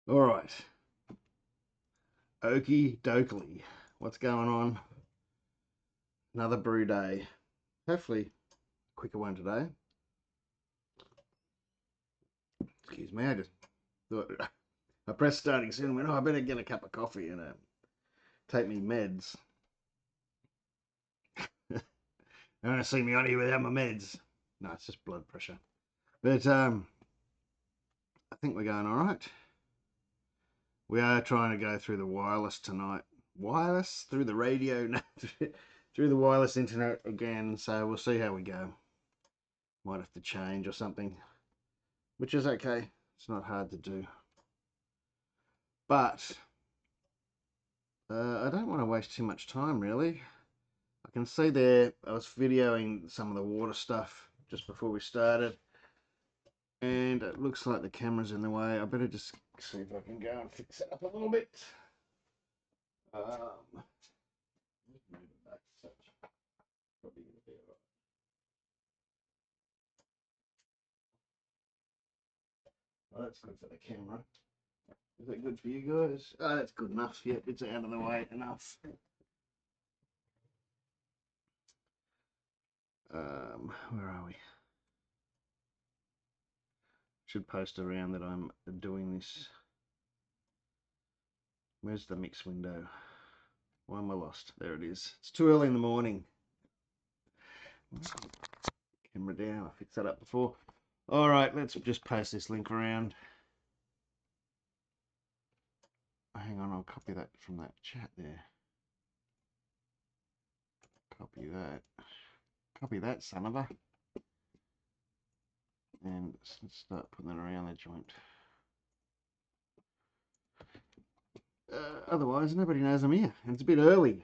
All right. Okie dokie. What's going on? Another brew day. Hopefully, a quicker one today. Excuse me, I just thought I pressed starting soon and went, oh, I better get a cup of coffee and take me meds. They want to see me on here without my meds. No, it's just blood pressure. But I think we're going all right. We are trying to go through the wireless tonight. Wireless? Through the radio? No, through the wireless internet again. So we'll see how we go. Might have to change or something, which is okay. It's not hard to do. But I don't want to waste too much time, really. I can see there, I was videoing some of the water stuff just before we started. And it looks like the camera's in the way. I better just see if I can go and fix it up a little bit. Move it back such. Probably going to be all right. Oh, that's good for the camera. Is that good for you guys? Oh, that's good enough. Yeah, it's out of the way enough. Where are we? Should post around that I'm doing this. Where's the mix window? Why am I lost? There it is. It's too early in the morning. Camera down. I fixed that up before. All right, let's just post this link around. Hang on, I'll copy that from that chat there. Copy that. Copy that, son of a. And let's start putting that around the joint. Otherwise, nobody knows I'm here. And it's a bit early.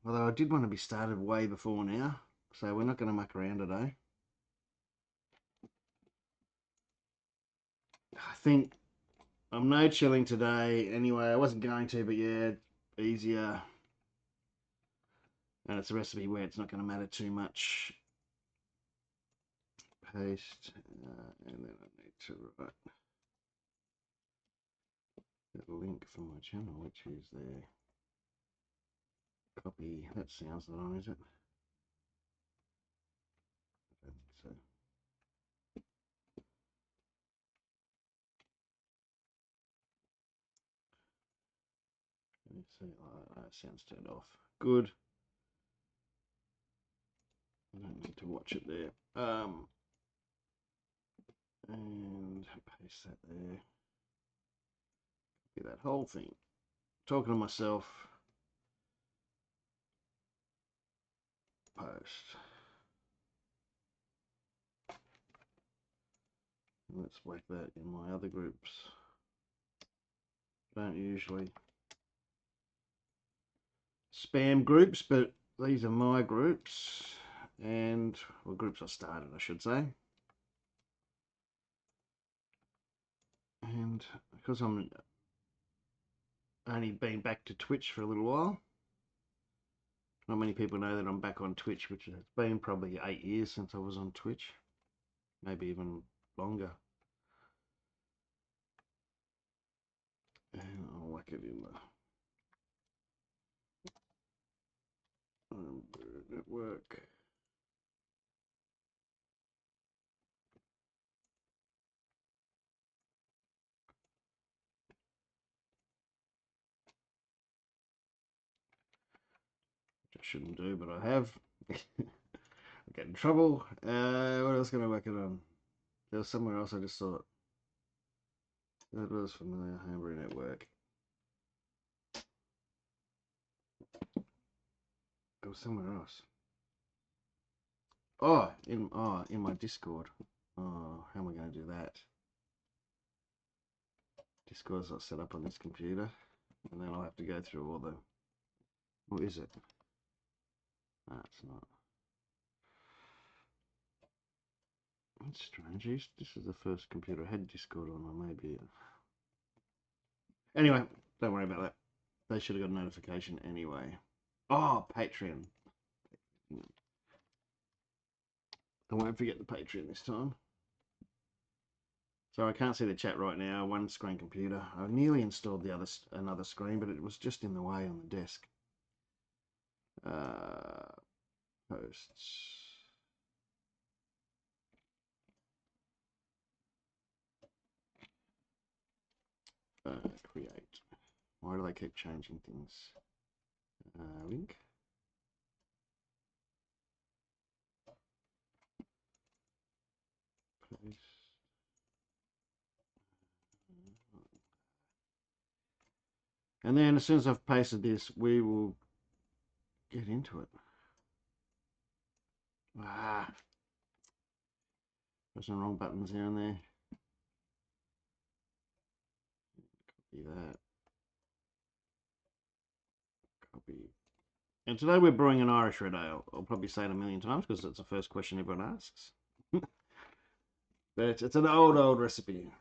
Although I did want to be started way before now. So we're not going to muck around today. I think I'm no chilling today. Anyway, I wasn't going to, but yeah, easier. And it's a recipe where it's not going to matter too much. Paste. And then I need to write the link for my channel, which is there. Copy. That sounds long, is it? I don't think so. Let me see. Oh, that sounds turned off. Good. I don't need to watch it there. And paste that there. Copy that whole thing. Talking to myself. Post. Let's whack that in my other groups. Don't usually spam groups, but these are my groups. And, well, groups I started, I should say. And because I'm only been back to Twitch for a little while, not many people know that I'm back on Twitch, which has been probably 8 years since I was on Twitch. Maybe even longer. And I'll whack it in the network. Which I shouldn't do, but I have. I get in trouble. What else can I whack it on? There was somewhere else I just saw it. That was familiar. Homebrew Network. It was somewhere else. Oh, in my Discord. Oh, how am I going to do that? Discord's not set up on this computer, and then I'll have to go through all the. What is it? No, it's not. That's strange. This is the first computer I had Discord on, or maybe. Anyway, don't worry about that. They should have got a notification anyway. Oh, Patreon. I won't forget the Patreon this time. So I can't see the chat right now. One screen computer. I nearly installed another screen, but it was just in the way on the desk. Posts. Create. Why do they keep changing things? Link. Paste. And then as soon as I've pasted this, we will get into it. There's some wrong buttons here and there. Copy that. Copy. And today we're brewing an Irish red ale. I'll probably say it a million times because it's the first question everyone asks. But it's an old recipe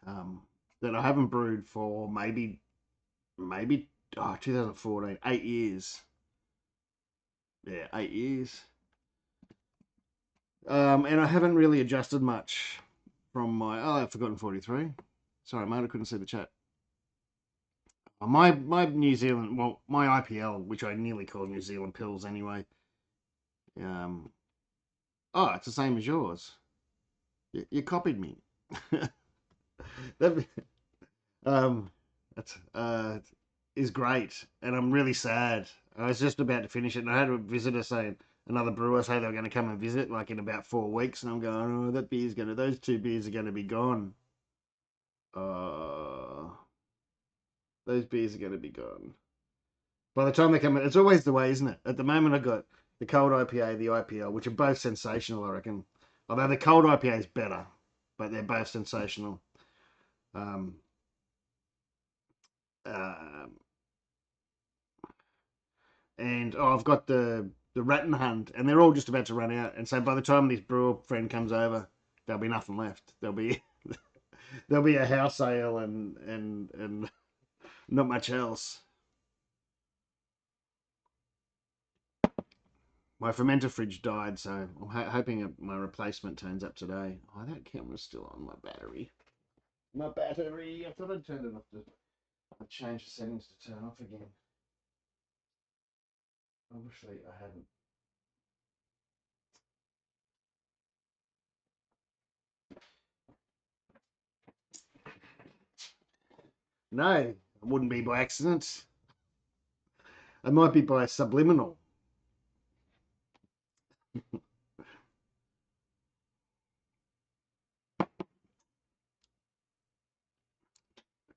that I haven't brewed for maybe 2014, 8 years. Yeah, 8 years. And I haven't really adjusted much from my... Oh, I've forgotten 43. Sorry, mate, I couldn't see the chat. My New Zealand, well, my IPL, which I nearly call New Zealand Pills anyway. Oh, it's the same as yours. You copied me. That is great, and I'm really sad. I was just about to finish it, and I had a visitor saying, another brewer say they were going to come and visit, like in about 4 weeks, and I'm going, oh, those 2 beers are going to be gone. Those beers are going to be gone. By the time they come in, it's always the way, isn't it? At the moment, I've got the cold IPA, the IPL, which are both sensational, I reckon. Although the cold IPA is better, but they're both sensational. And I've got the Ratton Hunt, and they're all just about to run out. And so by the time this brewer friend comes over, there'll be nothing left. There'll be a house ale and not much else. My fermenter fridge died, so I'm hoping my replacement turns up today. Oh, that camera's still on. My battery. I thought I'd turned it off. I changed the settings to turn off again. Obviously, I haven't. No, it wouldn't be by accident. It might be by subliminal.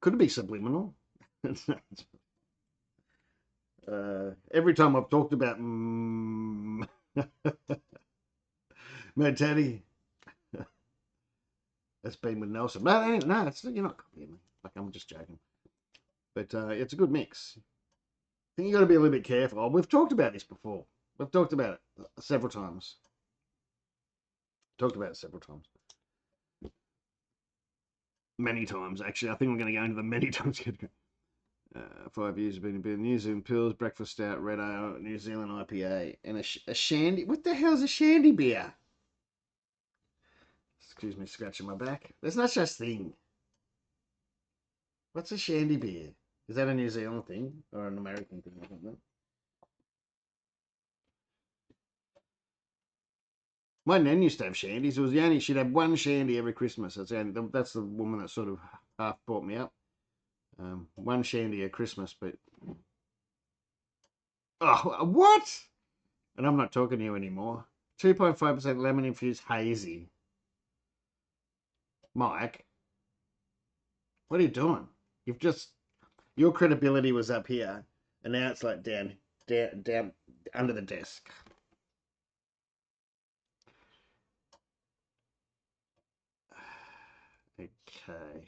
Could be subliminal. Every time I've talked about Teddy, it's been with Nelson. No, you're not copying me. Like, I'm just joking. But it's a good mix. I think you got to be a little bit careful. Oh, we've talked about this before. We've talked about it several times. Many times, actually. I think we're going to go into the many times. 5 years have been in New Zealand Pills, Breakfast Stout, Red Ale, New Zealand IPA, and a shandy. What the hell's a shandy beer? Excuse me, scratching my back. There's no such thing. What's a shandy beer? Is that a New Zealand thing or an American thing or something? My nan used to have shandies. It was the only she'd have one shandy every Christmas. That's the woman that sort of half brought me up. One shandy at Christmas, but oh, what? And I'm not talking to you anymore. 2.5% lemon infused hazy. Mike, what are you doing? Your credibility was up here, and now it's like down under the desk. Okay.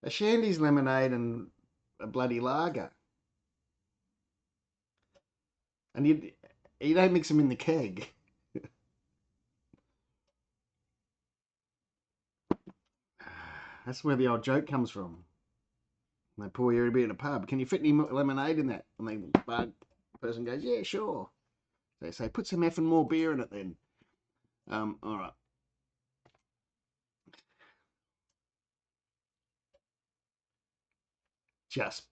A shandy's lemonade and a bloody lager. And you don't mix them in the keg. That's where the old joke comes from. They pour you a beer in a pub. Can you fit any lemonade in that? And the person goes, yeah, sure. They say, put some effing more beer in it then. All right.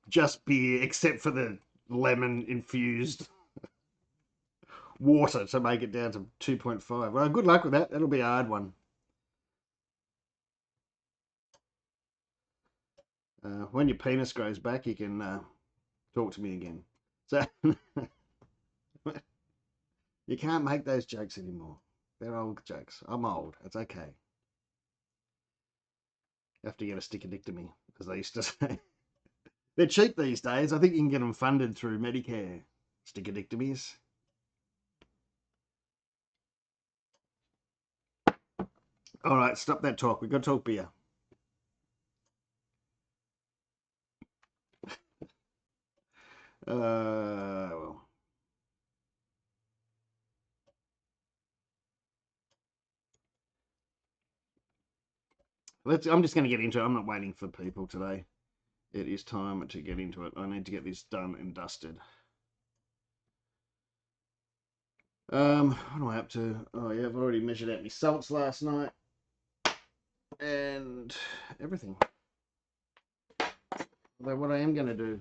Just beer, except for the lemon infused water to make it down to 2.5. Well, good luck with that. That'll be a hard one. When your penis grows back, you can talk to me again. So you can't make those jokes anymore. They're old jokes. I'm old. It's okay. You have to get a stickadictomy, as they used to say. They're cheap these days. I think you can get them funded through Medicare. Stickadictomies. All right, stop that talk. We've got to talk beer. Well. I'm just going to get into it. I'm not waiting for people today. It is time to get into it. I need to get this done and dusted. What am I up to? Oh yeah, I've already measured out my salts last night and everything. Although what I am going to do,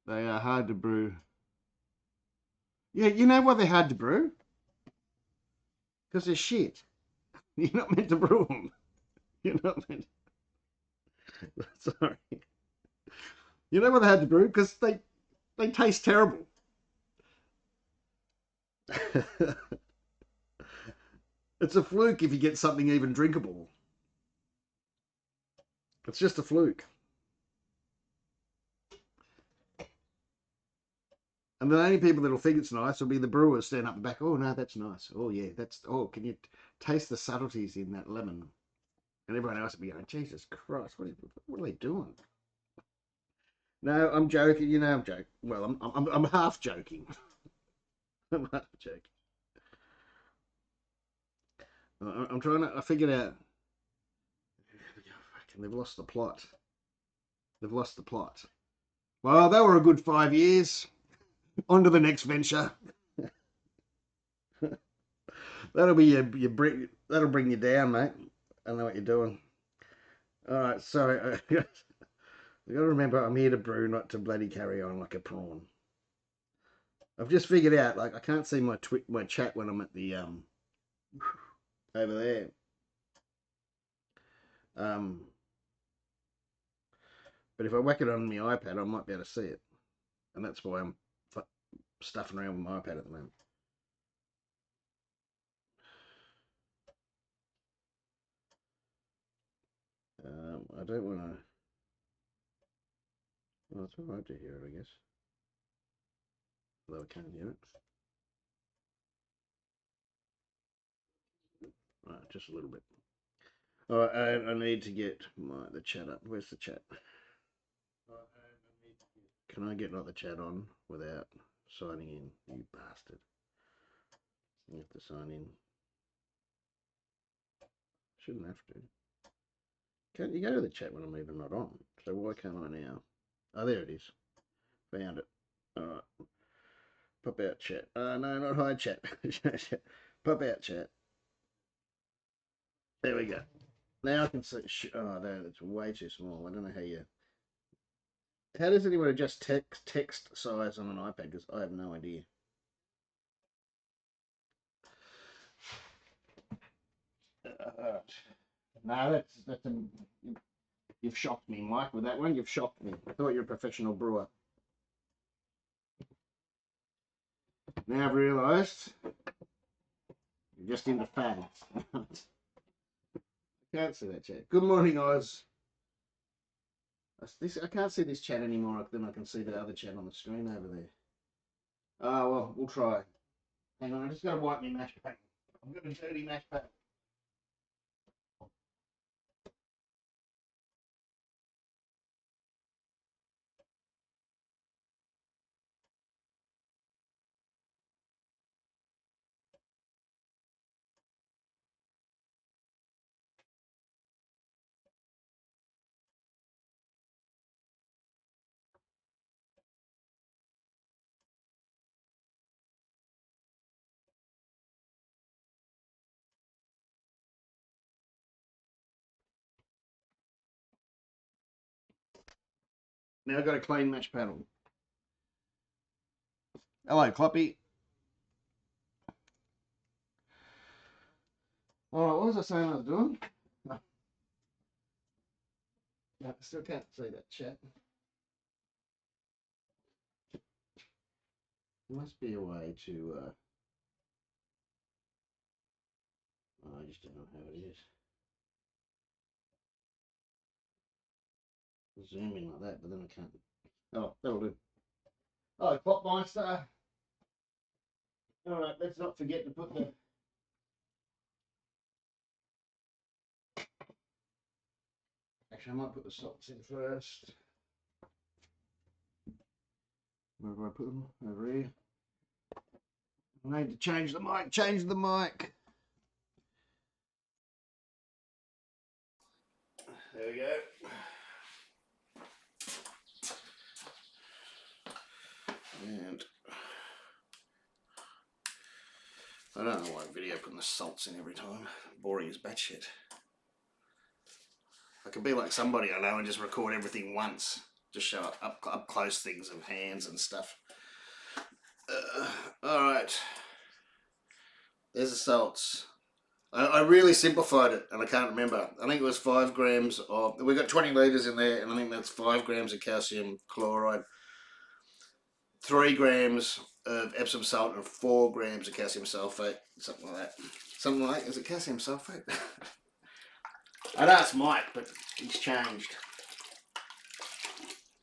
they are hard to brew. Yeah, you know why they're hard to brew? Because they're shit. You're not meant to brew them. You're not meant. Sorry. You know why they're hard to brew? Because they taste terrible. It's a fluke if you get something even drinkable. It's just a fluke. And the only people that'll think it's nice will be the brewers stand up the back. Oh no, that's nice. Oh yeah, that's. Oh, can you taste the subtleties in that lemon? And everyone else will be going, Jesus Christ, what are they doing? No, I'm joking. You know, I'm joking. Well, I'm half joking. I'm half joking. I'm trying to. I figured out. They've lost the plot. They've lost the plot. Well, they were a good 5 years. On to the next venture. That'll be that'll bring you down, mate. I know what you're doing. All right, sorry. You got to remember, I'm here to brew, not to bloody carry on like a prawn. I've just figured out, like, I can't see my chat when I'm at the over there. Um, but if I whack it on my iPad, I might be able to see it, and that's why I'm stuffing around with my iPad at the moment. I don't want to. Well, it's alright to hear it, I guess. Although I can't hear it. Right, just a little bit. All right, I need to get the chat up. Where's the chat? Can I get the chat on without signing in? You bastard. You have to sign in. Shouldn't have to. Can't you go to the chat when I'm even not on? So why can't I now? Oh, there it is. Found it. All right. Pop out chat. No, not hide chat. Pop out chat. There we go. Now I can see. Oh, no, that's way too small. I don't know how you. How does anyone adjust text size on an iPad? Because I have no idea. No, that's a. You've shocked me, Mike, with that one. You've shocked me. I thought you were a professional brewer. Now I've realised you're just into fads. I can't see that chat. Good morning, Oz. I can't see this chat anymore than I can see the other chat on the screen over there. Oh, well, we'll try. Hang on, I just got to wipe my mash pack. I've got a dirty mash pack. Now I've got a clean mash paddle. Hello, Cloppy. Alright, what was I saying I was doing? No, I still can't see that chat. There must be a way to, I just don't know how it is. Zoom in like that, but then I can't. Oh, that'll do. Oh, Clopmeister. Alright, let's not forget to put the... Actually, I might put the salts in first. Where do I put them? Over here. I need to change the mic. Change the mic. There we go. And I don't know why video putting the salts in every time. Boring as batshit. I could be like somebody I know and just record everything once. Just show up close things of hands and stuff. Alright. There's the salts. I really simplified it and I can't remember. I think it was 5 grams of... We got 20 litres in there and I think that's 5 grams of calcium chloride. 3 grams of Epsom salt and 4 grams of calcium sulfate. Something like that. Something like... Is it calcium sulfate? I'd ask Mike, but he's changed.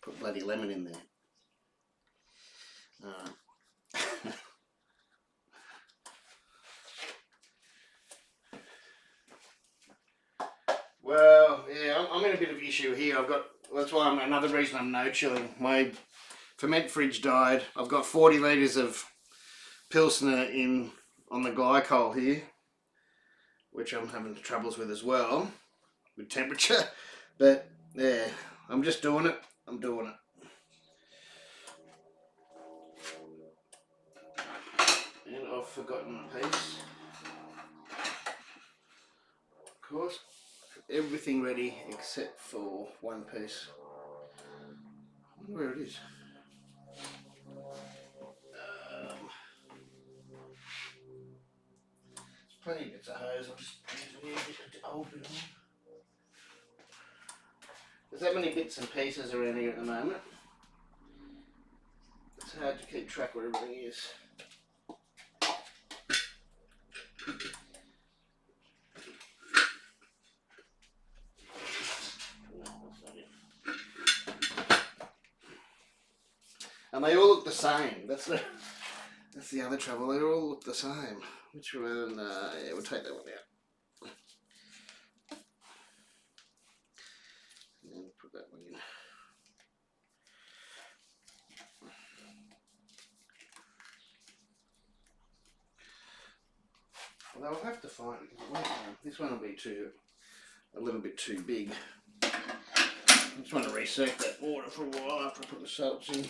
Put bloody lemon in there. Well, yeah, I'm in a bit of issue here. That's why another reason I'm no chilling. My ferment fridge died. I've got 40 litres of Pilsner on the glycol here, which I'm having troubles with as well, with temperature. But yeah, I'm just doing it. I'm doing it. And I've forgotten a piece. Of course, everything ready except for one piece. I wonder where it is. There's plenty of bits of hose. I'll just use a bit to open them. There's that many bits and pieces around here at the moment. It's hard to keep track where everything is. And they all look the same. That's the other trouble. They all look the same. Which one? Yeah, we'll take that one out. And put that one in. Well, I'll have to find it. This one will be a little bit too big. I just want to reset that water for a while after I put the salts in.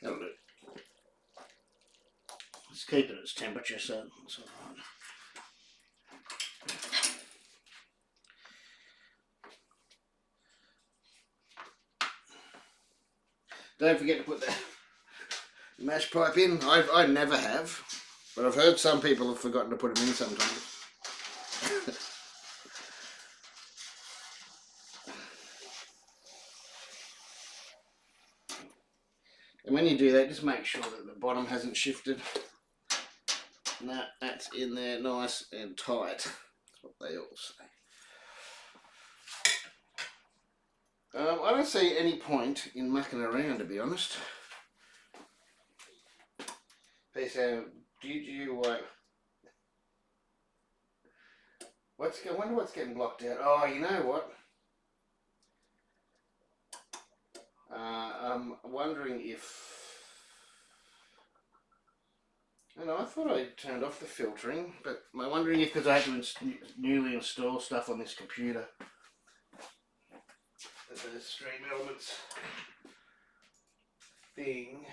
That'll do. Just keep it at its temperature, so it's all right. Don't forget to put the mash pipe in. I never have, but I've heard some people have forgotten to put them in sometimes. And when you do that, just make sure that the bottom hasn't shifted. And that's in there nice and tight. That's what they all say. I don't see any point in mucking around, to be honest. Peace out. Do you I wonder what's getting blocked out. Oh, you know what? I'm wondering if... I thought I turned off the filtering, but I'm wondering if because I had to newly install stuff on this computer. the stream elements thing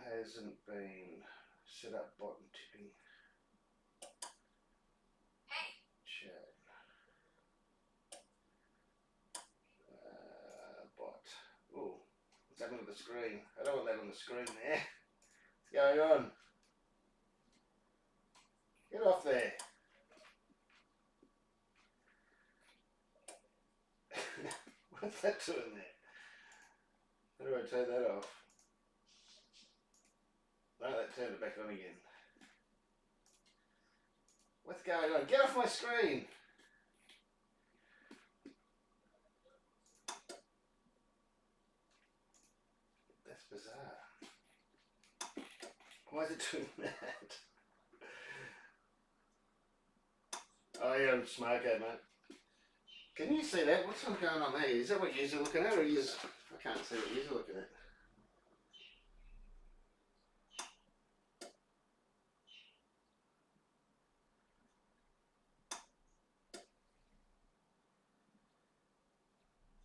hasn't been set up. Bottom tipping. Hey. Chat. Bot. Ooh, what's happening with the screen? I don't want that on the screen there. What's going on? Get off there. What's that doing there? How do I turn that off? No, that turned it back on again. What's going on? Get off my screen! That's bizarre. Why is it doing that? Oh yeah, I'm smoking, mate. Can you see that? What's going on there? Is that what you're looking at, or is I can't see what you're looking at.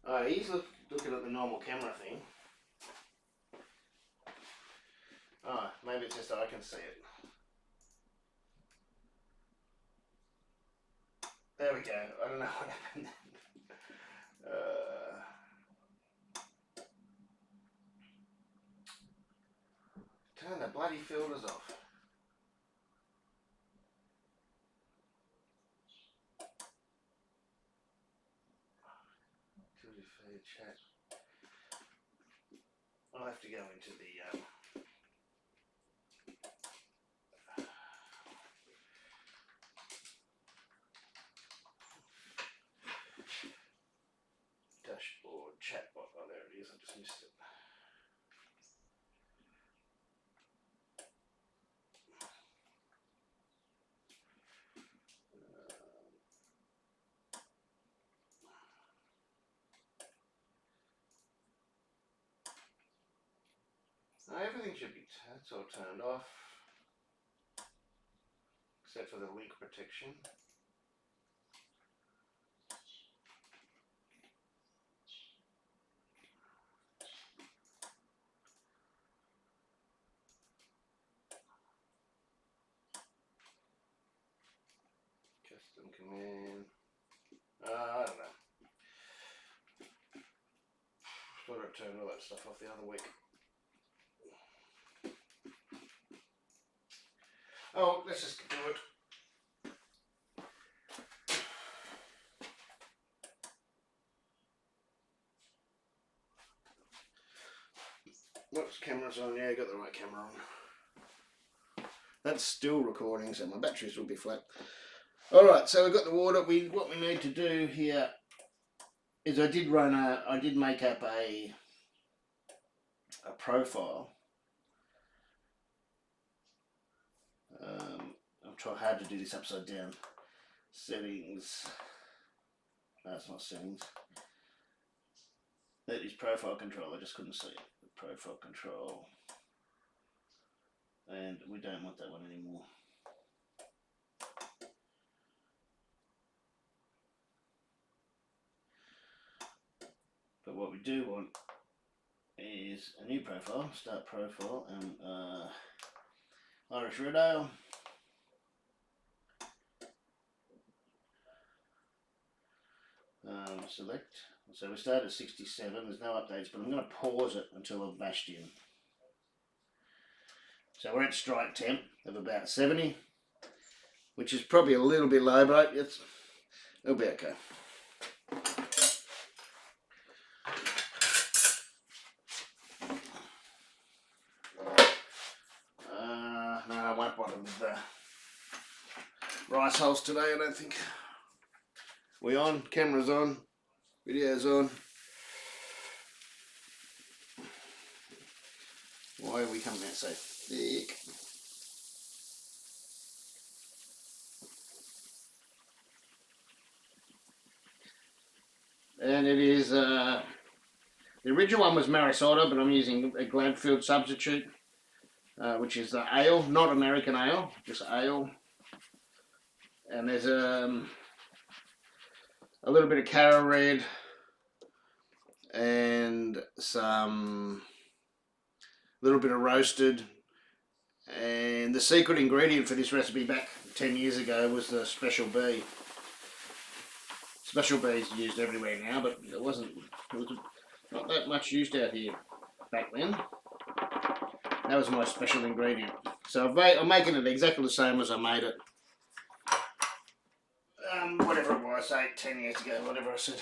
Oh, he's looking at the normal camera thing. Oh, maybe it's just that I can see it. There we go. I don't know what happened. Turn the bloody filters off. Chat. I'll have to go into the dashboard chatbot. Oh, there it is. I just missed it. Everything should be that's all turned off, except for the link protection. Custom command. I don't know. Thought I turned all that stuff off the other week. Oh, let's just do it. Whoops, camera's on. Yeah, got the right camera on. That's still recording, so my batteries will be flat. All right, so we've got the water. What we need to do here is I did make up a profile. I'll try hard to do this upside down. Settings. No, it's not settings. That is profile control. I just couldn't see it. Profile control. And we don't want that one anymore. But what we do want is a new profile. Start profile and Irish Red Ale. Select. So we start at 67. There's no updates, but I'm going to pause it until I've bashed in. So we're at strike temp of about 70, which is probably a little bit low, but it'll be okay. No, I won't bother with the rice hulls today, I don't think. We on? Camera's on. Video's on. Why are we coming out so thick? And it is, the original one was Marisota, but I'm using a Gladfield substitute, which is the ale, not American ale, just ale. And there's a a little bit of Carroll red, and some little bit of roasted. And the secret ingredient for this recipe back 10 years ago was the special bee. Special bee is used everywhere now, but it was not that much used out here back then. That was my special ingredient. So I'm making it exactly the same as I made it. Whatever it was, 10 years ago, whatever I said.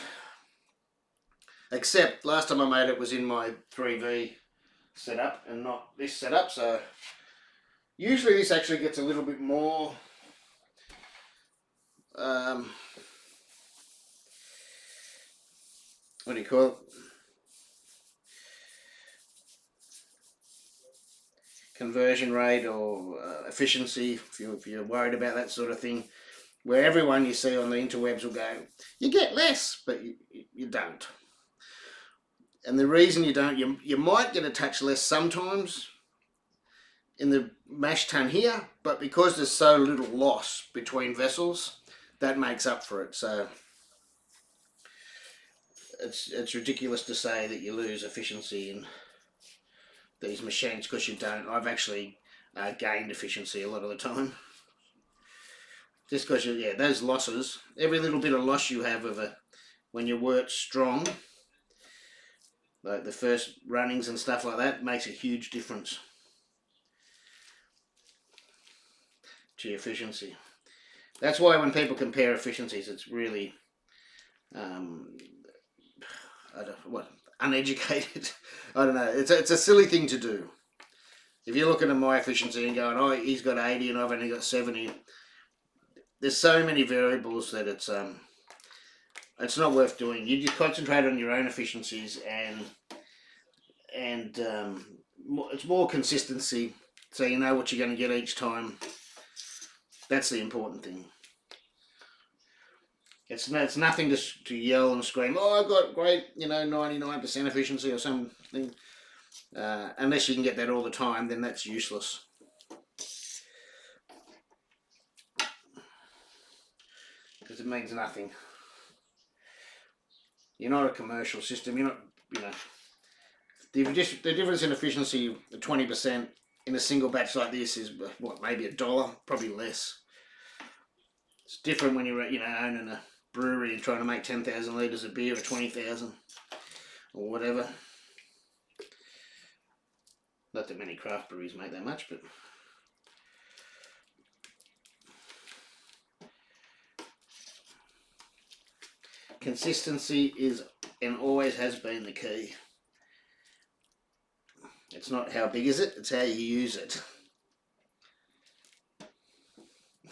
Except last time I made it was in my 3V setup and not this setup, so usually this actually gets a little bit more what do you call it? Conversion rate or efficiency, if you're worried about that sort of thing, where everyone you see on the interwebs will go, you get less, but you don't. And the reason you don't, you might get a touch less sometimes in the mash tun here, but because there's so little loss between vessels, that makes up for it. So it's ridiculous to say that you lose efficiency in these machines, because you don't. I've actually gained efficiency a lot of the time. Just because, yeah, those losses, every little bit of loss you have when your wort's strong, like the first runnings and stuff like that, makes a huge difference to your efficiency. That's why when people compare efficiencies, it's really uneducated. I don't know. It's a silly thing to do. If you're looking at my efficiency and going, oh, he's got 80 and I've only got 70, there's so many variables that it's not worth doing. You just concentrate on your own efficiencies, and it's more consistency, so you know what you're going to get each time. That's the important thing. It's nothing to yell and scream, oh, I got great, 99% efficiency or something. Unless you can get that all the time, then that's useless. Because it means nothing. You're not a commercial system. You're not, the difference in efficiency, the 20% in a single batch like this is what, maybe $1, probably less. It's different when you're owning a brewery and trying to make 10,000 litres of beer or 20,000 or whatever. Not that many craft breweries make that much, but consistency is and always has been the key. It's not how big is it, it's how you use it,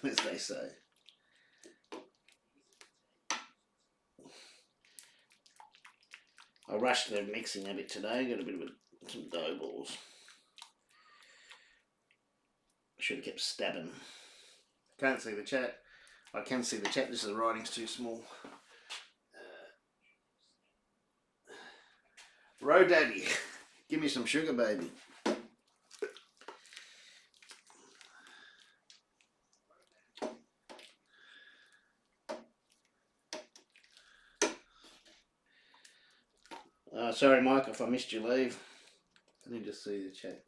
as they say. I rushed the mixing a bit today, got a bit of some dough balls. Should have kept stabbing. Can't see the chat. I can see the chat, just the writing's too small. Road Daddy, give me some sugar, baby. Sorry, Mike, if I missed your leave. Let me just see the chat.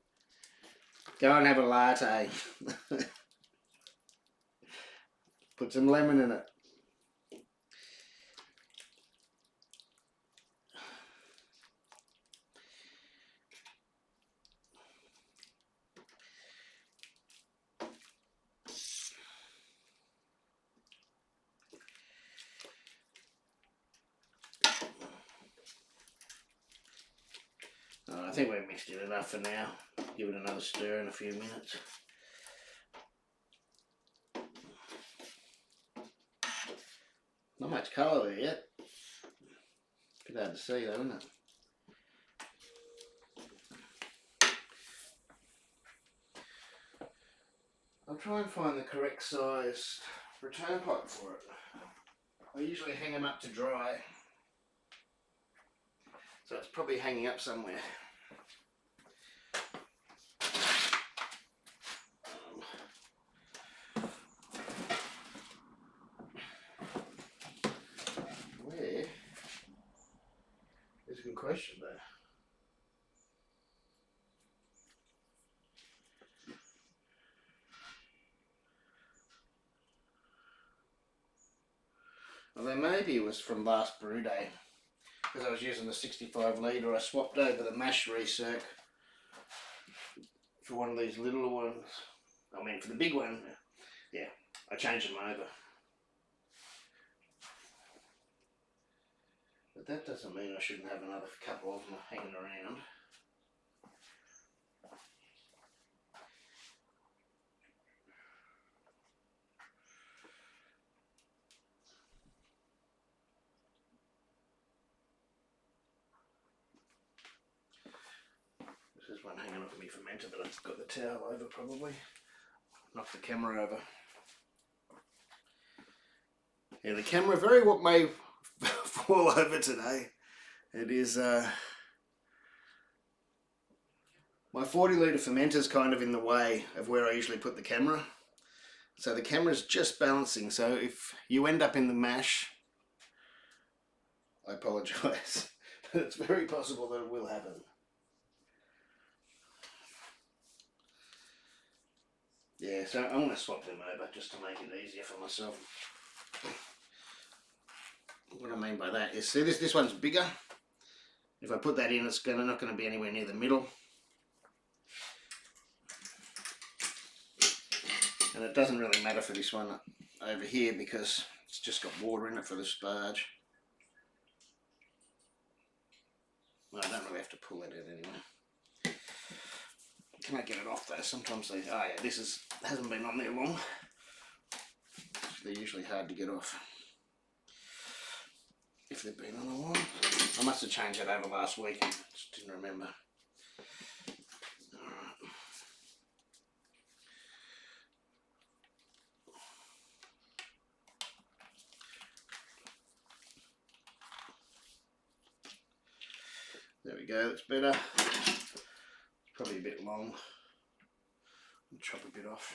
Go and have a latte. Put some lemon in it. I think we've mixed it enough for now. Give it another stir in a few minutes. Not much colour there yet. Bit hard to see though, isn't it? I'll try and find the correct size return pipe for it. I usually hang them up to dry, so it's probably hanging up somewhere. question there. Although maybe it was from last brew day, because I was using the 65 litre. I swapped over the mash recirc for one of these little ones. I mean, for the big one, yeah, I changed them over. But that doesn't mean I shouldn't have another couple of them hanging around. There's one hanging off my fermenter, but I've got the towel over probably. Knocked the camera over. Yeah, the camera very what may fall over today. It is my 40 litre fermenter's kind of in the way of where I usually put the camera. So the camera's just balancing. So if you end up in the mash, I apologise. But it's very possible that it will happen. Yeah, so I'm going to swap them over just to make it easier for myself. What I mean by that is, see this one's bigger. If I put that in, it's not going to be anywhere near the middle. And it doesn't really matter for this one over here because it's just got water in it for the sparge. Well, I don't really have to pull it in anyway. Can I get it off though? Sometimes they, oh yeah, this hasn't been on there long. They're usually hard to get off if they've been on a while. I must have changed it over last week and just didn't remember. Alright. There we go, that's better. Probably a bit long. I'll chop a bit off.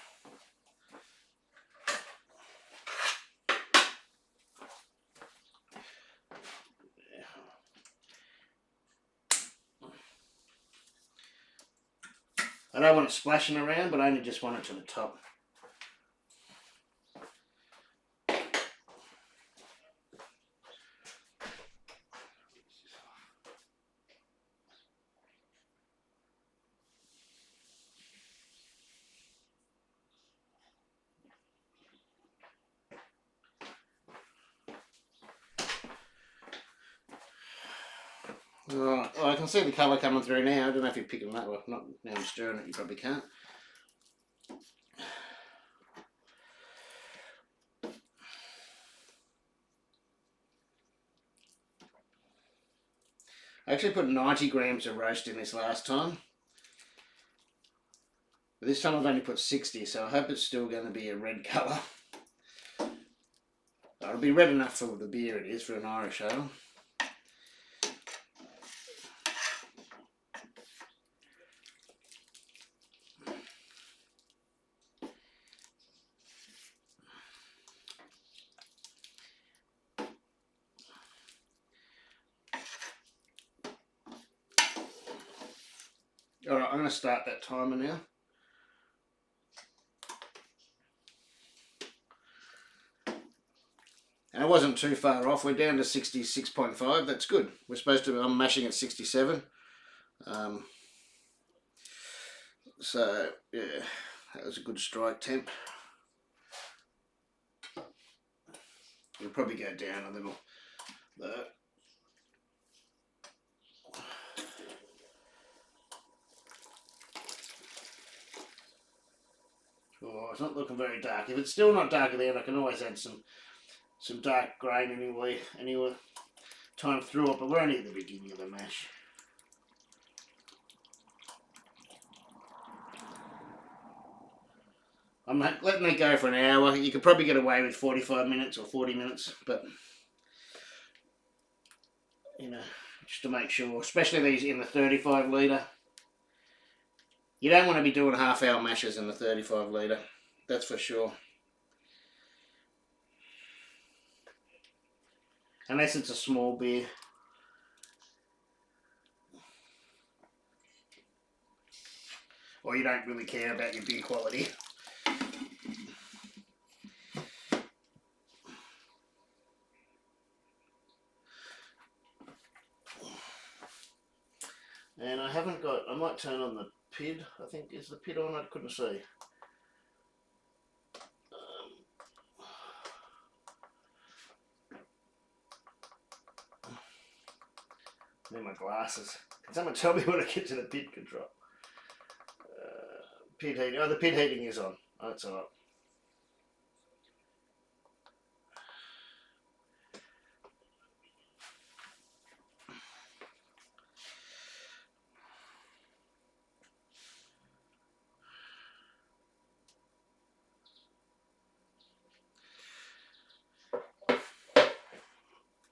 I don't want it splashing around, but I only just want it to the top. Right, well, I can see the colour coming through now. I don't know if you're picking that up. Not now I'm stirring it, you probably can't. I actually put 90 grams of roast in this last time. But this time I've only put 60, so I hope it's still going to be a red colour. It'll be red enough for the beer it is, for an Irish ale. Alright, I'm going to start that timer now. And it wasn't too far off. We're down to 66.5. That's good. We're supposed to, I'm mashing at 67. So, yeah, that was a good strike temp. It'll probably go down a little though. Oh, it's not looking very dark. If it's still not darker there, I can always add some dark grain anyway time through it, but we're only at the beginning of the mash. I'm letting it go for an hour. You could probably get away with 45 minutes or 40 minutes, but you know, just to make sure, especially these in the 35 litre. You don't want to be doing half-hour mashes in the 35 litre, that's for sure. Unless it's a small beer. or you don't really care about your beer quality. And I haven't got, I might turn on the PID, I think, is the PID on? I couldn't see. Need my glasses. Can someone tell me when I get to the PID control? PID heating, oh the PID heating is on. Oh, that's alright.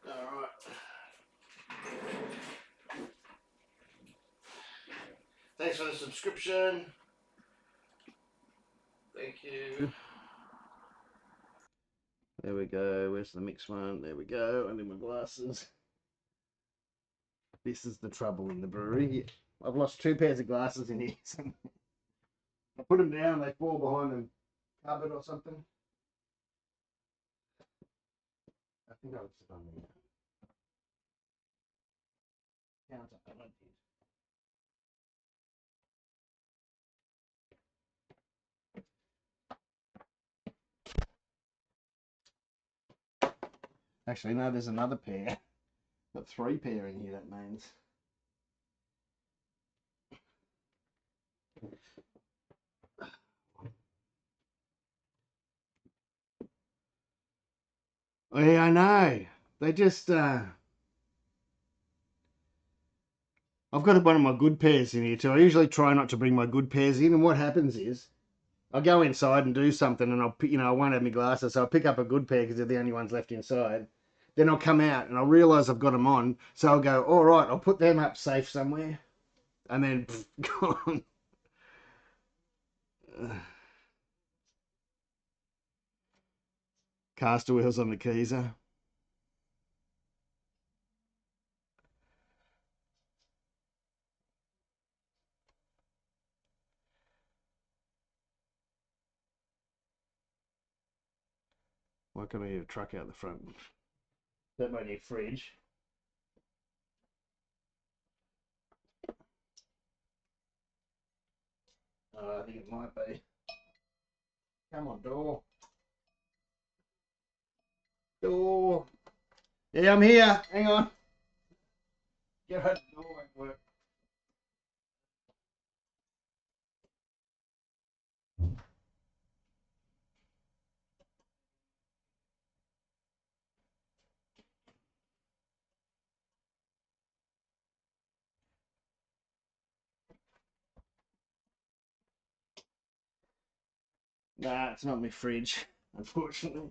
Alright. Thanks for the subscription. Thank you. There we go. Where's the mix one? There we go. I need my glasses. This is the trouble in the brewery. I've lost 2 pairs of glasses in here. I put them down, they fall behind the cupboard or something. I think I was on the counter. I did. Actually, no, there's another pair. Got 3 pair in here, that means. Oh, yeah, I know. They just, I've got one of my good pairs in here too. I usually try not to bring my good pairs in, and what happens is, I'll go inside and do something, and I won't have my glasses, so I'll pick up a good pair because they're the only ones left inside. Then I'll come out and I'll realise I've got them on, so I'll go, all right, I'll put them up safe somewhere, and then gone. Caster wheels on the Keezer. Why can't I hear a truck out the front? That might need a fridge. I think it might be. Come on, door. Door. Yeah, I'm here. Hang on. Get out the door, won't work. Nah, it's not my fridge, unfortunately.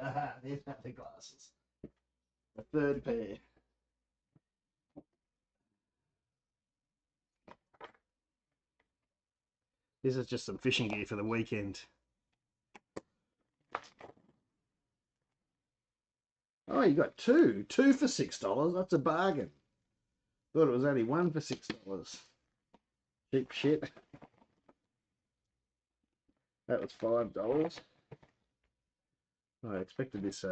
Aha, there's the glasses. A 3rd pair. This is just some fishing gear for the weekend. Oh, you got 2. 2 for $6. That's a bargain. Thought it was only 1 for $6. Cheap shit. That was $5. I expected this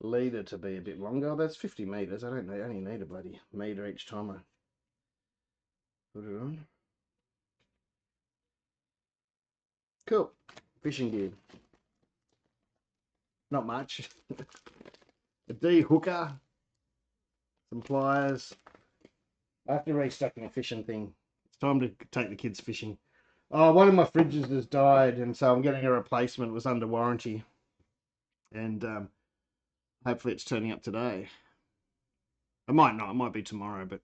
leader to be a bit longer. Oh, that's 50 meters. I only need a bloody meter each time I put it on. Cool. Fishing gear. Not much. A D hooker. Some pliers. After restocking a fishing thing, it's time to take the kids fishing. Oh, one of my fridges has died, and so I'm getting a replacement. It was under warranty. And hopefully it's turning up today. It might not. It might be tomorrow, but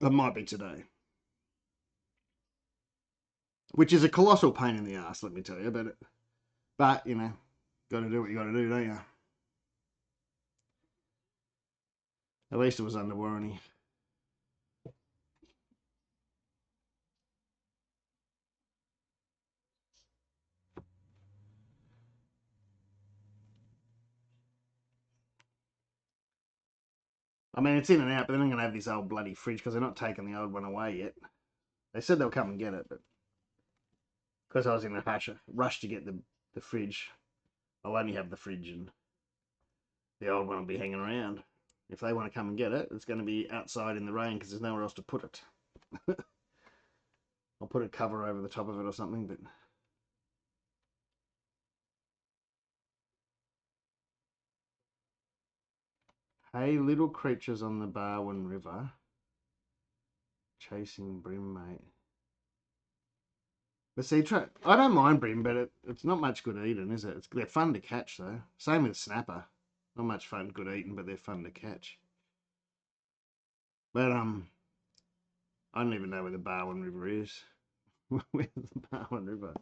it might be today. Which is a colossal pain in the ass, let me tell you. But you know, got to do what you got to do, don't you? At least it was under warranty. I mean, it's in and out, but then I'm going to have this old bloody fridge because they're not taking the old one away yet. They said they'll come and get it, but because I was in a rush to get the fridge, I'll only have the fridge and the old one will be hanging around. If they want to come and get it, it's going to be outside in the rain because there's nowhere else to put it. I'll put a cover over the top of it or something, but... Hey, little creatures on the Barwon River, chasing brim, mate. But see, I don't mind brim, but it's not much good eating, is it? They're fun to catch, though. Same with snapper. Not much fun good eating, but they're fun to catch. But, I don't even know where the Barwon River is. Where's the Barwon River? I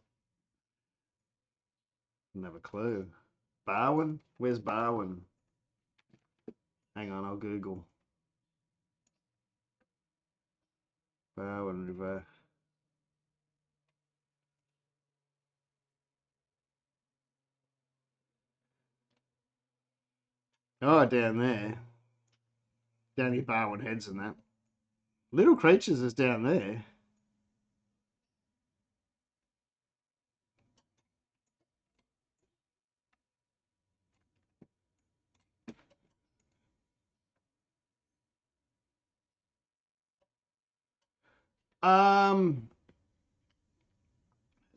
don't have a clue. Barwon? Where's Barwon? Hang on, I'll Google. Barwon River. Oh, down there. Down near Barwon Heads and that. Little Creatures is down there.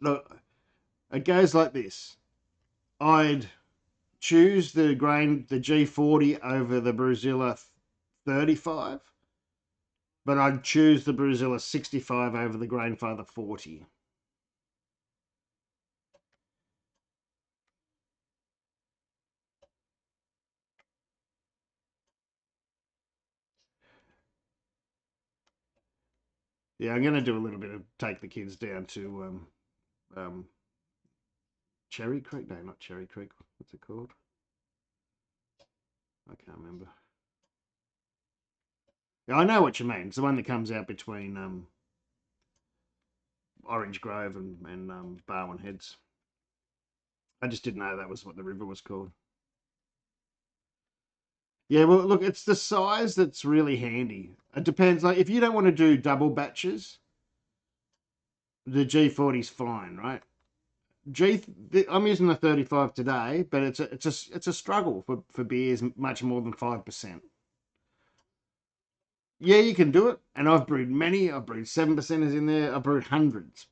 Look, it goes like this. I'd choose the G40 over the Brewzilla 35, but I'd choose the Brewzilla 65 over the Grainfather 40. Yeah, I'm going to do a little bit of take the kids down to Cherry Creek. No, not Cherry Creek. What's it called? I can't remember. Yeah, I know what you mean. It's the one that comes out between Orange Grove and Barwon Heads. I just didn't know that was what the river was called. Yeah, well, look, it's the size that's really handy. It depends. Like, if you don't want to do double batches, the G40's fine, right? I'm using the 35 today, but it's a struggle for beers much more than 5%. Yeah, you can do it, and I've brewed many. I've brewed 7%ers in there. I've brewed hundreds,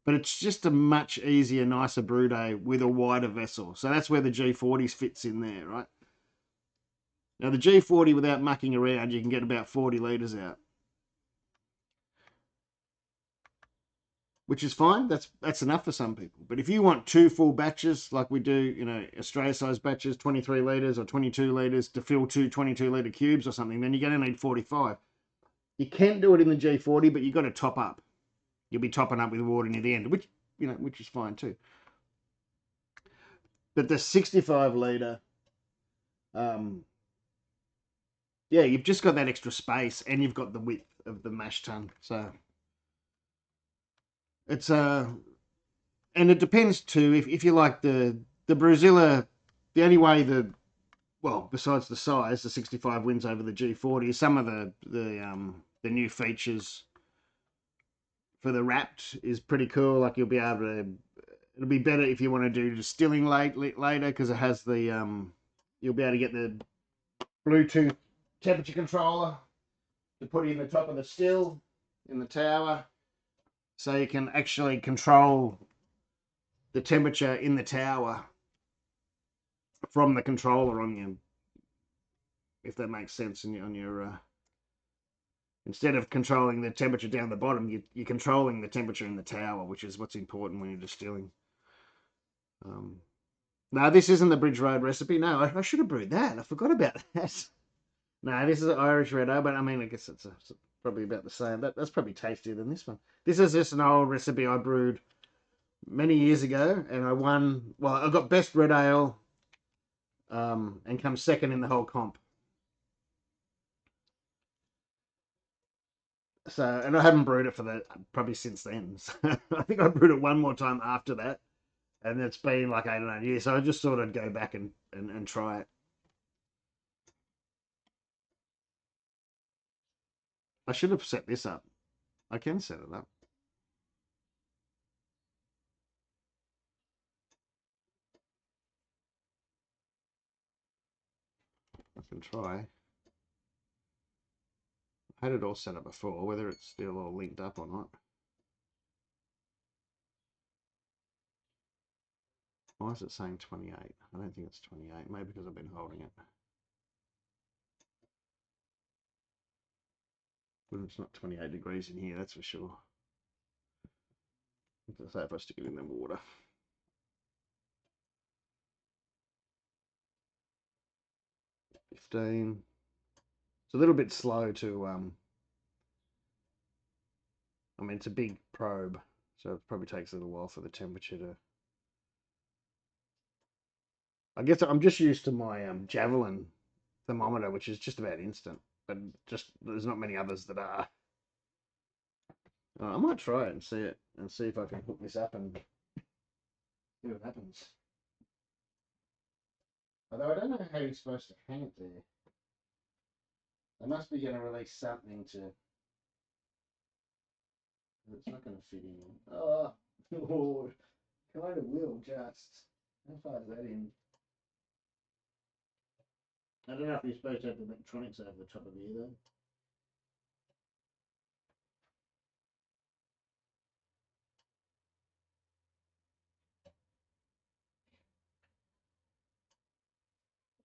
but it's just a much easier, nicer brew day with a wider vessel. So that's where the G40s fits in there, right? Now the G40 without mucking around, you can get about 40 litres out, which is fine. That's enough for some people. But if you want two full batches, like we do, Australia size batches, 23 litres or 22 litres to fill two 22-litre cubes or something, then you're going to need 45. You can do it in the G40, but you've got to top up. You'll be topping up with water near the end, which is fine too. But the 65 litre, yeah, you've just got that extra space, and you've got the width of the mash tun. So it's and it depends too. If you like the Brewzilla, the only way besides the size, the 65 wins over the G40 is some of the new features for the wrapped is pretty cool. Like you'll be able to. It'll be better if you want to do distilling later because it has the you'll be able to get the Bluetooth temperature controller to put in the top of the still in the tower, so you can actually control the temperature in the tower from the controller on you, if that makes sense. On your instead of controlling the temperature down the bottom, you're controlling the temperature in the tower, which is what's important when you're distilling. No, this isn't the Bridge Road recipe. No, I should have brewed that. I forgot about that. No, this is an Irish Red Ale, but I mean, I guess it's probably about the same. That's probably tastier than this one. This is just an old recipe I brewed many years ago, and I won. Well, I got best red ale, and come second in the whole comp. So, and I haven't brewed it for probably since then. So I think I brewed it one more time after that, and it's been like 8 or 9 years. So I just thought I'd go back and try it. I should have set this up. I can set it up. I can try. I had it all set up before, whether it's still all linked up or not. Why is it saying 28? I don't think it's 28. Maybe because I've been holding it. But it's not 28 degrees in here, that's for sure. It's safe for us to get in the water. It's a little bit slow to I mean, it's a big probe, so it probably takes a little while for the temperature to. I guess I'm just used to my Javelin thermometer, which is just about instant, but just there's not many others that are. I might try it and see if I can hook this up and see what happens. Although I don't know how you're supposed to hang it there. They must be going to release something to. It's not going to fit in. Oh, Lord. Kind of will just. How far is that in? I don't know if you're supposed to have the electronics over the top of here though.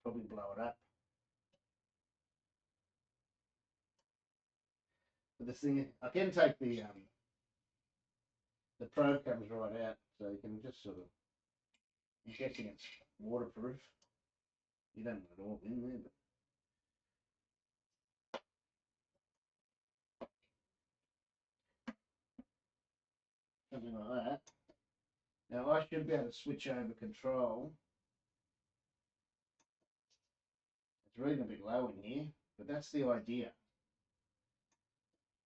Probably blow it up. But the thing is, I can take the probe comes right out, so you can just sort of. I'm guessing it's waterproof. You don't want it all in there, but. Something like that. Now I should be able to switch over control. It's reasonably low in here, but that's the idea.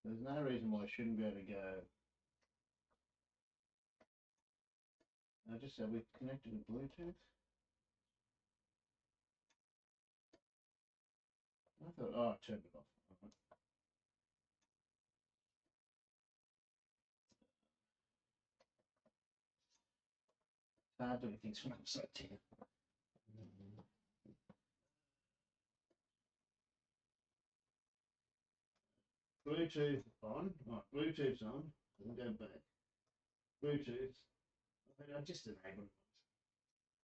There's no reason why I shouldn't be able to go. I just said we've connected to Bluetooth. I thought, oh, I turned it off. Hard doing things from upside down. Bluetooth on. Right, Bluetooth's on. I'll go back. Bluetooth. I just enabled it.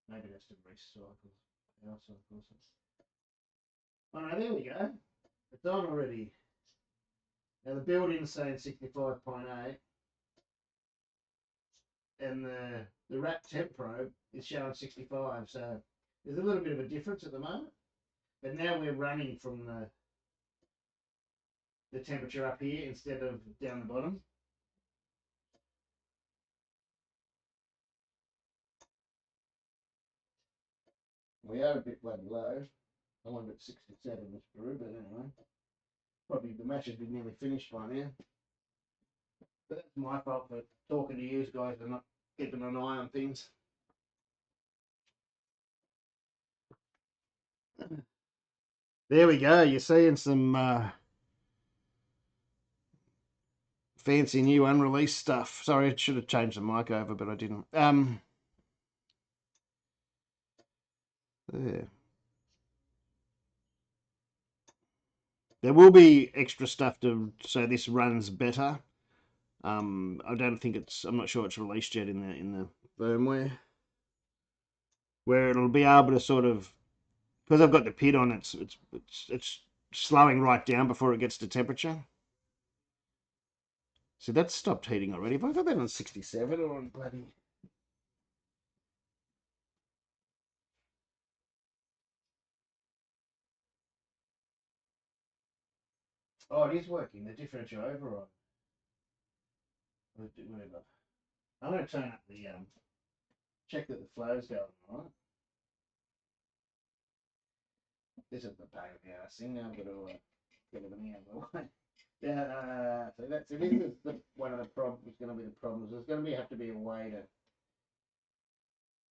Maybe that's the recycle. Power cycle. Oh no, there we go. It's on already. Now the built-in's saying 65.8, and the wrap temp probe is showing 65. So there's a little bit of a difference at the moment. But now we're running from the temperature up here instead of down the bottom. We are a bit bloody low. I wanted at 67 this brew, but anyway. Probably the match has been nearly finished by now. But that's my fault for talking to you guys and not keeping an eye on things. There we go. You're seeing some fancy new unreleased stuff. Sorry, I should have changed the mic over, but I didn't. There. There will be extra stuff so this runs better. I don't think I'm not sure it's released yet in the firmware, where it'll be able to sort of, because I've got the pit on, it's slowing right down before it gets to temperature. See, that's stopped heating already. Have I got that on 67 or on bloody? Oh, it is working. The differential override. Whatever. I'm going to turn up the check that the flow's going all right. This is the pain in the ass thing. Now I've got to get everything out of the way. Yeah, so this is one of the problems. It's going to be the problems. There's going to have to be a way to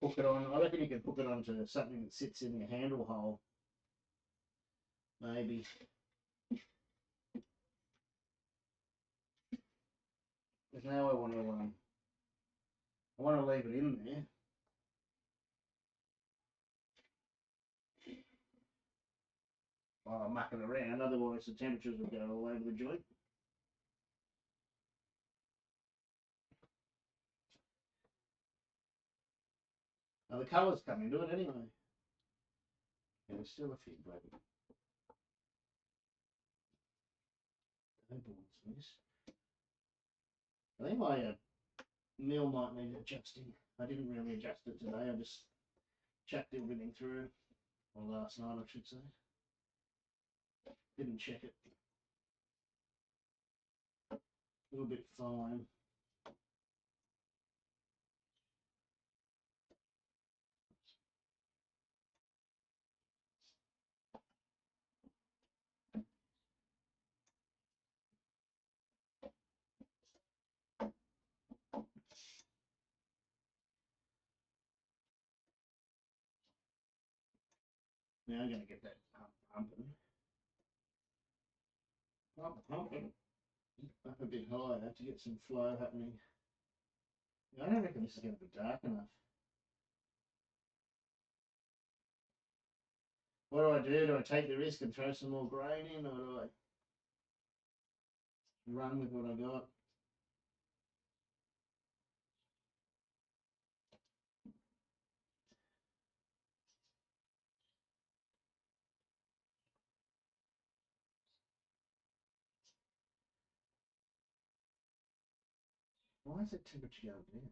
hook it on. I reckon you can hook it onto something that sits in your handle hole. Maybe. Because now I want to leave it in there. While I'm mucking around, otherwise the temperatures will go all over the joint. Now the colours come into it anyway. Yeah, there's still a few black. I think my mill might need adjusting. I didn't really adjust it today. I just chucked everything through. Or last night, I should say. Didn't check it. A little bit fine. Now I'm going to get that pumping. Pumping. Up a bit higher to get some flow happening. I don't reckon this is going to be dark enough. What do I do? Do I take the risk and throw some more grain in, or do I run with what I got? Why is the temperature going down?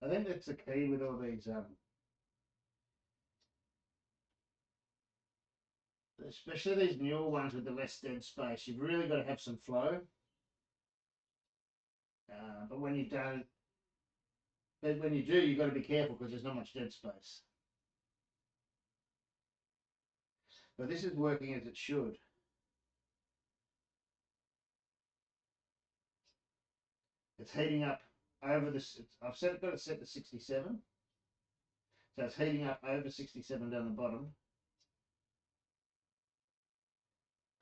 I think that's the key with all these, especially these newer ones with the less dead space. You've really got to have some flow. But when you don't, but when you do, you've got to be careful because there's not much dead space. But this is working as it should. It's heating up over this. I've got it set to 67. So it's heating up over 67 down the bottom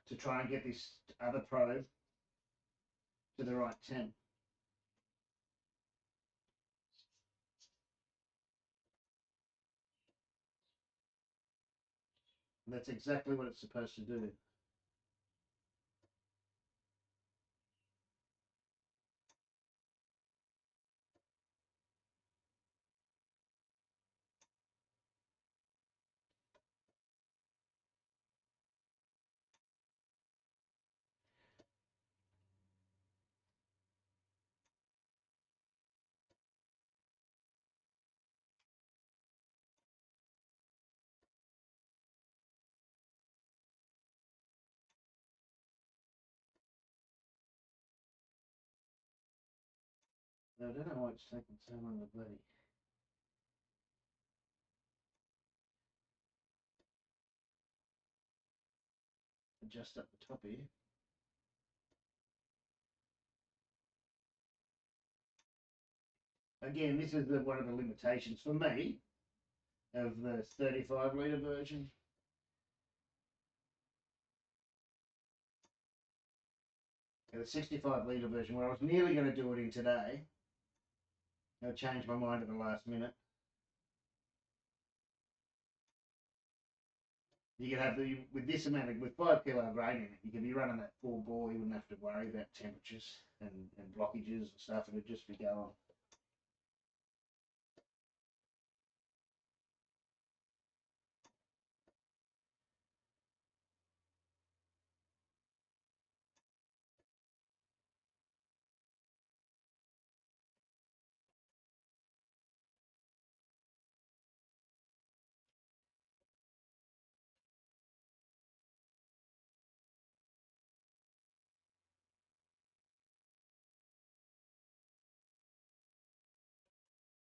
to try and get this other probe to the right temp. And that's exactly what it's supposed to do. I don't know why it's taking so long to bloody. Adjust up the top here. Again, this is one of the limitations for me of the 35 litre version. The 65 litre version, where I was nearly going to do it in today, I changed my mind at the last minute. You could have with this amount with 5 kilo grain in it, you could be running that full bore. You wouldn't have to worry about temperatures and blockages and stuff. It would just be going.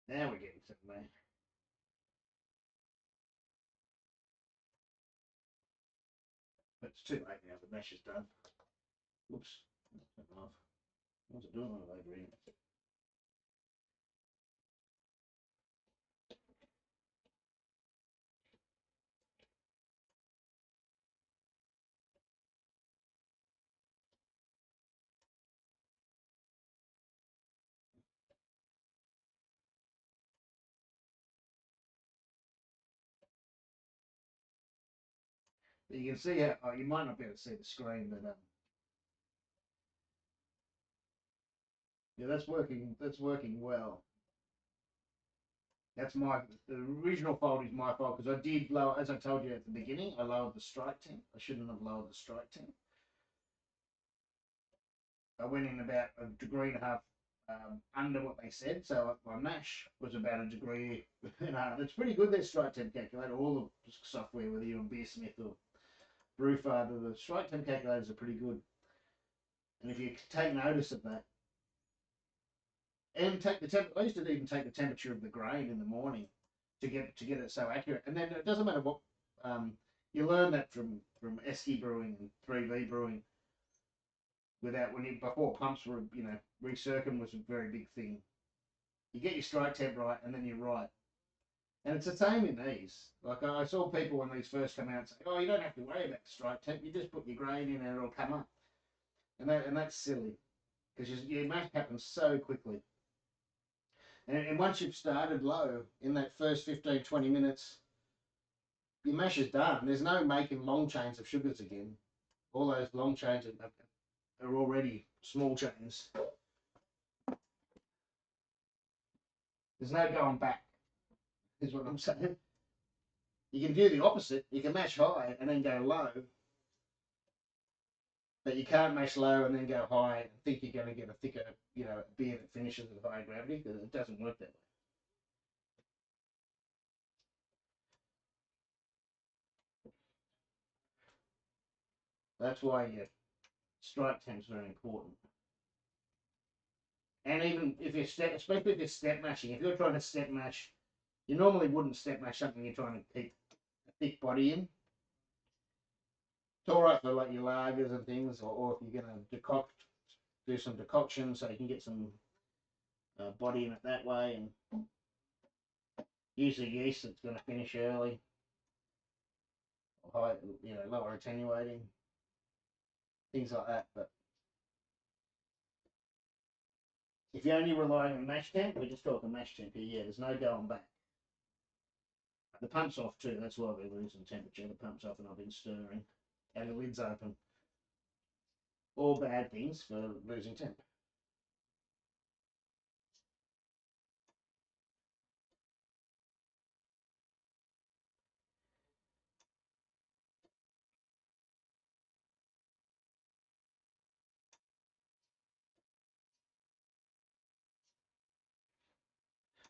Now we're getting somewhere. But it's too late now. The mash is done. Whoops. What's it doing over here? But you can see how, oh, you might not be able to see the screen, but yeah, that's working well. That's the original fault is my fault, because I did lower, as I told you at the beginning, I lowered the strike temp. I shouldn't have lowered the strike temp. I went in about 1.5 degrees under what they said, so my mash was about 1.5 degrees. It's pretty good, their strike temp calculator. All the software, whether you're on Beersmith or Brewfather, the strike temp calculators are pretty good. And if you take notice of that, and take the temp, I used to even take the temperature of the grain in the morning to get it so accurate. And then it doesn't matter what you learn that from Esky brewing and 3V brewing. Before pumps were, recircum was a very big thing. You get your strike temp right, and then you're right. And it's the same in these. Like I saw people when these first come out say, "Oh, you don't have to worry about the strike temp. You just put your grain in and it'll come up." And that's silly, because your mash happens so quickly. And once you've started low in that first 15, 20 minutes, your mash is done. There's no making long chains of sugars again. All those long chains are already small chains. There's no going back, is what I'm saying. You can do the opposite. You can mash high and then go low, but you can't mash low and then go high and think you're going to get a thicker, beer that finishes at high gravity, because it doesn't work that way. That's why your strike temp's very important. And even if especially if you're step mashing, if you're trying to step mash, you normally wouldn't step mash something you're trying to keep a thick body in. It's all right for like your lagers and things, or if you're going to do some decoction so you can get some body in it that way, and use the yeast that's going to finish early, or high, lower attenuating, things like that. But if you're only relying on mash temp, we're just talking mash temp here. Yeah, there's no going back. The pump's off too. That's why we're losing temperature. The pump's off, and I've been stirring, and the lid's open. All bad things for losing temp.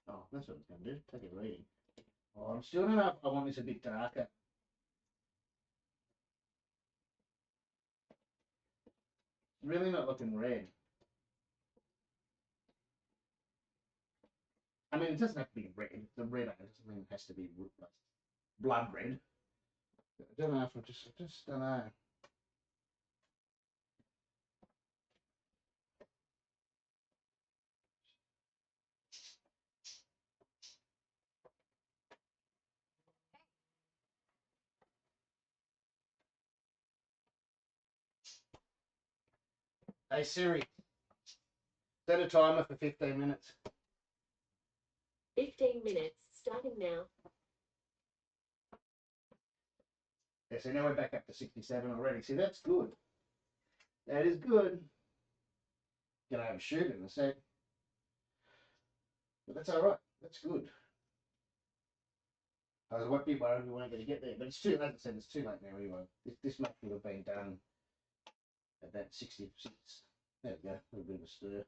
Oh, that's what it's going to do. Take a reading. Oh, I'm still don't know if I want this a bit darker. Really not looking red. I mean, it doesn't have to be red. The red doesn't mean it has to be blood red. I don't know if I just don't know. Hey Siri, set a timer for 15 minutes. 15 minutes, starting now. Yeah, so now we're back up to 67 already. See, that's good. That is good. Gonna overshoot in a sec. But that's alright. That's good. I was worried we weren't going to get there, but it's too, as I said, it's too late now anyway. This match would have been done at that 66. There we go, a little bit of a stir.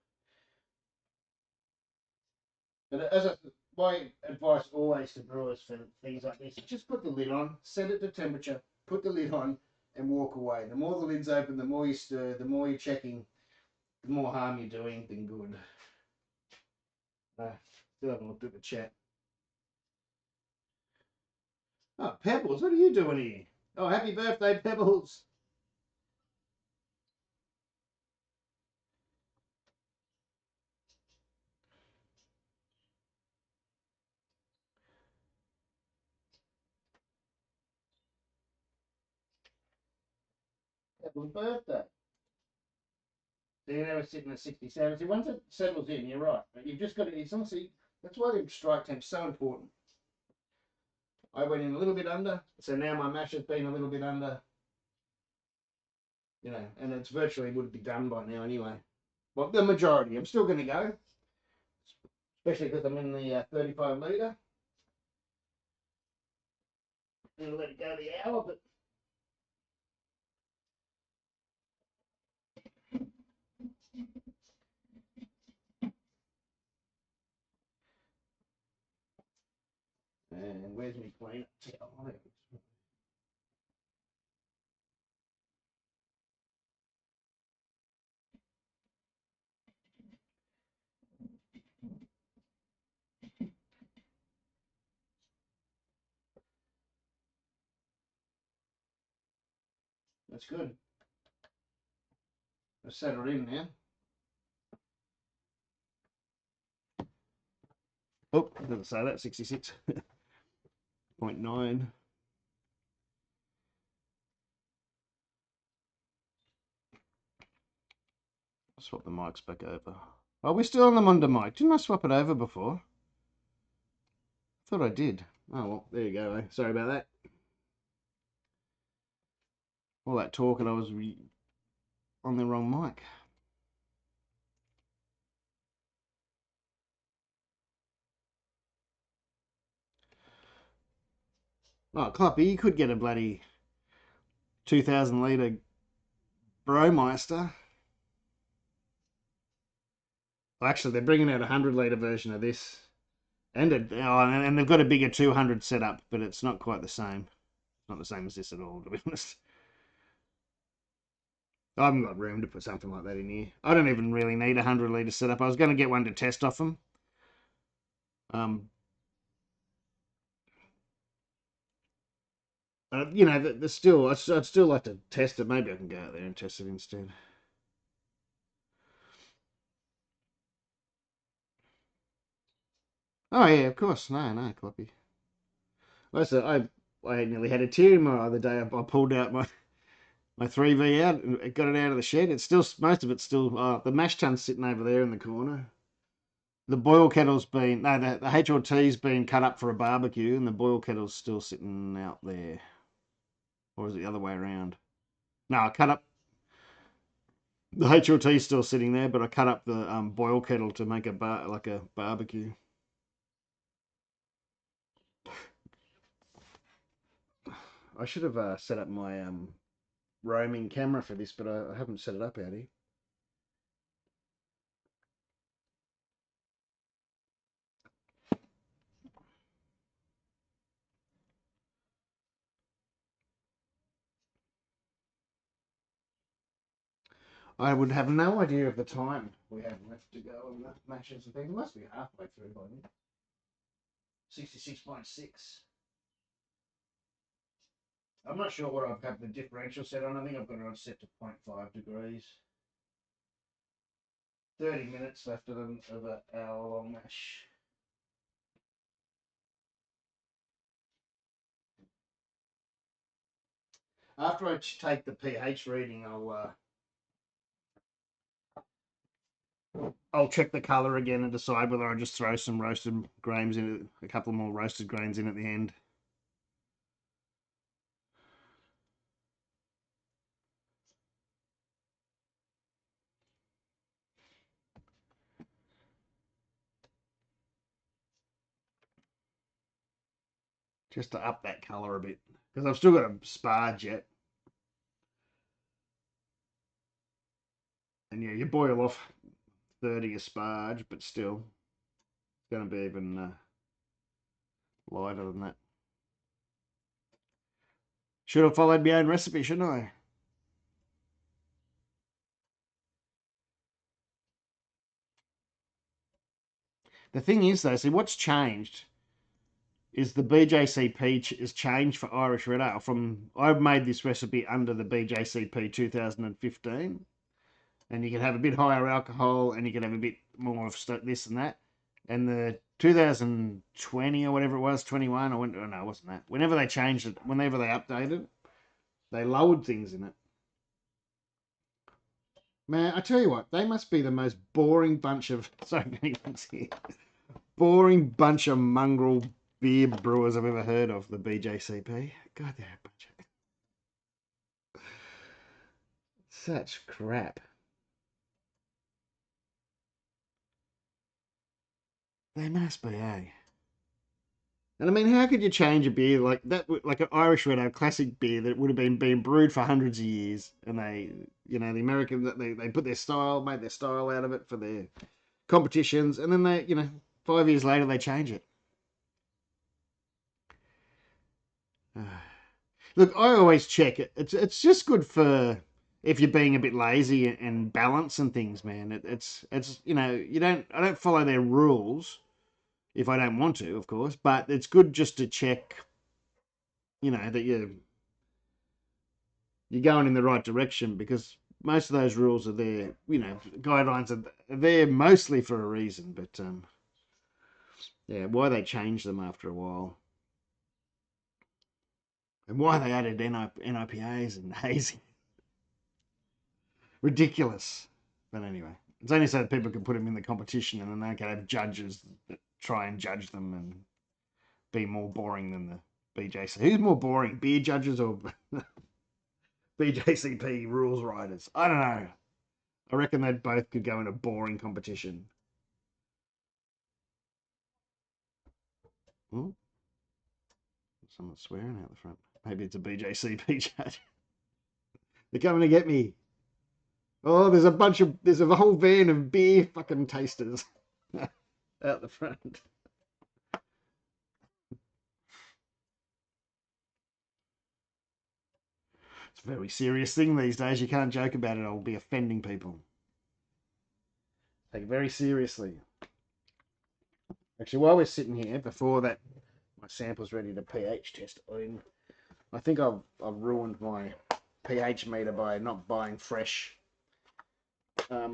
But my advice always to brewers for things like this, just put the lid on, set it to temperature, put the lid on, and walk away. The more the lid's open, the more you stir, the more you're checking, the more harm you're doing than good. Still haven't looked at the chat. Oh, Pebbles, what are you doing here? Oh, happy birthday, Pebbles. Pebbles' birthday. So you're now sitting at 67. See, once it settles in, you're right. But you've just got to, it's honestly, that's why the strike temp's so important. I went in a little bit under, so now my mash has been a little bit under. you know, and it's virtually would be done by now anyway. Well, the majority. I'm still going to go, especially because I'm in the 35 litre. I'm going to let it go the hour, but and where's my cleaner towel? That's good. Let's set it in now. Oh, didn't say that. 66.9. Swap the mics back over. Oh, we're still on them under mic. Didn't I swap it over before? Thought I did. Oh, well, there you go. Eh? Sorry about that. All that talk and I was on the wrong mic. Oh, Cluppy, you could get a bloody 2,000 litre Brewmeister. Well, actually, they're bringing out a 100 litre version of this. And they've got a bigger 200 setup, but it's not quite the same. Not the same as this at all, to be honest. I haven't got room to put something like that in here. I don't even really need a 100 litre setup. I was going to get one to test off them. You know, there's still, I'd still like to test it. Maybe I can go out there and test it instead. Oh yeah, of course. No, Cluppy. I nearly had a tear in my eye the day I pulled out my 3V out and got it out of the shed. It's still, most of it's still, the mash tun's sitting over there in the corner. The boil kettle's been, no, the HRT's been cut up for a barbecue and the boil kettle's still sitting out there. Or is it the other way around? No, I cut up, the HRT's still sitting there, but I cut up the boil kettle to make a barbecue. I should have set up my roaming camera for this, but I haven't set it up out here. I would have no idea of the time we have left to go on the matches and things. It must be halfway through by now. 66.6. I'm not sure what I've got the differential set on. I think I've got it on set to 0.5 degrees. 30 minutes left of an hour long mash. After I take the pH reading, I'll check the colour again and decide whether I just throw some roasted grains in it, a couple more roasted grains in at the end. Just to up that colour a bit. Because I've still got a Sparge yet. And yeah, you boil off 30 a Sparge, but still, it's going to be even lighter than that. Should have followed my own recipe, shouldn't I? The thing is, though, see, what's changed is the BJCP is changed for Irish Red Ale. I've made this recipe under the BJCP 2015, and you can have a bit higher alcohol, and you can have a bit more of this and that. And the 2020 or whatever it was, 21, no, it wasn't that. Whenever they changed it, whenever they updated, they lowered things in it. Man, I tell you what, they must be the most boring bunch of boring bunch of mongrel beer brewers I've ever heard of, the BJCP. God, they're a bunch of Such crap. They must be, eh? And I mean, how could you change a beer like that, like an Irish Red Ale classic beer that would have been brewed for hundreds of years, and they, the American that they put their style, made their style out of it for their competitions, and then they, 5 years later they change it. Look, I always check it. It's just good for if you're being a bit lazy and balance and things, man. It's you don't I don't follow their rules if I don't want to, of course, but it's good just to check, that you're going in the right direction, because most of those rules are there, guidelines are there mostly for a reason, but yeah, why they change them after a while, and why they added NIPAs and hazy, ridiculous. But anyway, it's only so that people can put them in the competition, and then they can have judges that try and judge them and be more boring than the BJC. Who's more boring, beer judges or BJCP rules writers? I don't know. I reckon they both could go in a boring competition. Hmm? Someone's swearing out the front. Maybe it's a BJCP judge. They're coming to get me. Oh, there's a whole van of beer fucking tasters out the front. It's a very serious thing these days. You can't joke about it. I'll be offending people. Take it very seriously. Actually, while we're sitting here, before that, my sample's ready to pH test. I think I've ruined my pH meter by not buying fresh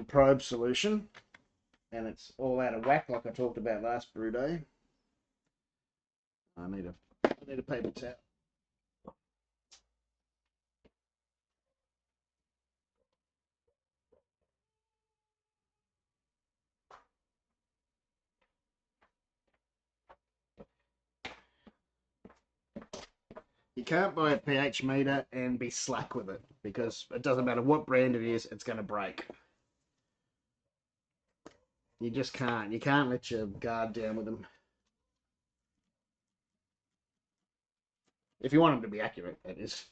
probe solution, and it's all out of whack, like I talked about last brew day. I need a paper towel. You can't buy a pH meter and be slack with it, because it doesn't matter what brand it is, it's going to break. You just can't. You can't let your guard down with them. If you want them to be accurate, that is.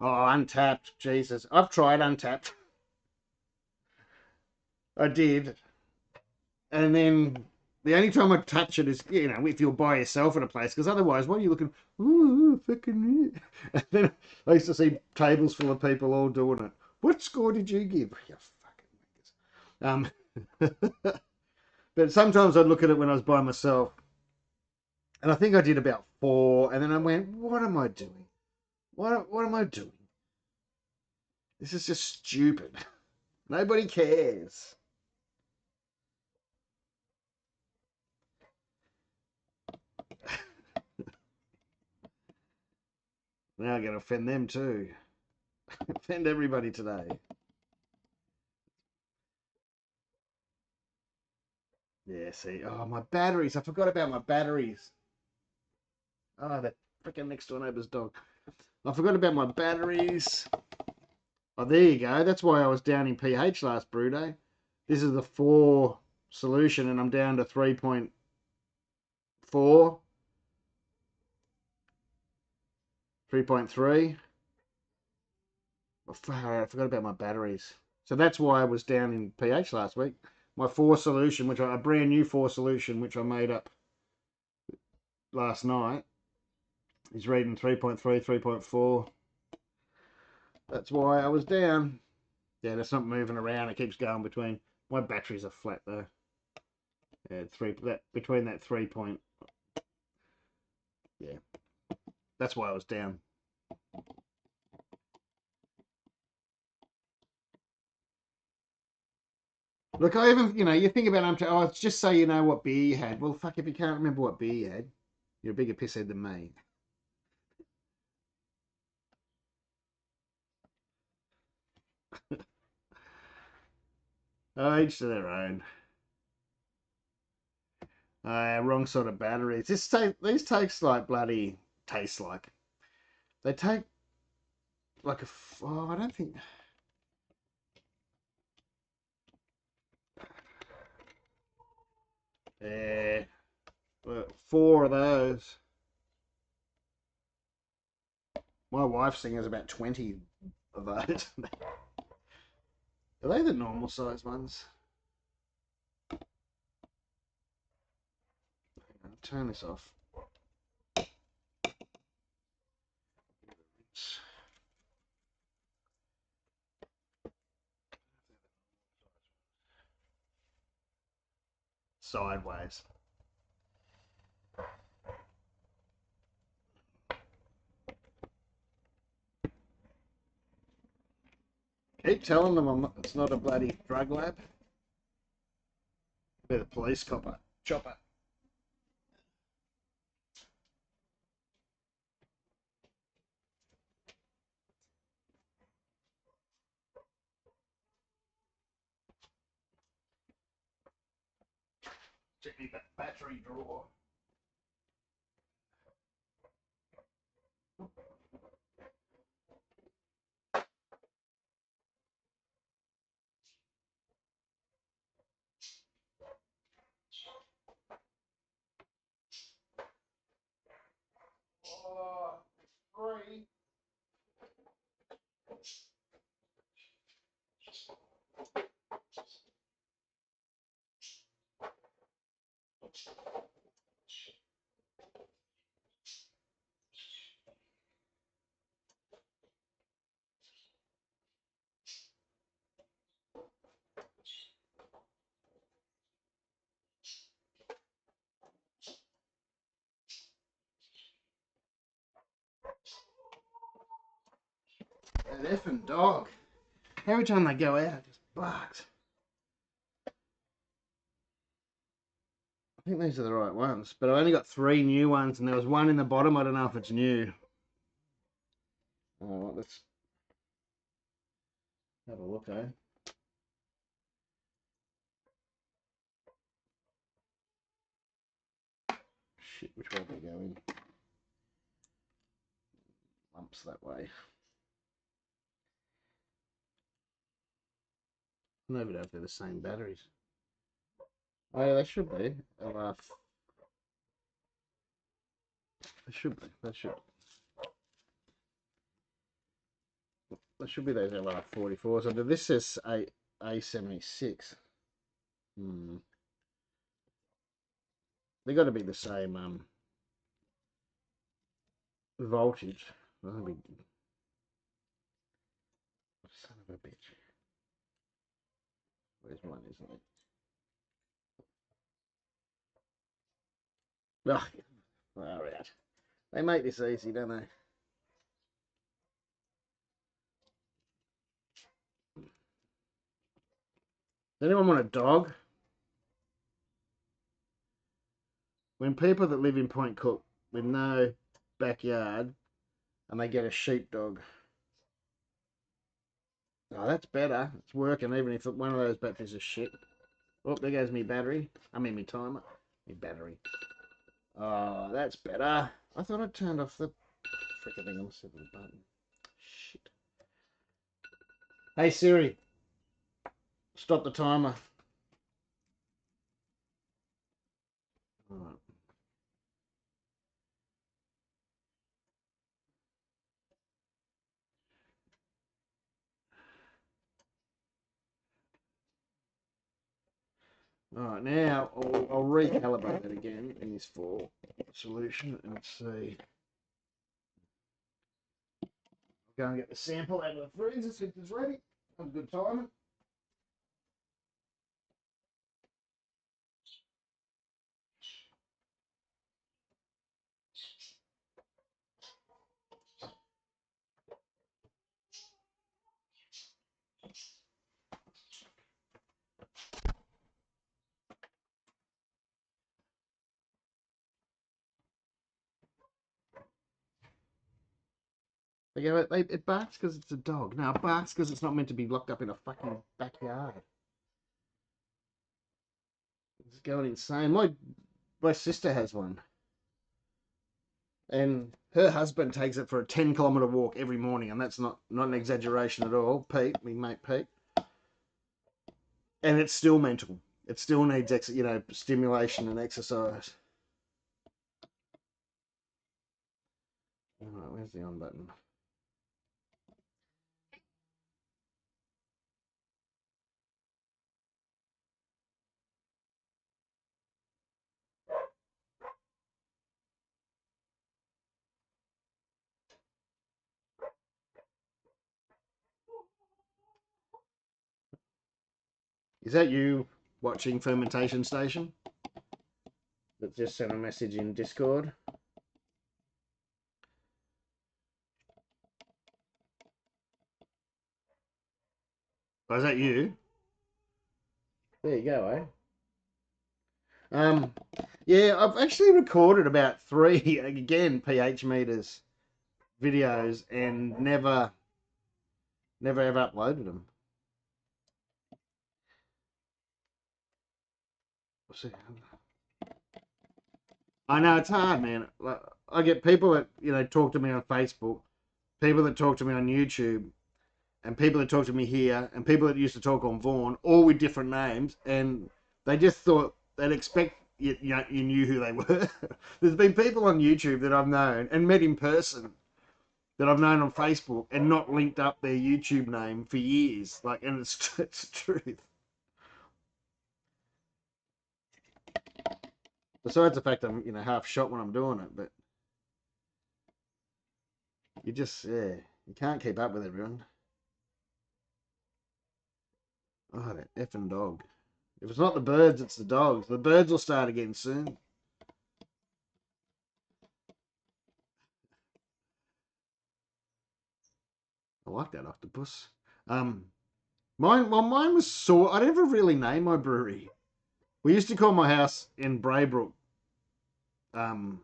Oh, Untapped. Jesus. I've tried Untapped. I did. And then the only time I touch it is, if you're by yourself at a place, because otherwise, what are you looking? Oh, fucking. And then I used to see tables full of people all doing it. What score did you give? You fucking but sometimes I'd look at it when I was by myself, and I think I did about 4, and then I went, "What am I doing? What am I doing? This is just stupid. Nobody cares." Now I'm going to offend them too. Offend everybody today. Yeah, see. Oh, my batteries. I forgot about my batteries. Oh, that freaking next door neighbour's dog. I forgot about my batteries. Oh, there you go. That's why I was down in pH last brew day. This is the 4 solution, and I'm down to 3.4, 3.3. I forgot about my batteries. So that's why I was down in pH last week. My 4 solution, a brand new 4 solution, which I made up last night, is reading 3.3, 3.4. That's why I was down. Yeah, it's not moving around. It keeps going between. My batteries are flat though. Yeah, between that 3 point. Yeah, that's why I was down. Look, I even, you think about it, it's just so you know what beer you had. Well, fuck, if you can't remember what beer you had, you're a bigger pisshead than me. Oh, each to their own. Wrong sort of batteries. These takes like bloody taste like. They take like I don't think. Yeah, 4 of those. My wife's thing is about 20 of those. Are they the normal size ones? I'll turn this off. Sideways. Keep telling them it's not a bloody drug lab. Be the police chopper. Check me battery drawer. Oh, 3. That effing dog. Every time they go out, it just barks. I think these are the right ones, but I only got 3 new ones, and there was one in the bottom. I don't know if it's new. Oh, let's have a look, eh? Shit, which way do they go in? Lumps that way. I don't know if they're the same batteries. Oh yeah, they should be. LR. They should be. They should be those LR44s. So this is A76. They got to be the same voltage. That'll be... Son of a bitch. Where's one, isn't it? Oh, all right. They make this easy, don't they? Does anyone want a dog? When people that live in Point Cook with no backyard and they get a sheepdog. Oh, that's better. It's working even if one of those batteries is shit. Oh, there goes me battery. I mean, me timer. Me battery. Oh, that's better. I thought I turned off the freaking thing on the button. Shit. Hey Siri, stop the timer. Alright. Alright, now I'll recalibrate it again in this for solution and see. I'll go and get the sample out of the freezer so it's ready. Have a good timing. They go, it barks because it's a dog. No, it barks because it's not meant to be locked up in a fucking backyard. It's going insane. My sister has one. And her husband takes it for a 10-kilometer walk every morning, and that's not an exaggeration at all. Pete, my mate Pete, and it's still mental. It still needs stimulation and exercise. All right, where's the on button? Is that you watching Fermentation Station? That just sent a message in Discord. Oh, is that you? There you go, eh? Yeah, I've actually recorded about 3 again pH meters videos and never ever uploaded them. I know it's hard, man. Like, I get people that talk to me on Facebook, people that talk to me on YouTube, and people that talk to me here, and people that used to talk on Vaughan, all with different names, and they just thought they'd expect you knew who they were. There's been people on YouTube that I've known and met in person that I've known on Facebook and not linked up their YouTube name for years. Like, and it's the truth. Besides the fact I'm half shot when I'm doing it, but you can't keep up with everyone. Oh, that effing dog. If it's not the birds, it's the dogs. The birds will start again soon. I like that octopus. Mine was sore. I never really named my brewery. We used to call my house in Braybrook, the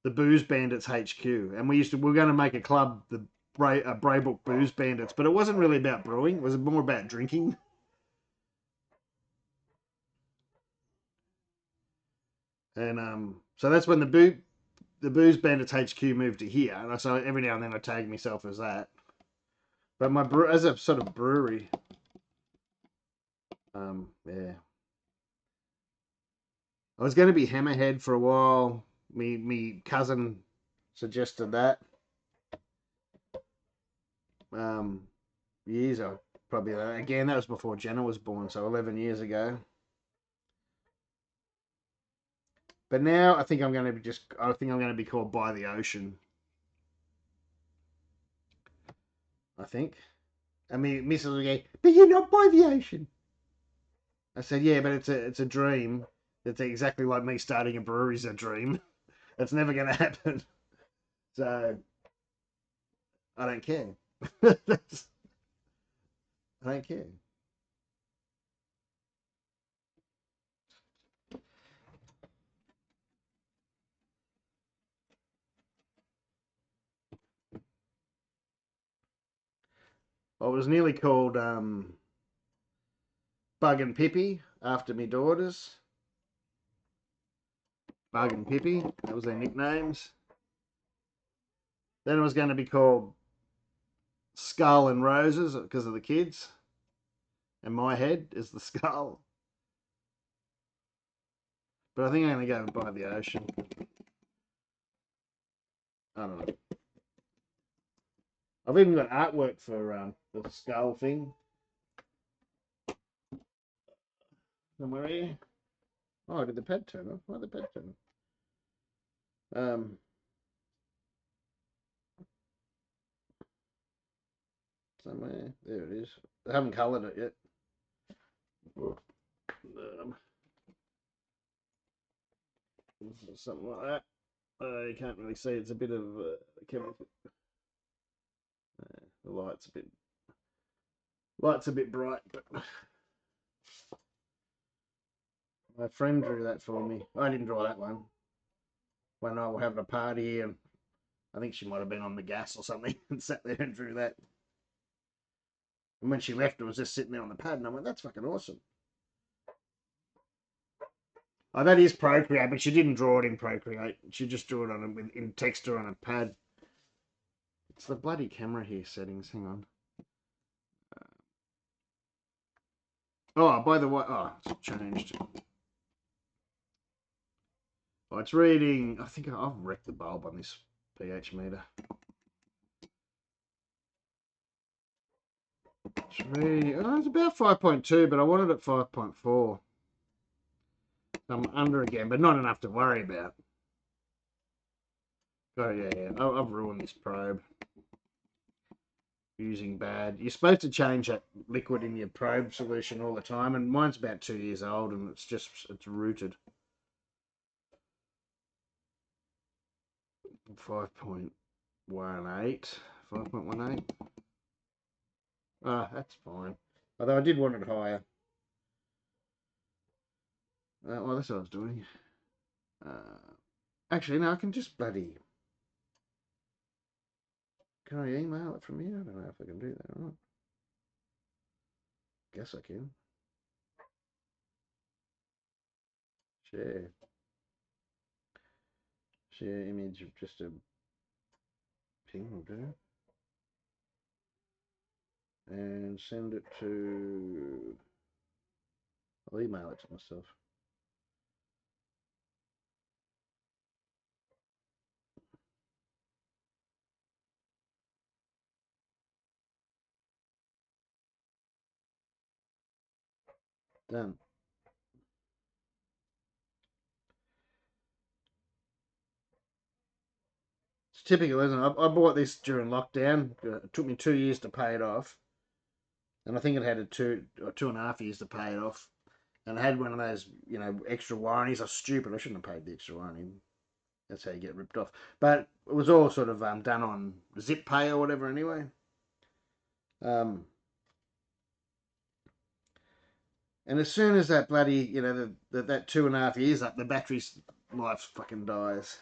Booze Bandits HQ, and we were going to make a club, the Braybrook Booze Bandits, but it wasn't really about brewing. It was more about drinking. And so that's when the Booze Bandits HQ moved to here, and so every now and then I tag myself as that. But as a sort of brewery, yeah, I was going to be Hammerhead for a while. Me cousin suggested that. Years ago, probably again that was before Jenna was born, so 11 years ago. But now I think I'm going to be called By the Ocean. I think. I mean, Mrs. will go, but you're not by the ocean. I said, yeah, but it's a dream. It's exactly like me starting a brewery's a dream. That's never going to happen. So I don't care. I don't care. I was nearly called Bug and Pippi after me daughters. Bug and Pippi, that was their nicknames. Then it was going to be called Skull and Roses because of the kids. And my head is the skull. But I think I'm going to go By the Ocean. I don't know. I've even got artwork for the skull thing. Somewhere here. Oh, did the pad turn off? Why did the pad turn off? Somewhere. There it is. I haven't coloured it yet. Something like that. You can't really see. It's a bit of chemical. The light's a bit bright, but my friend drew that for me. I didn't draw that one. When I was having a party, and I think she might have been on the gas or something, and sat there and drew that. And when she left, it was just sitting there on the pad, and I went, "That's fucking awesome." Oh, that is Procreate, but she didn't draw it in Procreate. She just drew it on in texture on a pad. It's the bloody camera here settings. Hang on. Oh, by the way, oh, it's changed. Oh, it's reading. I think I've wrecked the bulb on this pH meter. It's reading. Oh, it's about 5.2, but I wanted it 5.4. I'm under again, but not enough to worry about. Oh yeah. I've ruined this probe using bad. You're supposed to change that liquid in your probe solution all the time, and mine's about 2 years old, and it's rooted. 5.18. 5.18. Ah, that's fine. Although I did want it higher. Well, that's what I was doing. Actually, no, I can just bloody. Can I email it from here? I don't know if I can do that or not. Guess I can. Share. Share image of just a ping will do. And send it to. I'll email it to myself. Done. It's typical, isn't it? I bought this during lockdown. It took me 2 years to pay it off. And I think it had a 2.5 years to pay it off. And I had one of those, extra warranties. I was stupid. I shouldn't have paid the extra warranty. That's how you get ripped off. But it was all sort of done on Zip Pay or whatever anyway. And as soon as that bloody, that 2.5 years up, the battery's life fucking dies.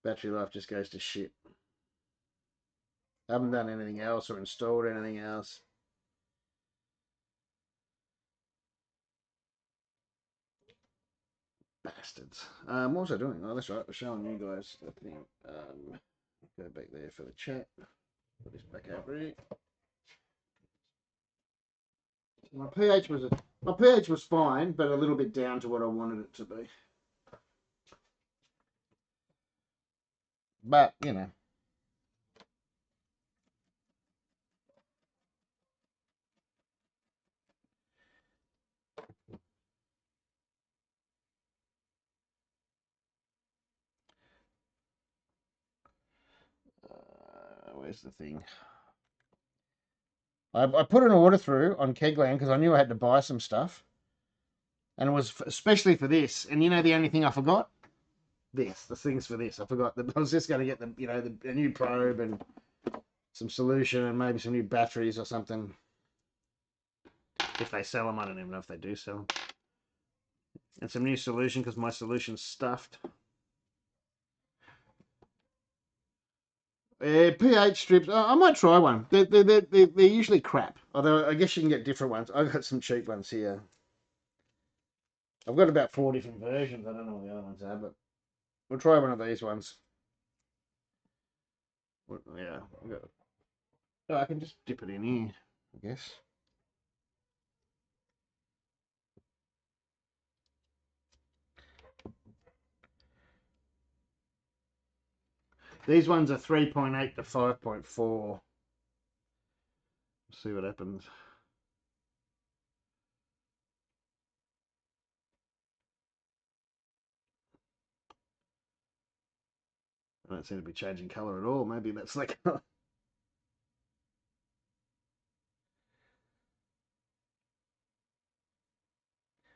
Battery life just goes to shit. I haven't done anything else or installed anything else. Bastards. What was I doing? Oh, that's right. I was showing you guys the thing. Go back there for the chat. Put this back over here. My pH was fine, but a little bit down to what I wanted it to be. But where's the thing? I put an order through on Kegland because I knew I had to buy some stuff, and it was especially for this. And the only thing I forgot, the things for this. I forgot that I was just going to get the new probe and some solution and maybe some new batteries or something. If they sell them, I don't even know if they do sell them. And some new solution because my solution's stuffed. pH strips. I might try one. They're usually crap. Although I guess you can get different ones. I've got some cheap ones here. I've got about 4 different versions. I don't know what the other ones are, but we'll try one of these ones. Yeah. I can just dip it in here, I guess. These ones are 3.8 to 5.4. See what happens. I don't seem to be changing colour at all. Maybe that's like.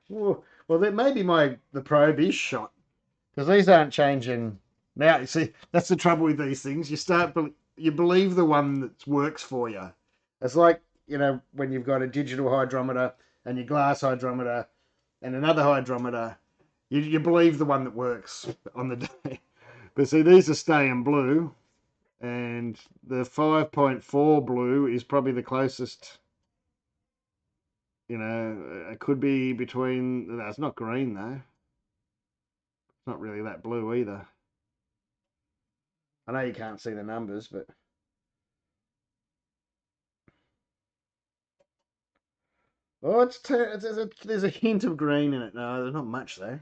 Well, that maybe the probe is shot because these aren't changing now. You see, that's the trouble with these things. You believe the one that works for you. It's like when you've got a digital hydrometer and your glass hydrometer and another hydrometer. You believe the one that works on the day. But see, these are staying blue, and the 5.4 blue is probably the closest. You know, it could be between. No, it's not green though. It's not really that blue either. I know you can't see the numbers, but oh, there's a hint of green in it. No, there's not much though.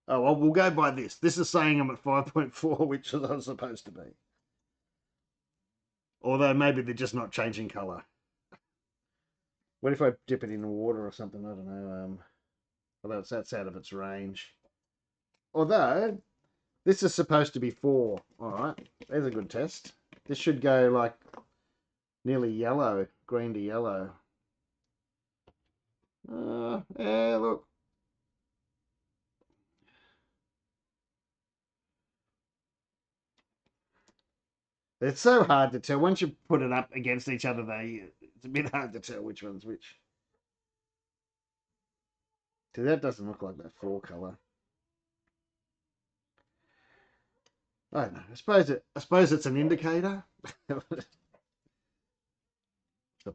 Oh well, we'll go by this. This is saying I'm at 5.4, which I was supposed to be. Although maybe they're just not changing colour. What if I dip it in water or something? I don't know. Although that's out of its range. Although this is supposed to be 4. All right, there's a good test. This should go like nearly yellow, green to yellow. Yeah, look. It's so hard to tell. Once you put it up against each other, it's a bit hard to tell which one's which. See, that doesn't look like that 4 colour. I don't know. I suppose it's an indicator. It's a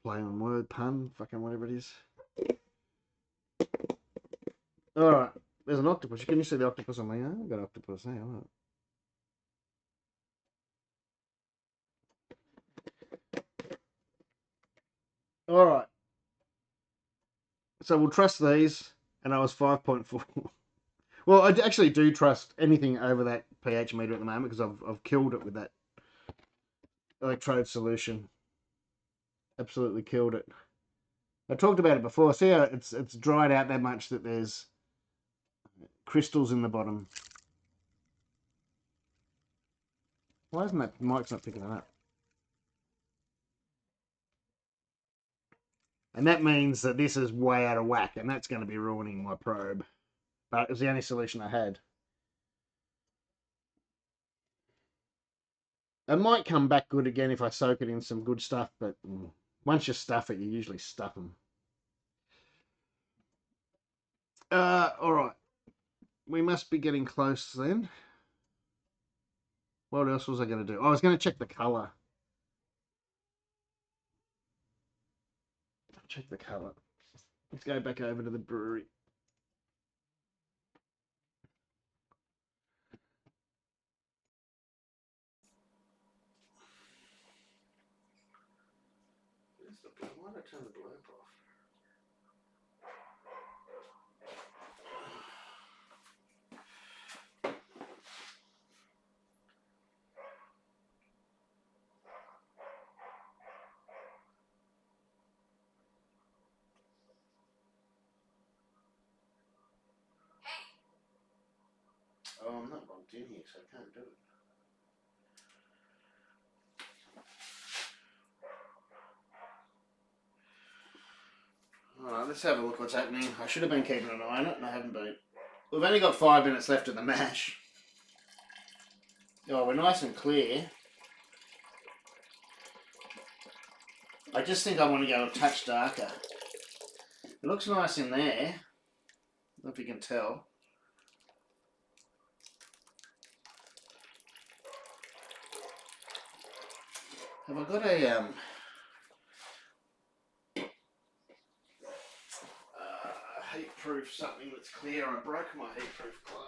play on word, pun, fucking whatever it is. All right, there's an octopus. Can you see the octopus on my arm? I've got an octopus now. Right. All right. So we'll trust these, and I was 5.4. Well, I actually do trust anything over that pH meter at the moment because I've killed it with that electrode solution. Absolutely killed it. I talked about it before. See how it's dried out that much that there's crystals in the bottom. Why isn't that mic's not picking it up? And that means that this is way out of whack, and that's going to be ruining my probe. But it was the only solution I had. It might come back good again if I soak it in some good stuff, but once you stuff it, you usually stuff them. All right. We must be getting close then. What else was I going to do? I was going to check the colour. Check the colour. Let's go back over to the brewery. Why did I turn the blurb off? Oh, I'm not logged in here, so I can't do it. Alright, let's have a look what's happening. I should have been keeping an eye on it, and I haven't been. We've only got 5 minutes left of the mash. Oh, we're nice and clear. I just think I want to go a touch darker. It looks nice in there. I don't know if you can tell. Have I got a heat-proof something that's clear? I broke my heat-proof glass.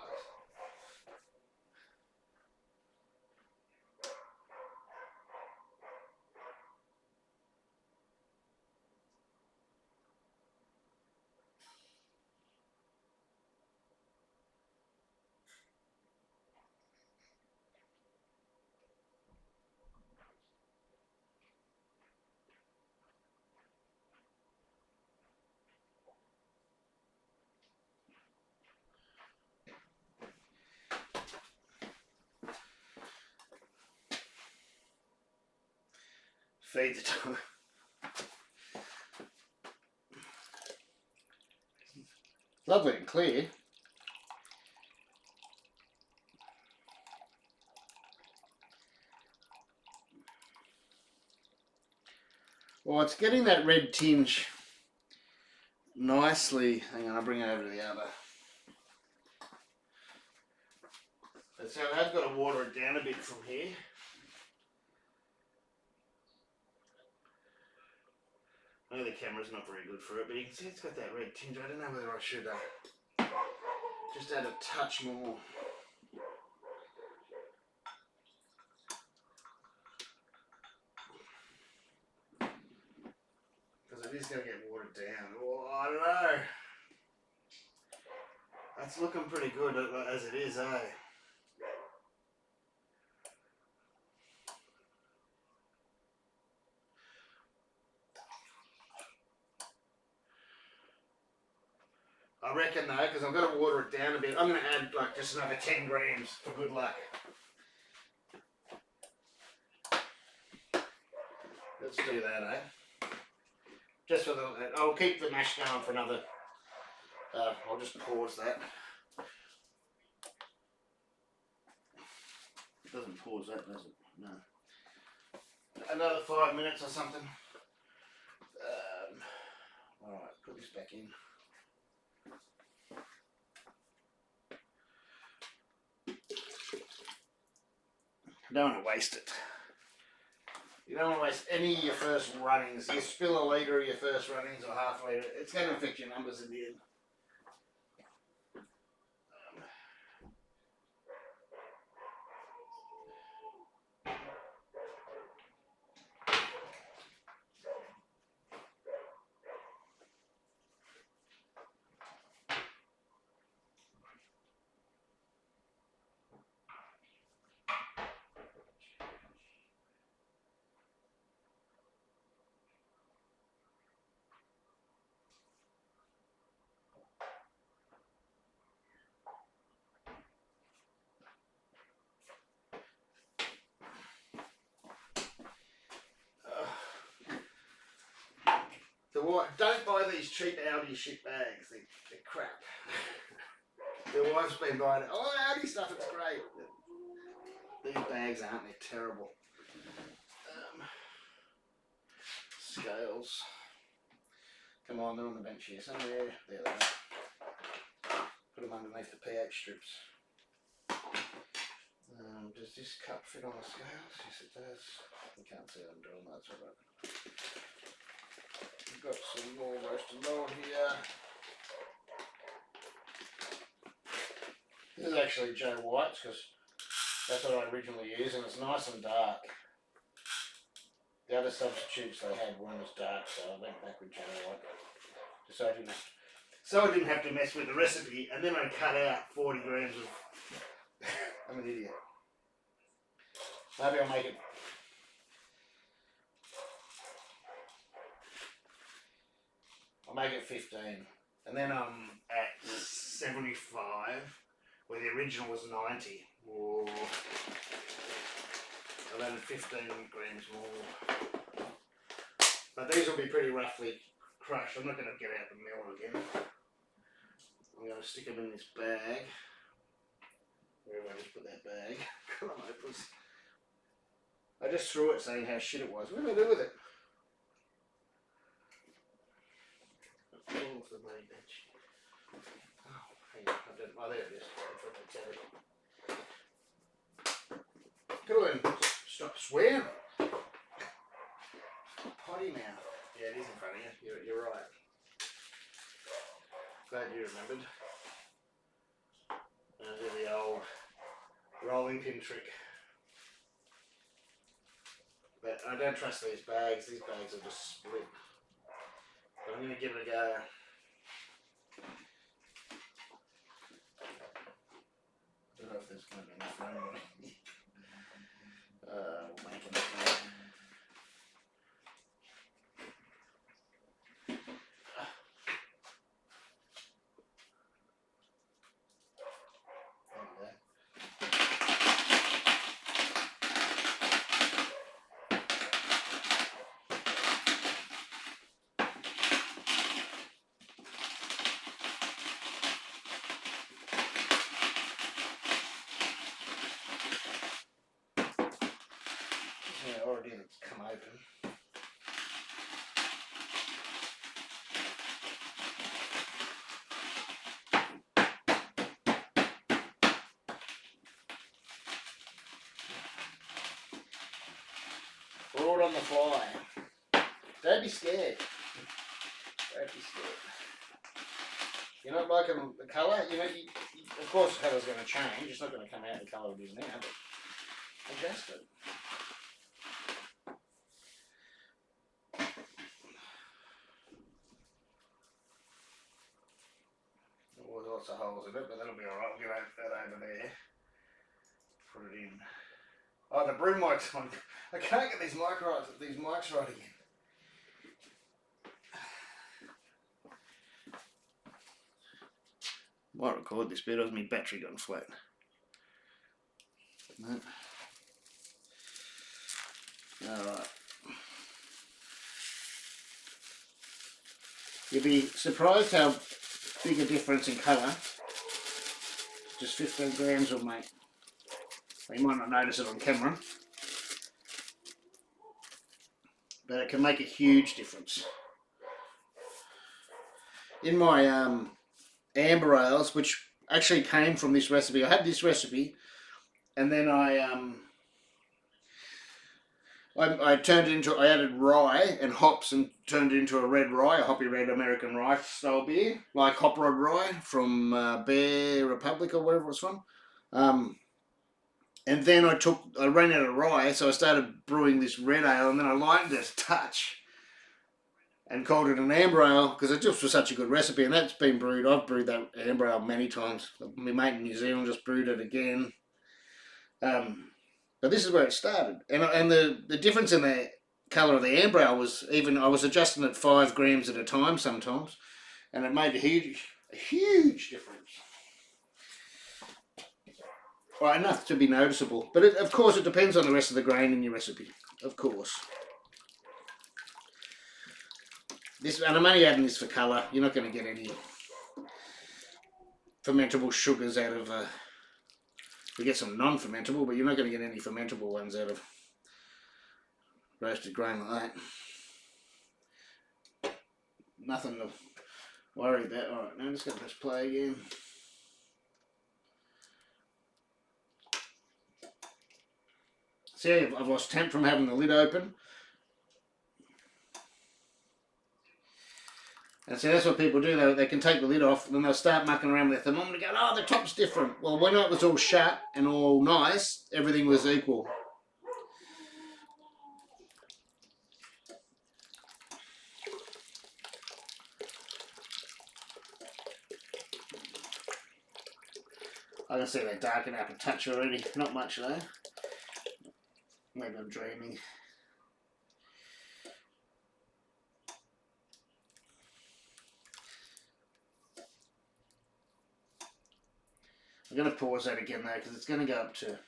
Feed the time. Lovely and clear. Well, it's getting that red tinge nicely. Hang on, I'll bring it over to the other. So I've got to water it down a bit from here. I know the camera's not very good for it, but you can see it's got that red tinge. I don't know whether I should just add a touch more. Because it is going to get watered down. Oh, I don't know. That's looking pretty good as it is, eh? I reckon though, because I've got to water it down a bit, I'm going to add like just another 10 grams for good luck. Let's do that, eh? Just for the, I'll keep the mash going for another, I'll just pause that. It doesn't pause that, does it? No. Another 5 minutes or something. Alright, put this back in. You don't want to waste it. You don't want to waste any of your first runnings. You spill a litre of your first runnings or half a litre, it's going to affect your numbers in the end. Don't buy these cheap Aldi shit bags. They're crap. Their wife's been buying it. Oh, Aldi stuff, it's great. These bags aren't. They're terrible. Scales. Come on, they're on the bench here somewhere. There they are. Put them underneath the pH strips. Does this cup fit on the scales? Yes, it does. You can't see what I'm doing. That's all right. We've got some more roasted lard here. This is actually Joe White's because that's what I originally used, and it's nice and dark. The other substitutes they had weren't as dark, so I went back with Joe White. Just so I didn't have to mess with the recipe, and then I cut out 40 grams of. I'm an idiot. Maybe I'll make it. I'll make it 15, and then I'm at 75, where the original was 90. Or I've added 15 grams more. But these will be pretty roughly crushed. I'm not going to get out the mill again. I'm going to stick them in this bag. Where have I just put that bag? Come on, Opus. I just threw it saying how shit it was. What am I going to do with it? Off the main bench. Oh, hang on. Oh, there it is. Good one. Stop swearing. Potty mouth. Yeah, it is in front of you. You're right. Glad you remembered. And do the old rolling pin trick. But I don't trust these bags. These bags are just split. But I'm going to give it a go. I don't know if there's going to be enough room. We'll make it. Yeah, already it's come open. We're all on the fly. Don't be scared. Cracky spit. You're not liking the colour? You know, of course the colour's going to change. It's not going to come out the colour it is now, but adjust it. Oh, there's lots of holes in it, but that'll be alright. We'll get that over there. Put it in. Oh, the brew mic's on. I can't get these mics right again. Might record this bit, my battery gone flat. No. Alright. You'll be surprised how big a difference in colour just 15 grams will make. You might not notice it on camera, but it can make a huge difference. In my amber ales, which actually came from this recipe, I had this recipe, and then I turned it into, I added rye and hops and turned it into a red rye, a hoppy red American rye style beer, like Hop Rod Rye from Bear Republic or wherever it was from. And then I ran out of rye, so I started brewing this red ale, and then I lightened it a touch and called it an amber ale because it just was such a good recipe. And that's been brewed. I've brewed that amber ale many times. My mate in New Zealand just brewed it again. But this is where it started, and the difference in the colour of the amber ale was even, I was adjusting it 5 grams at a time sometimes, and it made a huge difference. Well, enough to be noticeable, but of course it depends on the rest of the grain in your recipe, of course. This, and I'm only adding this for colour. You're not going to get any fermentable sugars out of. We get some non-fermentable, but you're not going to get any fermentable ones out of roasted grain like that. Nothing to worry about. All right, now I'm just going to press play again. See, I've lost temp from having the lid open. And so that's what people do. They can take the lid off, and then they'll start mucking around with their thermometer and go, oh, the top's different. Well, when it was all shut and all nice, everything was equal. I can see they darken up a touch already. Not much though. Maybe I'm dreaming. I'm going to pause that again though, because it's going to go up to...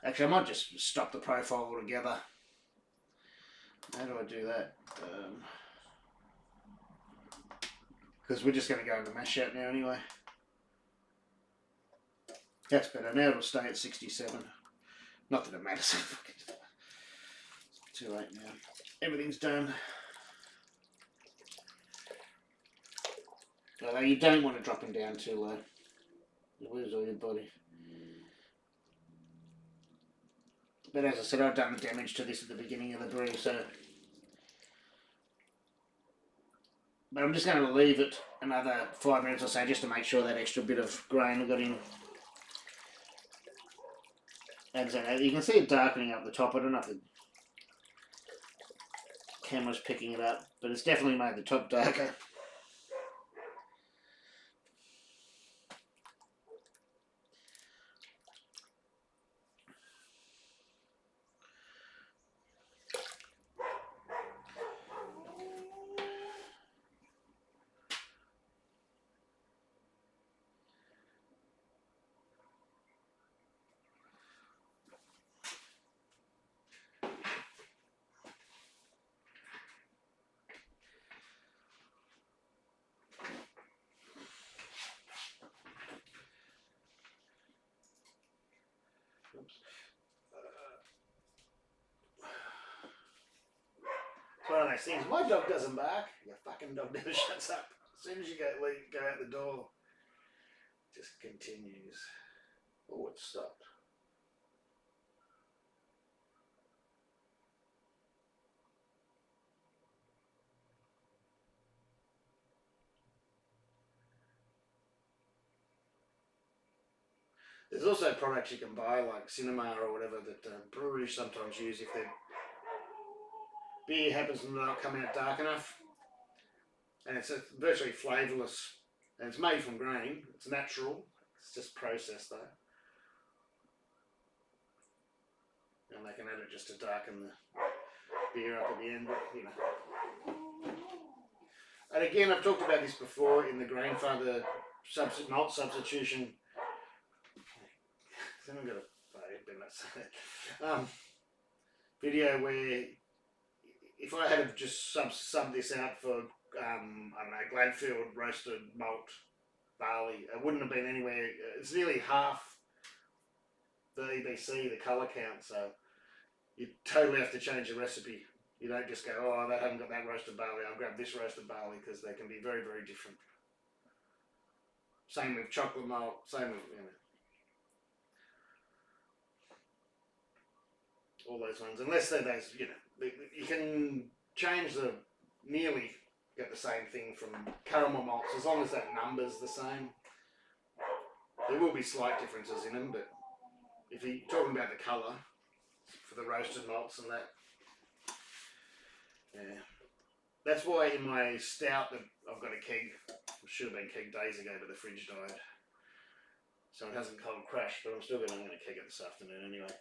Actually, I might just stop the profile altogether. How do I do that? Because we're just going to go into mash out now anyway. That's better. Now it'll stay at 67. Not that it matters. It's too late now. Everything's done. Although you don't want to drop them down too low. You lose all your body. But as I said, I've done the damage to this at the beginning of the brew, so... But I'm just going to leave it another 5 minutes or so just to make sure that extra bit of grain I got in. And so you can see it darkening up the top. I don't know if the camera's picking it up, but it's definitely made the top darker. It's one of those things. My dog doesn't bark. Your fucking dog never shuts up. As soon as you go out the door, it just continues. Oh, it stopped. There's also products you can buy, like Cinema or whatever, that breweries sometimes use if their beer happens to not come out dark enough. And it's virtually flavourless. And it's made from grain. It's natural. It's just processed though. And they can add it just to darken the beer up at the end, but, you know. And again, I've talked about this before in the grandfather malt substitution. I've got a video where if I had just subbed this out for I don't know, Gladfield roasted malt barley, it wouldn't have been anywhere. It's nearly half the EBC, the colour count. So you totally have to change the recipe. You don't just go, oh, they haven't got that roasted barley, I'll grab this roasted barley, because they can be very, very different. Same with chocolate malt, same with, you know, all those ones. Unless they're those, you know, you can change the, nearly get the same thing from caramel malts, as long as that number's the same. There will be slight differences in them, but if you're talking about the colour for the roasted malts and that, yeah. That's why in my stout that I've got a keg, it should have been keg days ago, but the fridge died. So it hasn't cold crashed, but I'm going to keg it this afternoon anyway.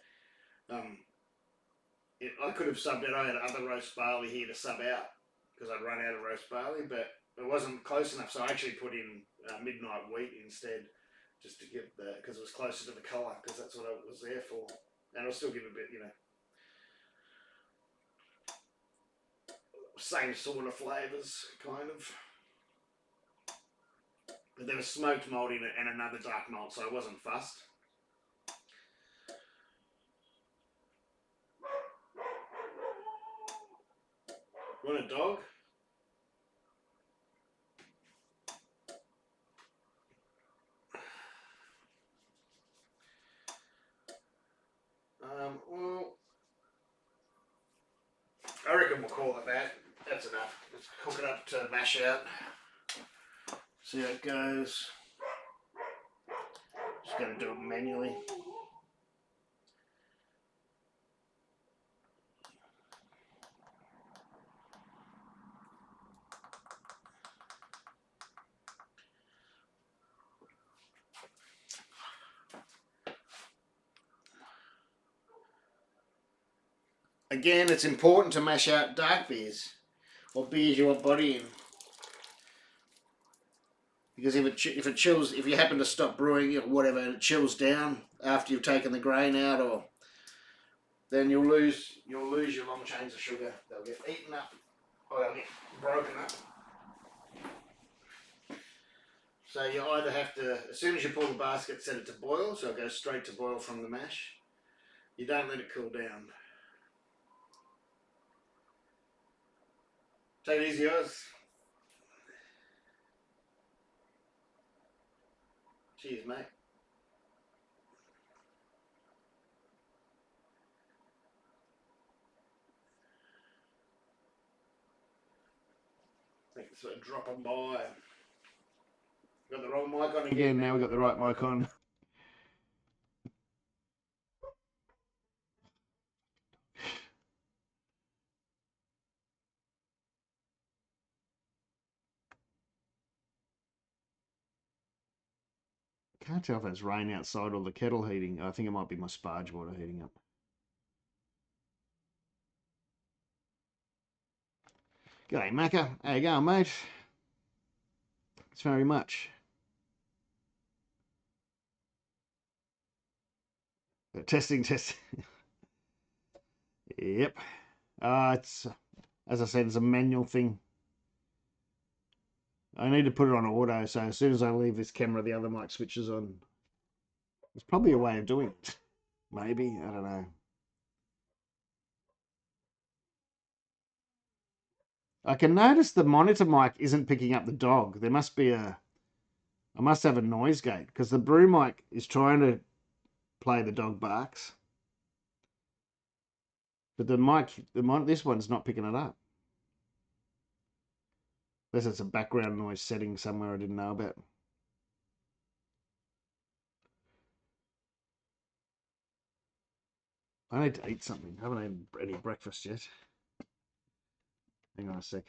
I could have subbed it. I had other roast barley here to sub out because I'd run out of roast barley, but it wasn't close enough. So I actually put in midnight wheat instead, just to get the, because it was closer to the colour, because that's what it was there for. And I'll still give a bit, you know, same sort of flavours, kind of. But there was smoked malt in it and another dark malt, so I wasn't fussed. Want a dog? Well, I reckon we'll call it that. That's enough. Let's cook it up to mash out. See how it goes. Just going to do it manually. Again, it's important to mash out dark beers, or beers you want body in. Because if it chills, if you happen to stop brewing or whatever, and it chills down after you've taken the grain out, or then you'll lose your long chains of sugar. They'll get eaten up, or they'll get broken up. So you either have to, as soon as you pull the basket, set it to boil, so it goes straight to boil from the mash. You don't let it cool down. Take it easy, Oz. Cheers, mate. I think it's sort of dropping by. Got the wrong mic on again. Now we've got the right mic on. Can't tell if it's rain outside or the kettle heating. I think it might be my Sparge water heating up. G'day, Macca. How you going, mate? Thanks very much. Testing. Yep. It's, as I said, it's a manual thing. I need to put it on auto, so as soon as I leave this camera, the other mic switches on. There's probably a way of doing it. Maybe, I don't know. I can notice the monitor mic isn't picking up the dog. There must be I must have a noise gate, because the brew mic is trying to play the dog barks. But this one's not picking it up. Unless it's a background noise setting somewhere I didn't know about. I need to eat something. I haven't eaten any breakfast yet. Hang on a sec.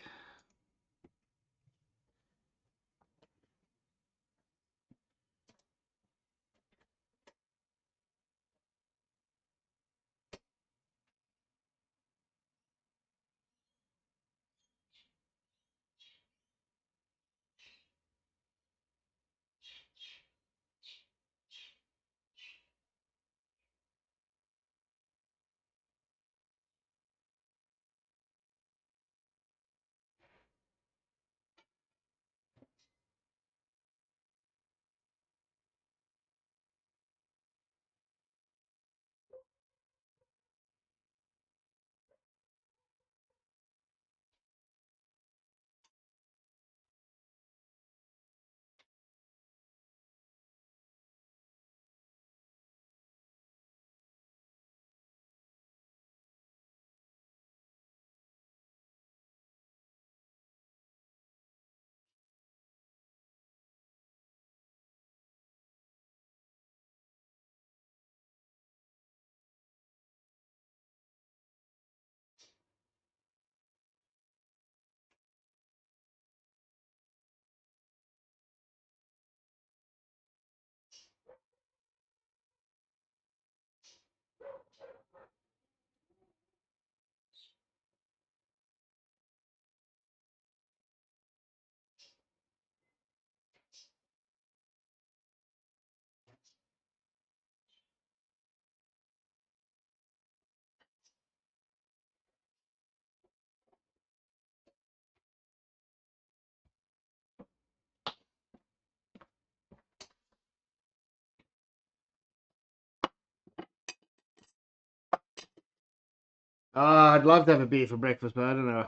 Oh, I'd love to have a beer for breakfast, but I don't know.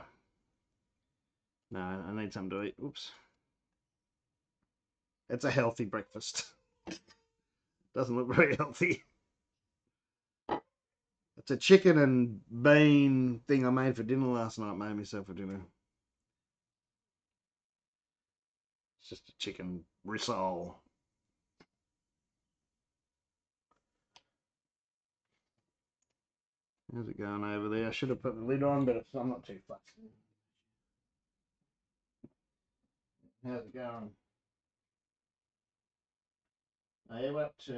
No, I need something to eat. Oops. It's a healthy breakfast. Doesn't look very healthy. It's a chicken and bean thing I made for dinner last night. Made myself for dinner. It's just a chicken risole. How's it going over there? I should have put the lid on, but I'm not too fussed. How's it going? Are you up to...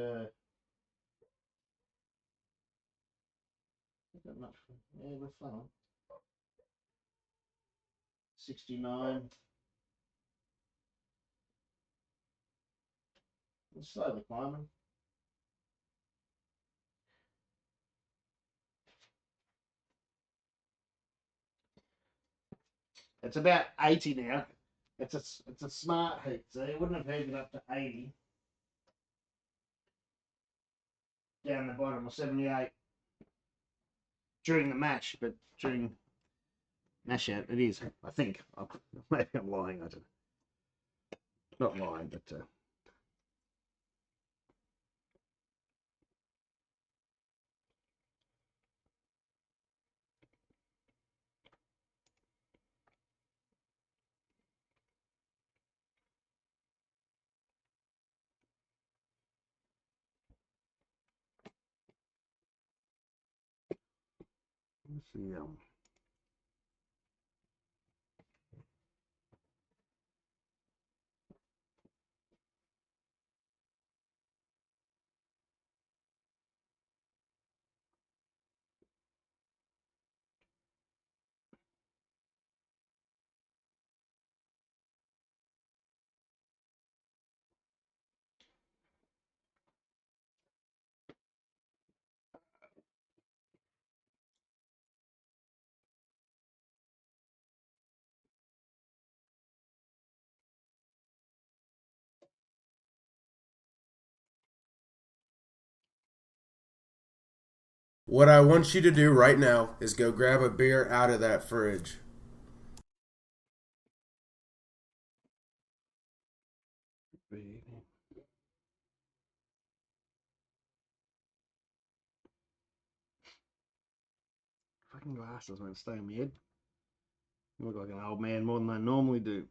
Not that much. Yeah, we're fine. 69. It's slowly climbing. It's about 80 now. It's a smart heat, so you wouldn't have heated up to 80. Down the bottom of 78 during the match, but during mash out it is. I think. Maybe I'm lying. I don't know. Not lying, but let's see. What I want you to do right now is go grab a beer out of that fridge. Fucking glasses won't stay on my head. I look like an old man more than I normally do.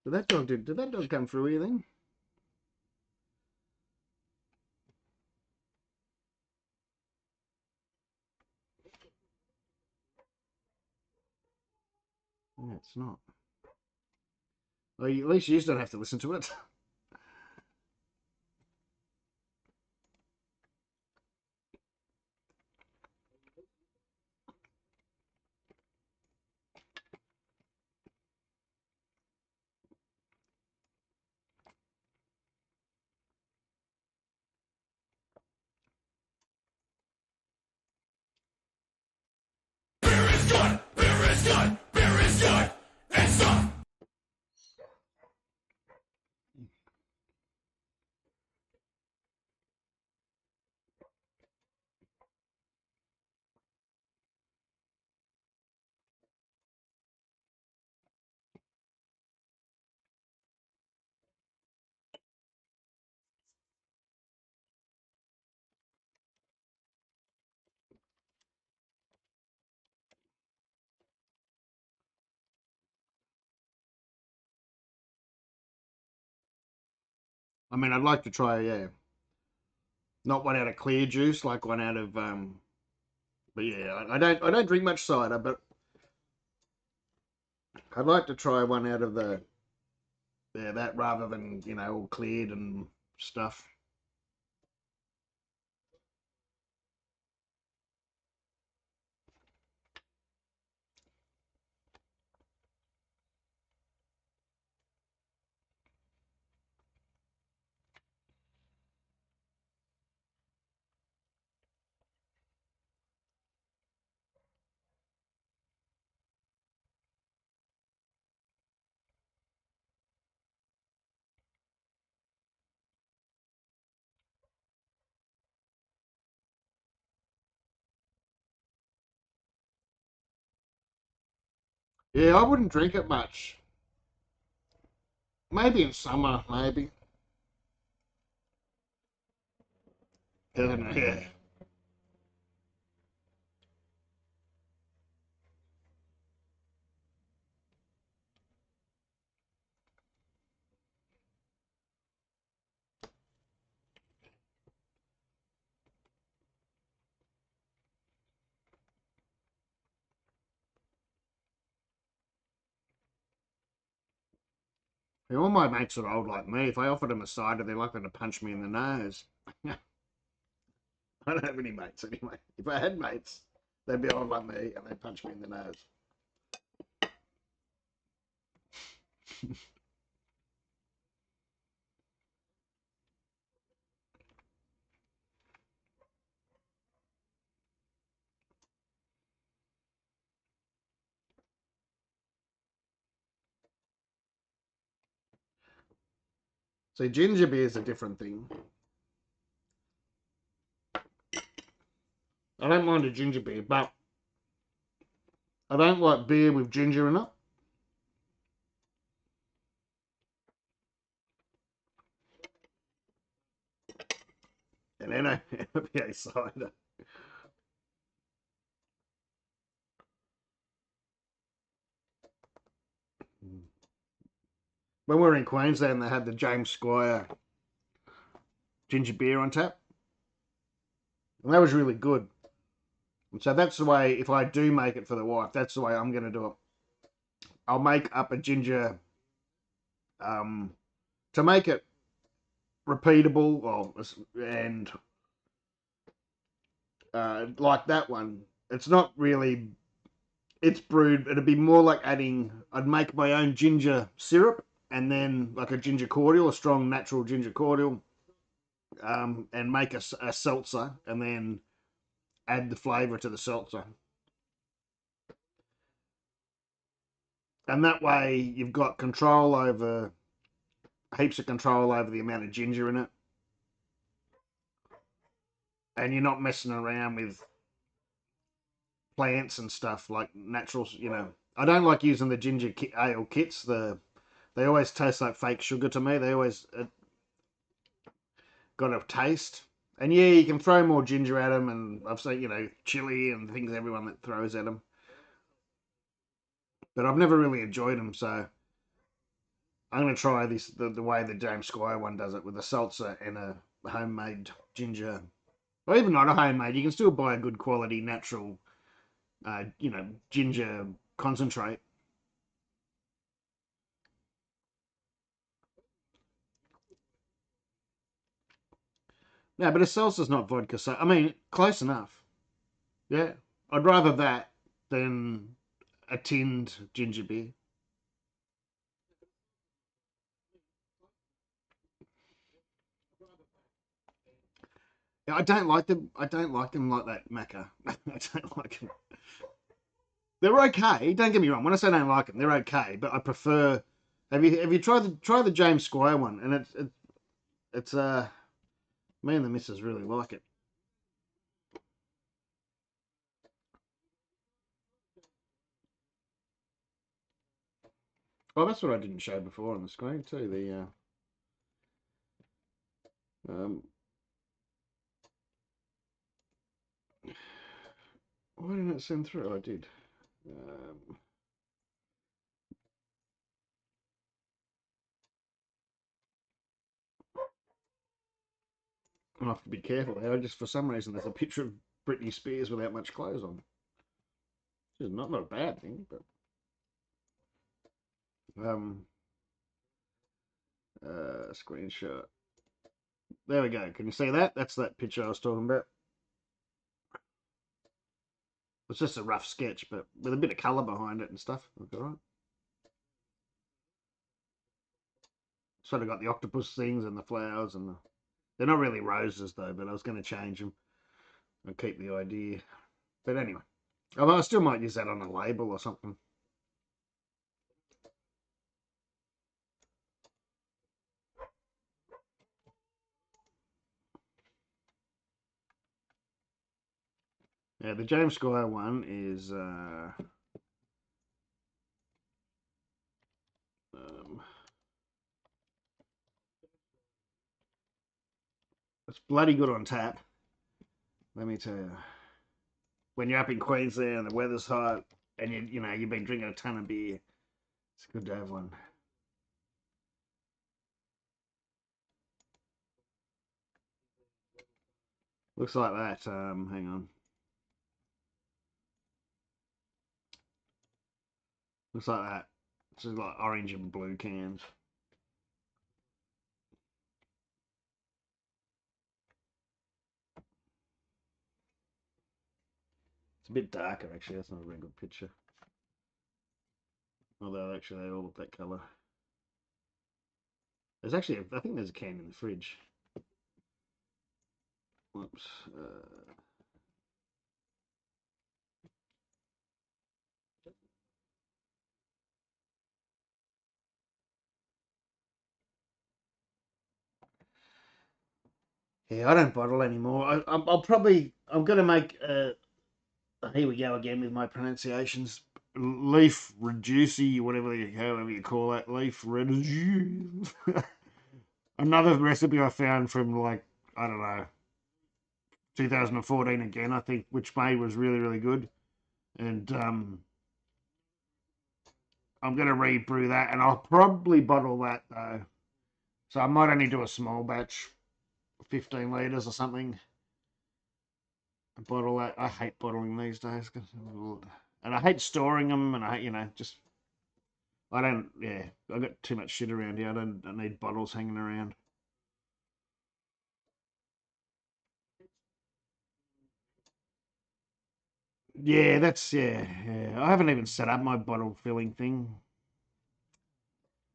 Did that dog come through here then? Yeah, it's not. Well, at least you don't have to listen to it. I mean, I'd like to try, yeah, not one out of clear juice, like one out of But yeah, I don't drink much cider, but I'd like to try one out of the that rather than all cleared and stuff. Yeah, I wouldn't drink it much. Maybe in summer, maybe. Yeah. All my mates are old like me. If I offered them a cider, they're likely to punch me in the nose. I don't have any mates anyway. If I had mates, they'd be old like me and they'd punch me in the nose. So ginger beer is a different thing. I don't mind a ginger beer, but I don't like beer with ginger in it. And then I IPA cider. When we were in Queensland, they had the James Squire ginger beer on tap. And that was really good. And so that's the way, if I do make it for the wife, that's the way I'm going to do it. I'll make up a ginger, to make it repeatable, and like that one, it's not really, it's brewed, it'd be more like I'd make my own ginger syrup, and then like a ginger cordial, a strong natural ginger cordial, and make a seltzer, and then add the flavour to the seltzer. And that way you've got heaps of control over the amount of ginger in it. And you're not messing around with plants and stuff like naturals, I don't like using the ginger ale kits. They always taste like fake sugar to me. They always got a taste. And yeah, you can throw more ginger at them, and I've seen, chili and things everyone that throws at them. But I've never really enjoyed them, so I'm going to try this the way the James Squire one does it with a salsa and a homemade ginger. Or even not a homemade, you can still buy a good quality natural, ginger concentrate. No, but a salsa's not vodka, so I mean, close enough. Yeah, I'd rather that than a tinned ginger beer. Yeah, I don't like them. I don't like them like that, Macca. I don't like them. They're okay. Don't get me wrong. When I say I don't like them, they're okay. But I prefer. Have you tried the James Squire one? And it's me and the missus really like it. Oh, that's what I didn't show before on the screen too. Um, why didn't it send through? I did. I have to be careful here. Just for some reason, there's a picture of Britney Spears without much clothes on. Which is not a bad thing, but um, screenshot. There we go. Can you see that? That's that picture I was talking about. It's just a rough sketch, but with a bit of colour behind it and stuff. Look all right. Sort of got the octopus things and the flowers and they're not really roses though. But I was going to change them and keep the idea. But anyway, although I still might use that on a label or something. Yeah, the James Squire one is it's bloody good on tap. Let me tell you. When you're up in Queensland and the weather's hot and you've been drinking a ton of beer, it's good to have one. Looks like that. Hang on. Looks like that. It's just like orange and blue cans. It's a bit darker actually. That's not a very good picture. Although actually they all look that colour. There's actually, I think there's a can in the fridge. Whoops. Yeah, I don't bottle anymore. I'm going to make. Here we go again with my pronunciations. Leaf reducey, however you call that. Leaf reduce. Another recipe I found from like I don't know 2014 again. I think which made was really really good, and I'm going to rebrew that, and I'll probably bottle that though. So I might only do a small batch, 15 litres or something. Bottle that. I hate bottling these days, and I hate storing them, and I hate, just I don't. Yeah, I got too much shit around here. I don't need bottles hanging around. Yeah, yeah. I haven't even set up my bottle filling thing.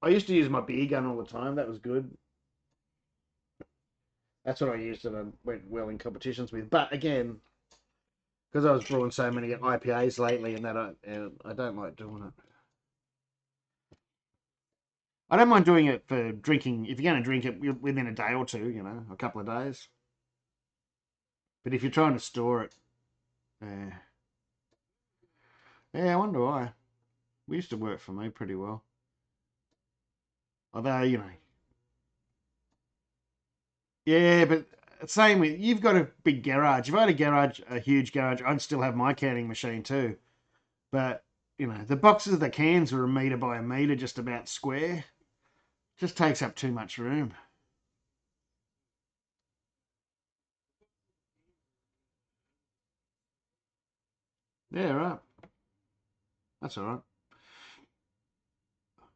I used to use my beer gun all the time. That was good. That's what I used and I went well in competitions with. But again, because I was brewing so many IPAs lately, and I don't like doing it. I don't mind doing it for drinking. If you're going to drink it within a day or two, a couple of days. But if you're trying to store it, yeah, I wonder why. We used to work for me pretty well. Although, yeah, but same with you've got a big garage. If I had a huge garage, I'd still have my canning machine too. But the boxes of the cans are a meter by a meter, just about square. Just takes up too much room. Yeah, right. That's all right.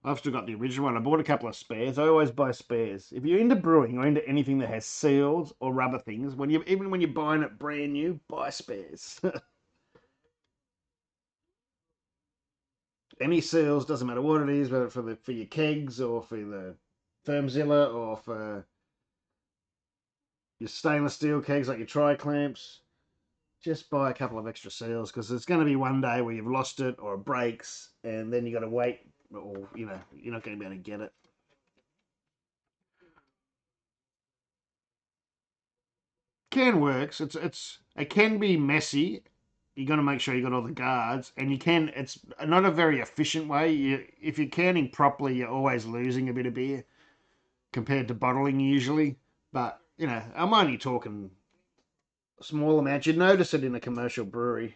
I've still got the original one. I bought a couple of spares. I always buy spares. If you're into brewing or into anything that has seals or rubber things, even when you're buying it brand new, buy spares. Any seals, doesn't matter what it is, whether for your kegs or for the Firmzilla or for your stainless steel kegs like your tri clamps. Just buy a couple of extra seals because there's going to be one day where you've lost it or it breaks, and then you got to wait, or you're not going to be able to get it. Can works. It can be messy. You got to make sure you got all the guards, and you can. It's not a very efficient way. If you're canning properly, you're always losing a bit of beer compared to bottling usually. But I'm only talking small amounts. You'd notice it in a commercial brewery.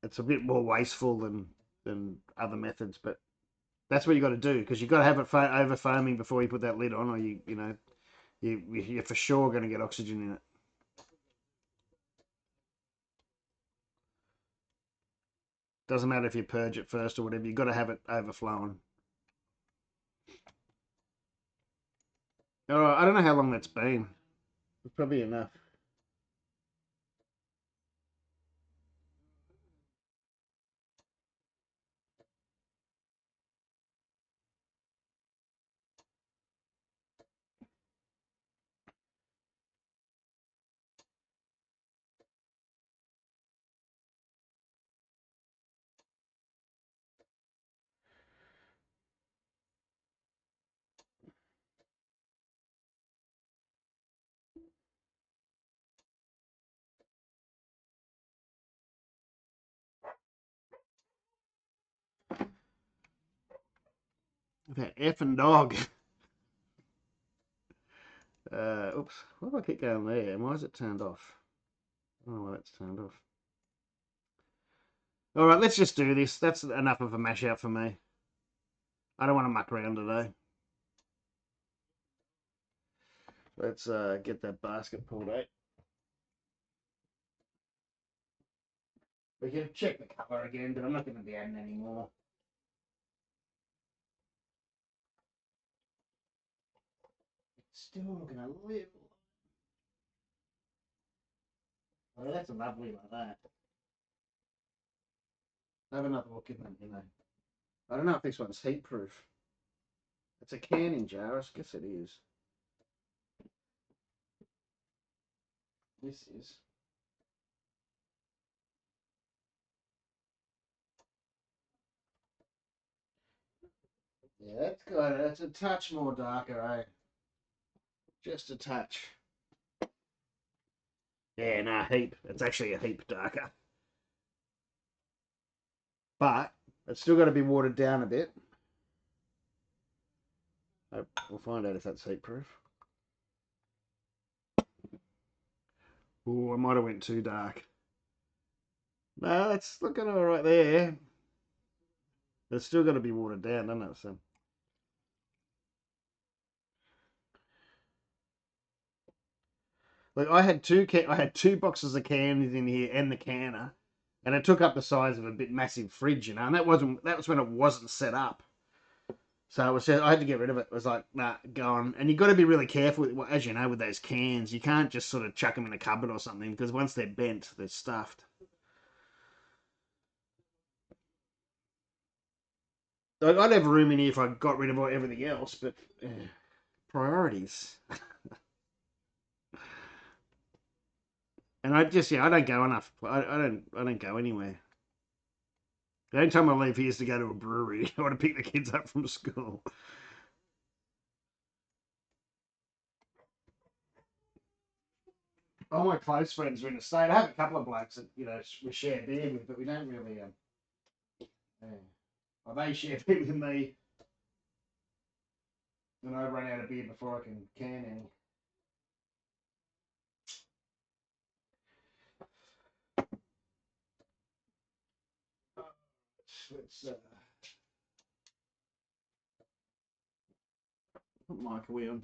It's a bit more wasteful than other methods, but that's what you got to do because you got to have it over foaming before you put that lid on, or you're for sure going to get oxygen in it. Doesn't matter if you purge it first or whatever. You got to have it overflowing. All right, I don't know how long that's been. It's probably enough. That effing dog. Oops. Why do I keep going there? And why is it turned off? I don't know why that's turned off. All right, let's just do this. That's enough of a mash out for me. I don't want to muck around today. Let's get that basket pulled out. We can check the colour again, but I'm not going to be adding any more. It's still looking a little. Oh, that's a lovely like that. Have another look in them, I don't know if this one's heat proof. It's a canning jar, I guess it is. This is. Yeah, that's got it. It's a touch more darker, eh? Just a touch. Yeah, no, heap. It's actually a heap darker. But it's still got to be watered down a bit. We'll find out if that's heat proof. Oh, I might have went too dark. No, it's looking all right there. It's still got to be watered down, doesn't it? So. Like I had two boxes of cans in here and the canner, and it took up the size of a bit massive fridge, and that was when it wasn't set up. So it was I had to get rid of it. It was like, nah, go on. And you've got to be really careful, as you know, with those cans. You can't just sort of chuck them in a cupboard or something because once they're bent, they're stuffed. Like, I'd have room in here if I got rid of everything else, but priorities. And I don't go enough. I don't go anywhere. The only time I leave here is to go to a brewery or to pick the kids up from school. All my close friends are in the state. I have a couple of blokes that we share beer with, but we don't really. Well, they share beer with me, and I run out of beer before I can any. Let's What mic are we on?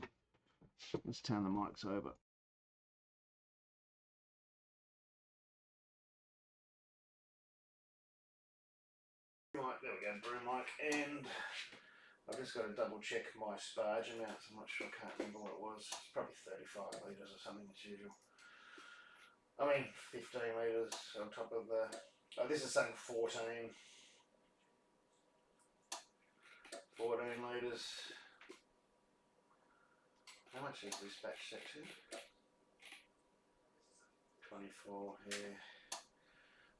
Let's turn the mics over. Right, there we go, brew mic, and I've just got to double check my Sparge amounts. I'm not sure, I can't remember what it was. It's probably 35 litres or something as usual. I mean, 15 litres on top of the. Oh, this is saying 14. 14 litres. How much is this batch set to? 24, yeah.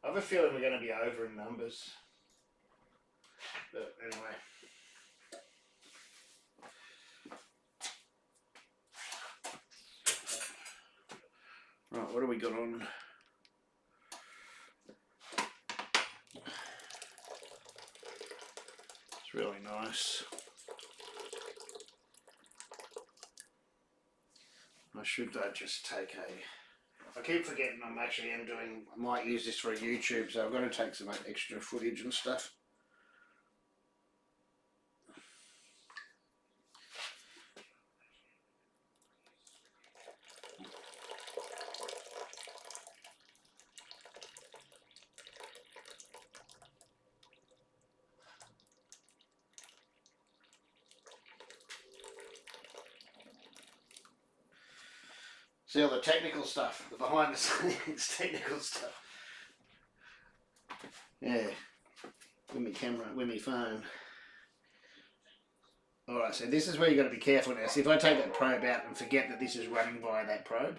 I have a feeling we're going to be over in numbers. But anyway. Right, what do we got on? It's really nice. I should just take a... I keep forgetting I might use this for a YouTube, so I've got to take some extra footage and stuff. See all the technical stuff, the behind the scenes technical stuff. Yeah, with my camera, with my phone. Alright, so this is where you've got to be careful now. See, if I take that probe out and forget that this is running via that probe,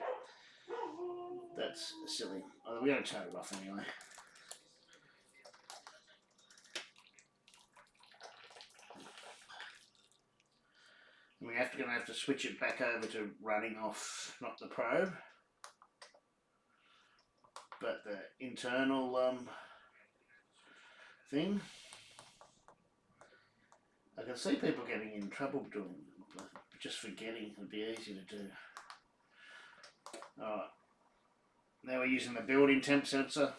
that's silly. Oh, we're going to turn it off anyway. We're going to have to switch it back over to running off, not the probe, but the internal thing. I can see people getting in trouble doing it, just forgetting. It'd be easy to do. Alright, now we're using the building temp sensor.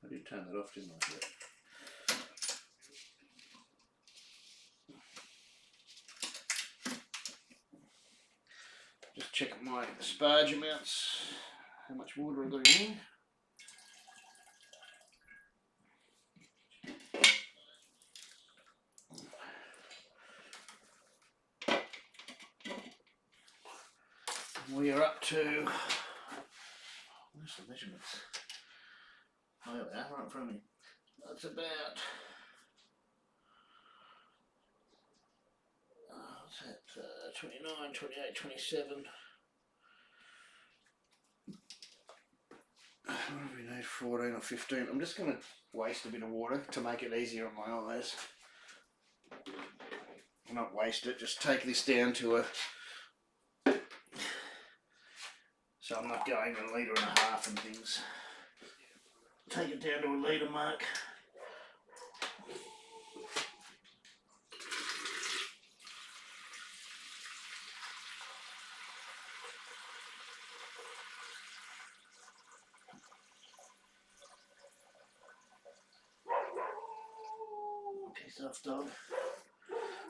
I did turn that off, didn't I? Just check my Sparge amounts, how much water I've got in here. We are up to, where's the measurements? Oh, there they are, right in front of me. That's about, what's that, 29, 28, 27. What do we need, 14 or 15? I'm just going to waste a bit of water to make it easier on my eyes. Not waste it, just take this down to a, so I'm not going a litre and a half and things. Take it down to a litre mark. Piss off, dog.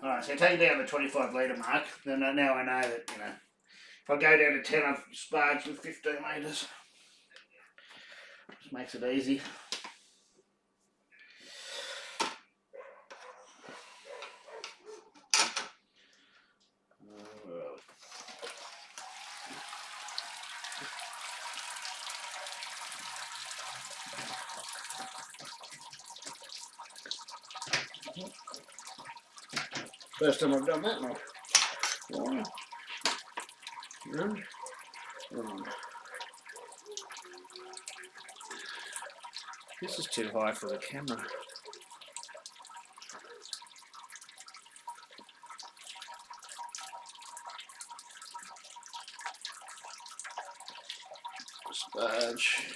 Alright, so take it down to the 25 litre mark. Then now I know that, you know, if I go down to 10, I've sparged with 15 litres. Just makes it easy. First time I've done that now. One, and one. This is too high for the camera. Sparge.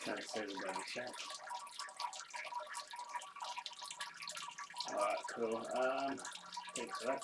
Can't see the bloody chat. Alright, cool. Thanks for that.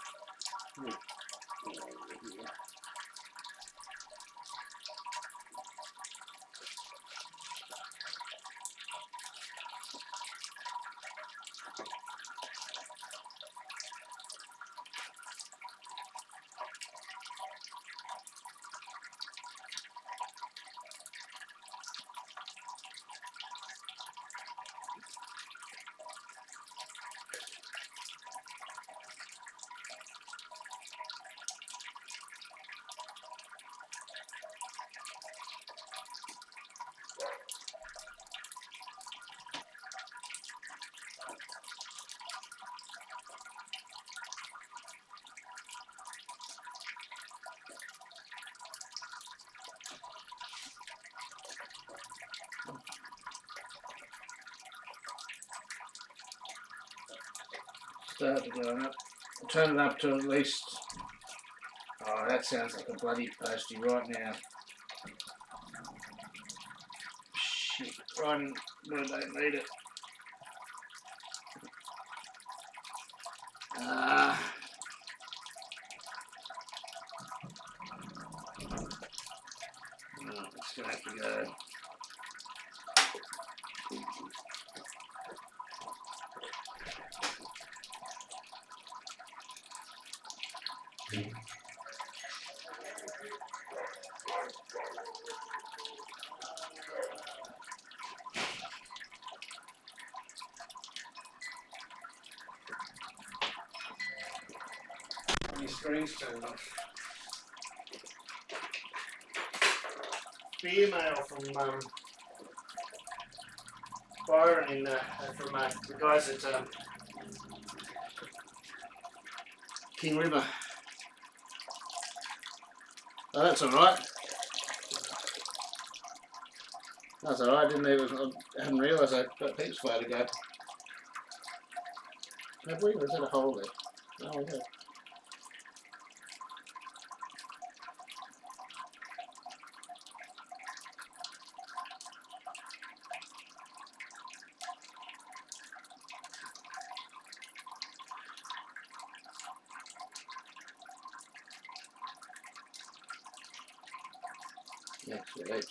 Start to go up. Turn it up to at least. Oh, that sounds like a bloody postie right now. Shit, right where I don't need it. No, it's gonna have to go. Your screen's turned off. The email from Byron in from the guys at King River. Oh, that's alright. That's alright, I hadn't realised I'd got heaps far to go. Have we? Or is that a hole there? Oh, yeah. Excellent.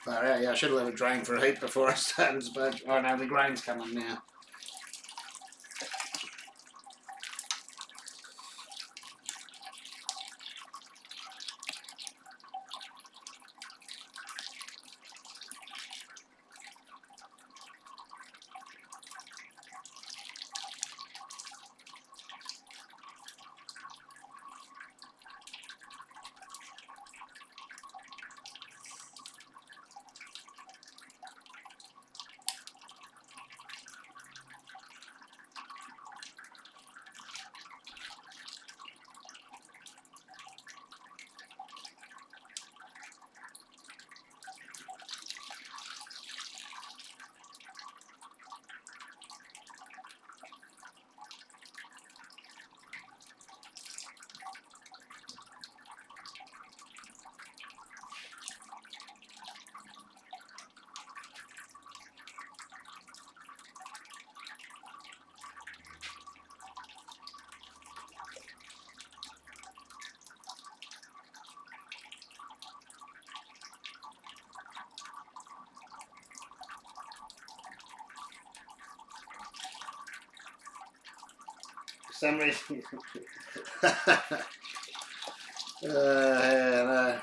Far yeah, I should have let it drain for a heat before I started, but oh no, the grain's coming now. some reason. No.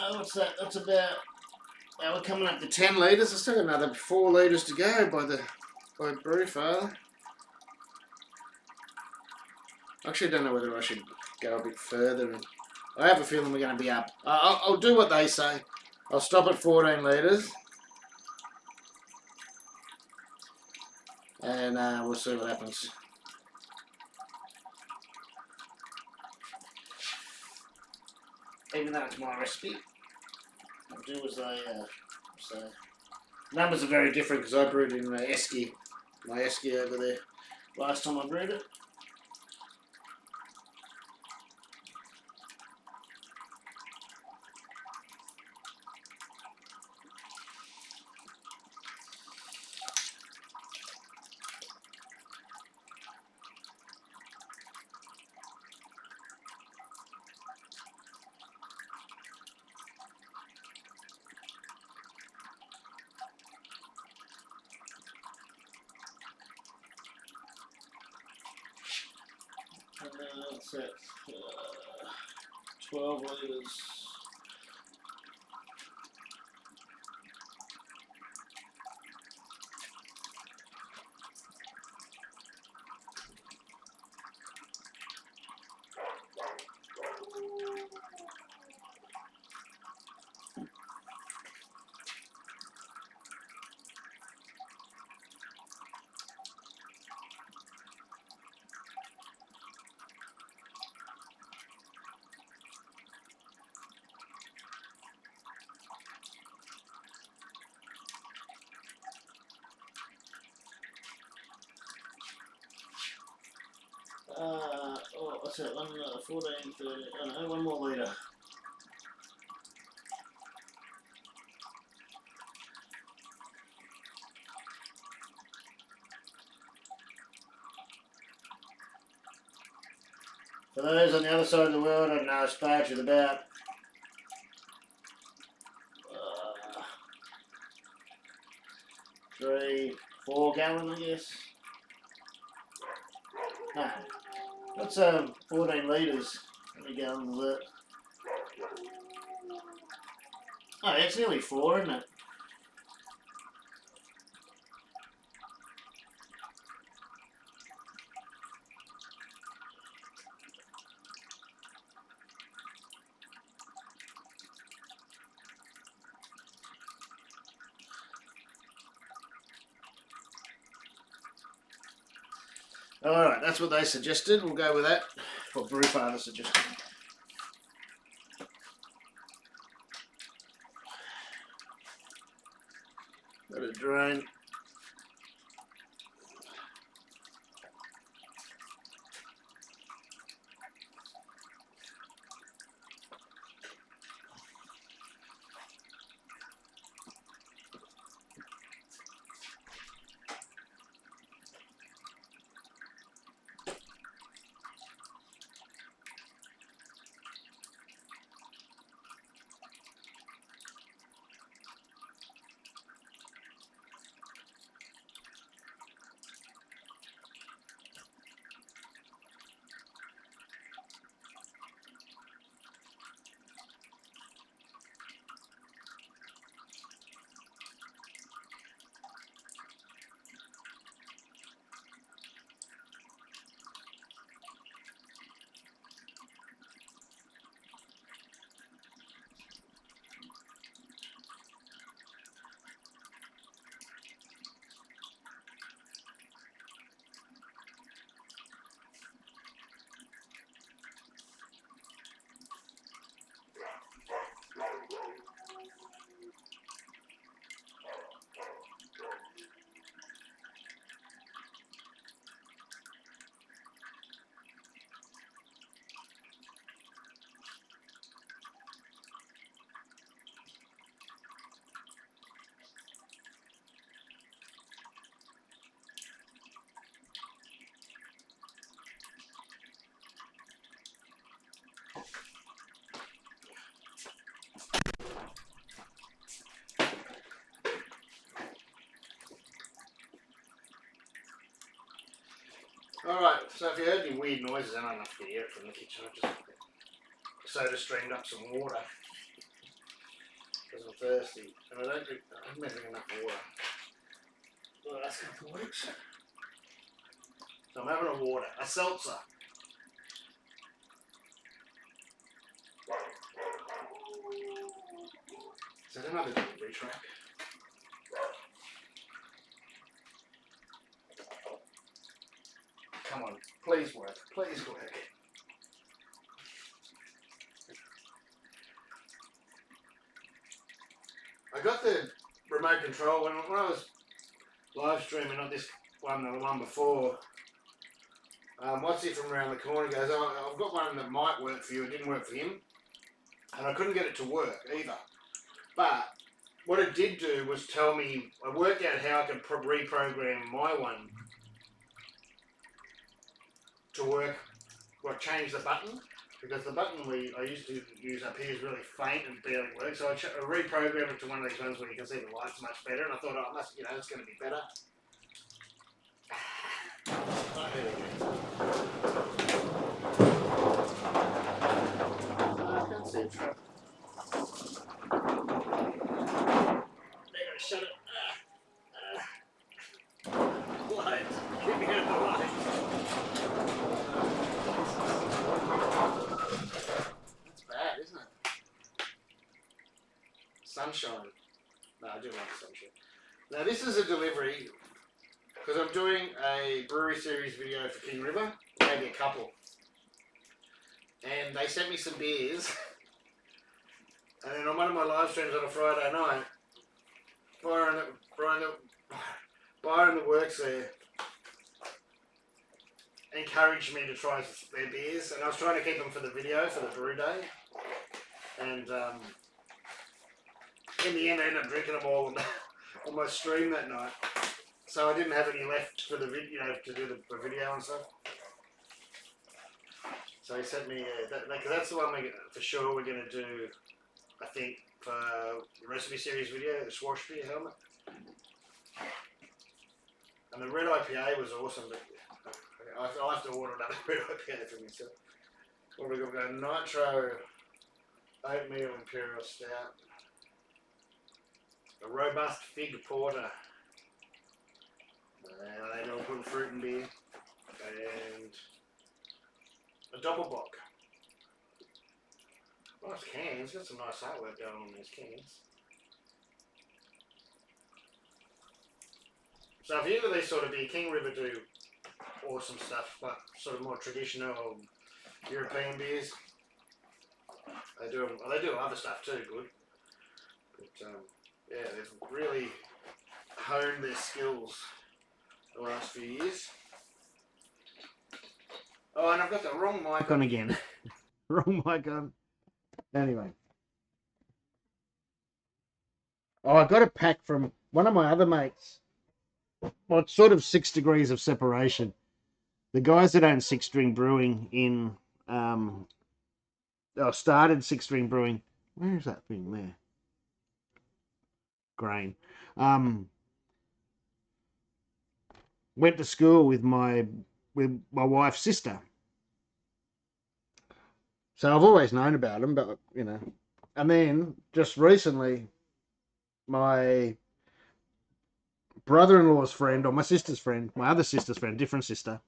What's that? That's about. We're coming up to 10 litres. I still got another 4 litres to go by Brewfather. I actually don't know whether I should go a bit further. And I have a feeling we're going to be up. I'll do what they say. I'll stop at 14 litres. And we'll see what happens. Even though it's my recipe, I'll do as they say. Numbers are very different because I brewed in my esky over there last time I brewed it. That's it. 12 litres. What's that? 14, 30, oh no, 1 more litre. For those on the other side of the world, I don't know, Sparge is about 3-4 gallon, I guess. No, that's 14 litres. How many gallons is that? Oh, it's nearly 4, isn't it? Alright, that's what they suggested. We'll go with that. What Brewfather suggested. Let it drain. Alright, so if you heard any weird noises, I don't know if you can hear it from the kitchen. I just soda streamed up some water because I'm thirsty, and I haven't having enough water. The last couple of weeks. So I'm having a water, a seltzer. Is that another delivery truck? Come on, please work, please work. I got the remote control when I was live streaming, not this one, the one before. What's he from around the corner goes, oh, I've got one that might work for you, it didn't work for him. And I couldn't get it to work either. But what it did do was tell me, I worked out how I could reprogram my one to work, or change the button, because the button I used to use up here is really faint and barely works. So I reprogrammed it to one of these ones where you can see the lights much better, and I thought, oh, it's going to be better. Oh, there we go. I can't see it. They gotta shut it. Lights. Get me out of the light. That's bad, isn't it? Sunshine. No, I do like sunshine. Now this is a delivery, because I'm doing a brewery series video for King River, maybe a couple. And they sent me some beers. And then on one of my live streams on a Friday night, Byron that works there encouraged me to try their beers, and I was trying to keep them for the video for the brew day, and in the end I ended up drinking them all on my stream that night, so I didn't have any left for the video, to do the video and stuff. So he sent me because that's the one for sure we're going to do, I think, for the recipe series video, the Swash beer helmet. And the red IPA was awesome, but I'll have to order another red IPA for myself. What have we got? We've got Nitro Oatmeal Imperial Stout, a Robust Fig Porter, they don't put fruit in beer, and a Doppelbock. Nice cans, got some nice artwork going on these cans. So if you look at these sort of beer, King River do awesome stuff, but sort of more traditional European beers. They do other stuff too, good. But yeah, they've really honed their skills the last few years. Oh, and I've got the wrong mic on again. Wrong mic on. Anyway. Oh, I got a pack from one of my other mates. Well, it's sort of 6 degrees of separation. The guys that own Six String Brewing started Six String Brewing. Where is that thing there? Grain. Went to school with my wife's sister. So I've always known about them, but and then just recently, my brother-in-law's friend, or my sister's friend, my other sister's friend, different sister,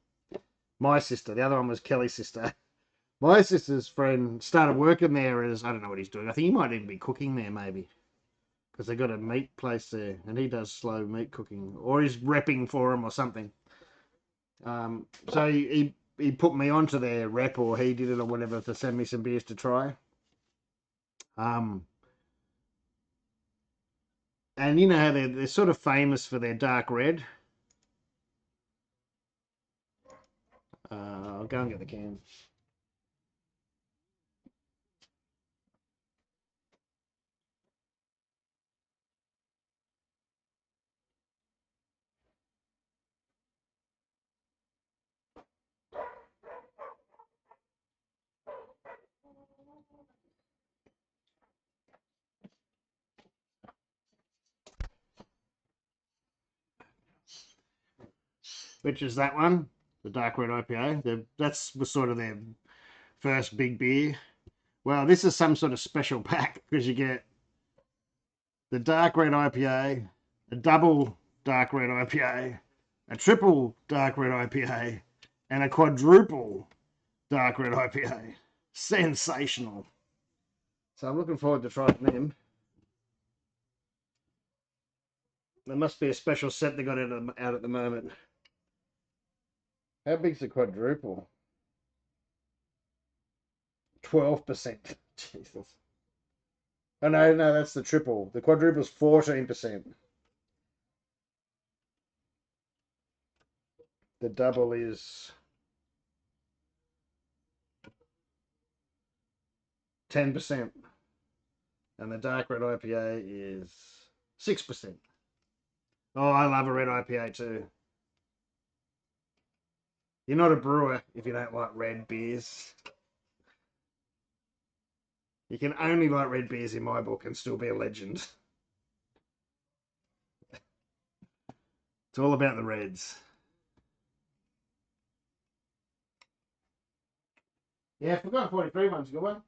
my sister, the other one was Kelly's sister. My sister's friend started working there as, I don't know what he's doing. I think he might even be cooking there, maybe, because they got a meat place there, and he does slow meat cooking, or he's repping for him or something. So he put me onto their rep, or he did it or whatever, to send me some beers to try. And you know how they're sort of famous for their dark red. I'll go and get the can. Which is that one? the dark red IPA. That's was sort of their first big beer. Well, this is some sort of special pack because you get the dark red IPA, a double dark red IPA, a triple dark red IPA, and a quadruple dark red IPA. Sensational. So I'm looking forward to trying them. There must be a special set they got out at the moment. How big's the quadruple? 12%. Jesus. Oh no, that's the triple. The quadruple's 14%. The double is 10%. And the dark red IPA is 6%. Oh, I love a red IPA too. You're not a brewer if you don't like red beers. You can only like red beers in my book and still be a legend. It's all about the reds. Yeah, I forgot 43 one's a good one.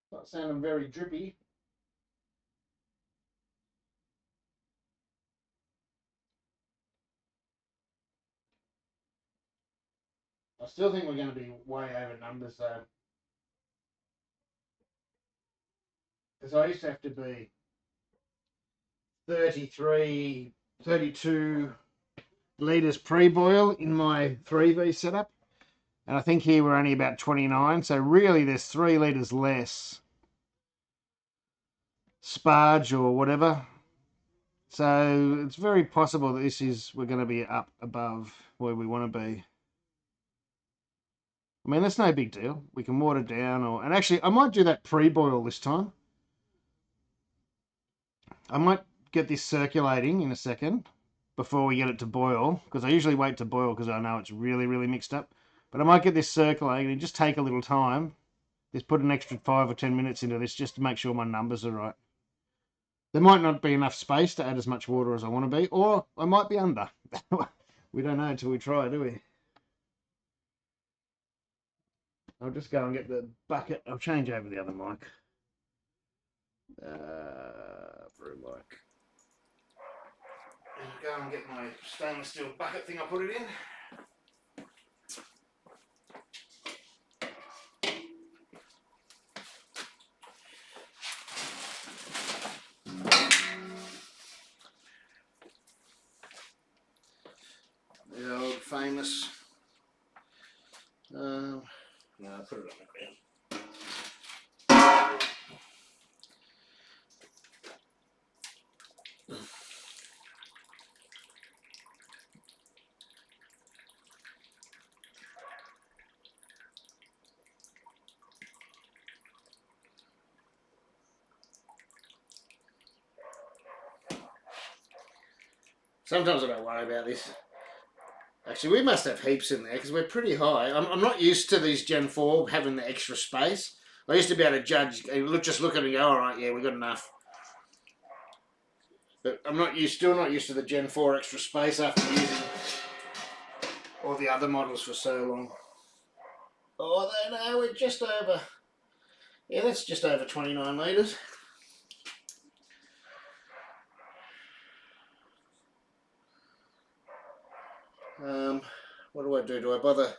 Not sounding very drippy. I still think we're going to be way over numbers though. Because I used to have to be 33, 32 litres pre-boil in my 3V setup. And I think here we're only about 29. So really there's 3 litres less Sparge or whatever. So it's very possible that we're going to be up above where we want to be. I mean, that's no big deal. We can water down and actually I might do that pre-boil this time. I might get this circulating in a second before we get it to boil, because I usually wait to boil because I know it's really, really mixed up. But I might get this circulating and just take a little time. Just put an extra 5 or 10 minutes into this just to make sure my numbers are right. There might not be enough space to add as much water as I want to be, or I might be under. We don't know until we try, do we? I'll just go and get the bucket. I'll change over the other mic. Brew mic. And go and get my stainless steel bucket thing I put it in. The old famous. No, I put it on the ground. Sometimes I don't worry about this. Actually, we must have heaps in there because we're pretty high. I'm not used to these Gen 4 having the extra space. I used to be able to judge, just look at it and go, all right, yeah, we've got enough. But still not used to the Gen 4 extra space after using all the other models for so long. Oh, no, we're just over. Yeah, that's just over 29 litres. What do I do? Do I bother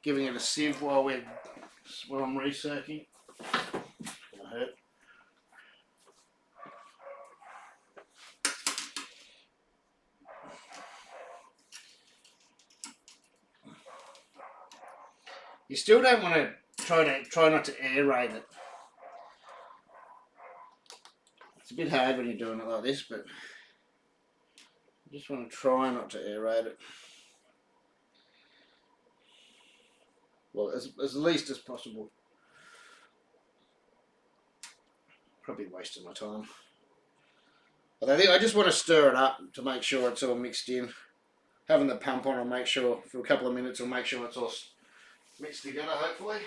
giving it a sieve while I'm recircing? Gonna hurt. You still don't want to try not to aerate it. It's a bit hard when you're doing it like this, but you just want to try not to aerate it. Well, as least as possible. probably wasting my time. But I think I just want to stir it up to make sure it's all mixed in. Having the pump on will make sure, for a couple of minutes, will make sure it's all mixed together, hopefully.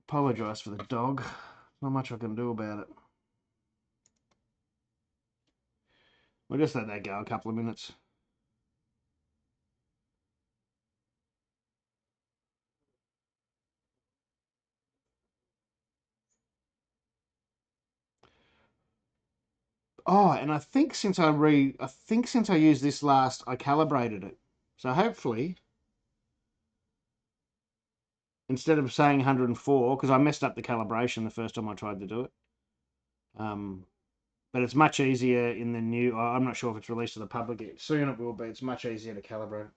Apologise for the dog. Not much I can do about it. We'll just let that go a couple of minutes. Oh, and I think since I used this last, I calibrated it. So hopefully, instead of saying 104, because I messed up the calibration the first time I tried to do it. But it's much easier in the new. I'm not sure if it's released to the public yet. Soon it will be. It's much easier to calibrate.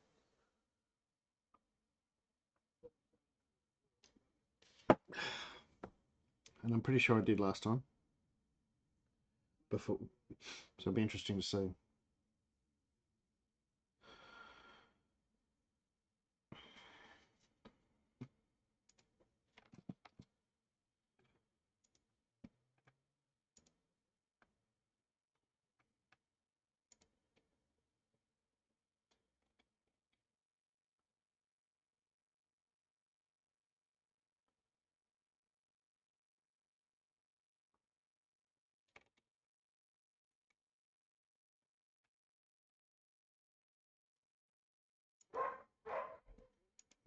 And I'm pretty sure I did last time. Before, so it'll be interesting to see.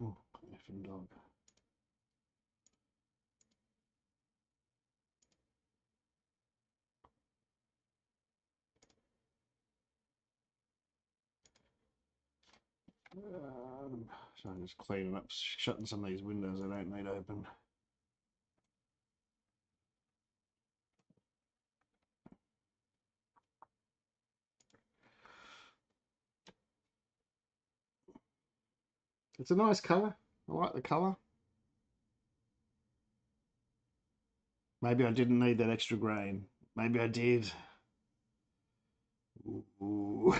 Oh, effing dog. So I'm just cleaning up, shutting some of these windows I don't need open. It's a nice colour. I like the colour. Maybe I didn't need that extra grain. Maybe I did. Ooh.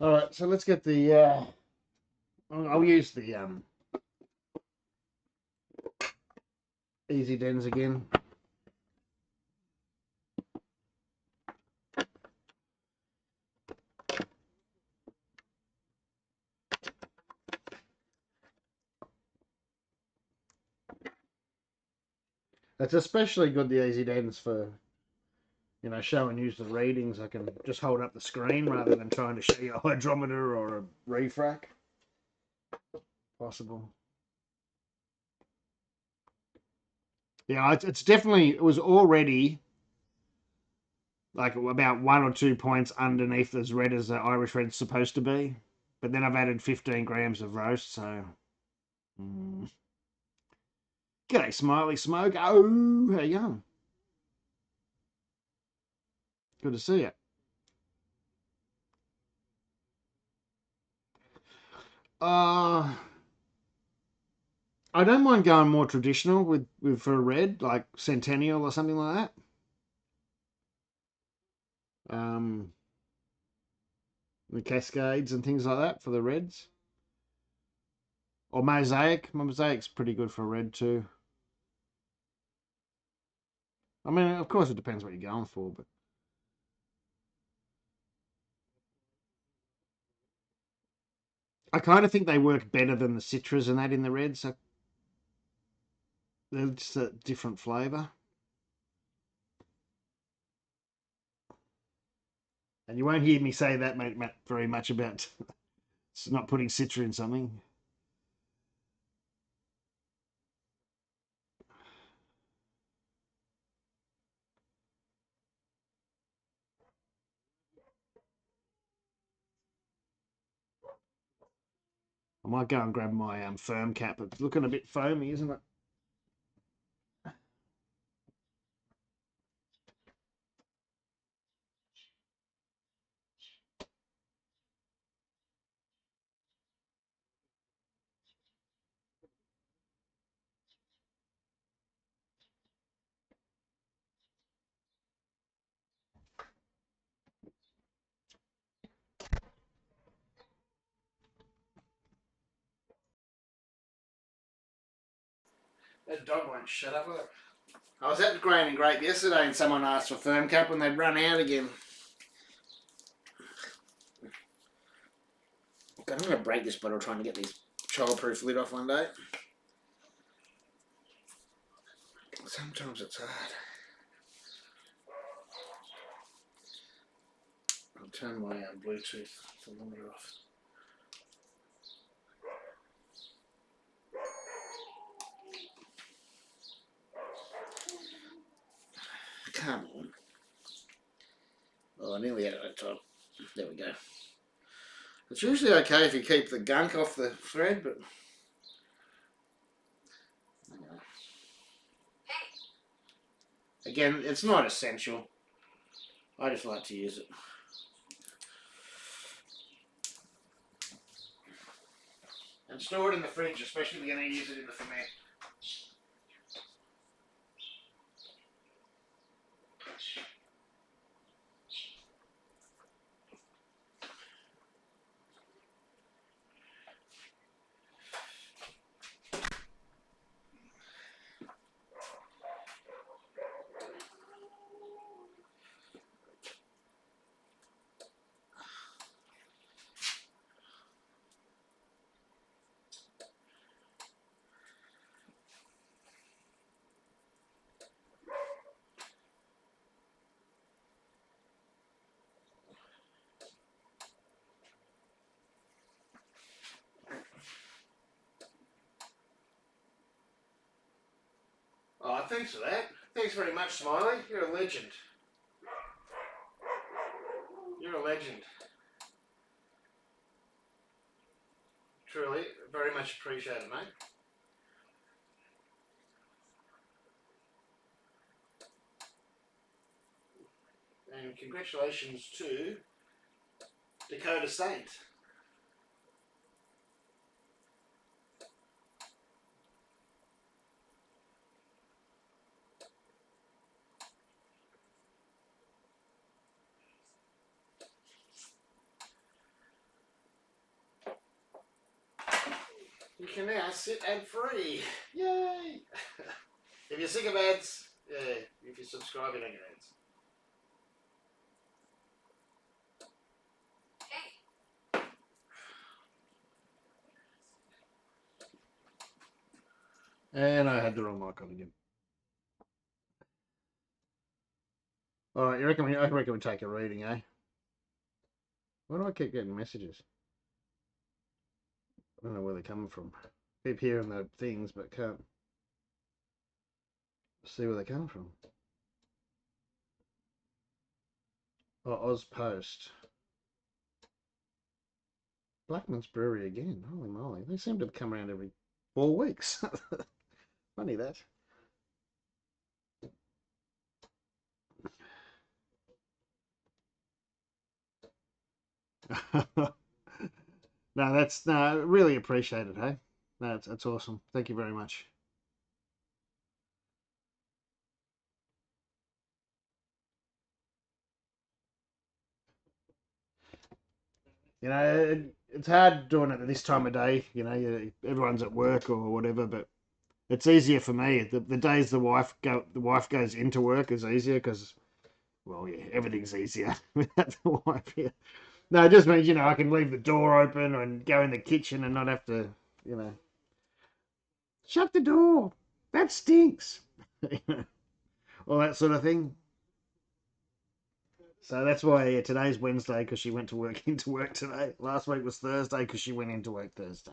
All right, so let's get the. I'll use the easy dens again. It's especially good, the easy dens, for show and use the readings. I can just hold up the screen rather than trying to show you a hydrometer or a refrac. Possible. Yeah, it's definitely, it was already like about 1 or 2 points underneath as red as the Irish Red's supposed to be. But then I've added 15 grams of roast, so. G'day, Smiley Smoke. Oh, how you going? Good to see you. I don't mind going more traditional with for a red, like Centennial or something like that. The Cascades and things like that for the reds. Or Mosaic. Mosaic's pretty good for red too. I mean, of course, it depends what you're going for, but I kind of think they work better than the Citras and that in the red. So they're just a different flavour. And you won't hear me say that very much about not putting Citra in something. I might go and grab my firm cap. It's looking a bit foamy, isn't it? That dog won't shut up, will it? I was at the Grain and Grape yesterday and someone asked for Firm Cup and they'd run out again. God, I'm going to break this bottle trying to get this childproof lid off one day. Sometimes it's hard. I'll turn my Bluetooth thermometer off. Come on. Oh, I nearly had it at the top. There we go. It's usually okay if you keep the gunk off the thread, but... Again, it's not essential. I just like to use it. And store it in the fridge, especially if you're going to use it in the ferment. Oh, thanks for that. Thanks very much, Smiley. You're a legend. You're a legend. Truly, very much appreciated, mate. And congratulations to Dakota State. You can now sit ad free. Yay! If you're sick of ads, yeah, if you subscribe, you don't get ads. And I had the wrong mic on again. All right, I reckon we take a reading, eh? Why do I keep getting messages? I don't know where they're coming from. Keep hearing the things, but can't see where they're coming from. Oh, Oz Post. Blackman's Brewery again. Holy moly. They seem to come around every 4 weeks. Funny that. No, that's really appreciate it, hey? No, that's awesome. Thank you very much. You know, it's hard doing it at this time of day. You know, everyone's at work or whatever, but it's easier for me. The days the wife goes into work is easier because, well, yeah, everything's easier without the wife here. No, it just means, I can leave the door open and go in the kitchen and not have to, shut the door. That stinks. All that sort of thing. So that's why today's Wednesday because she went to work into work today. Last week was Thursday because she went into work Thursday.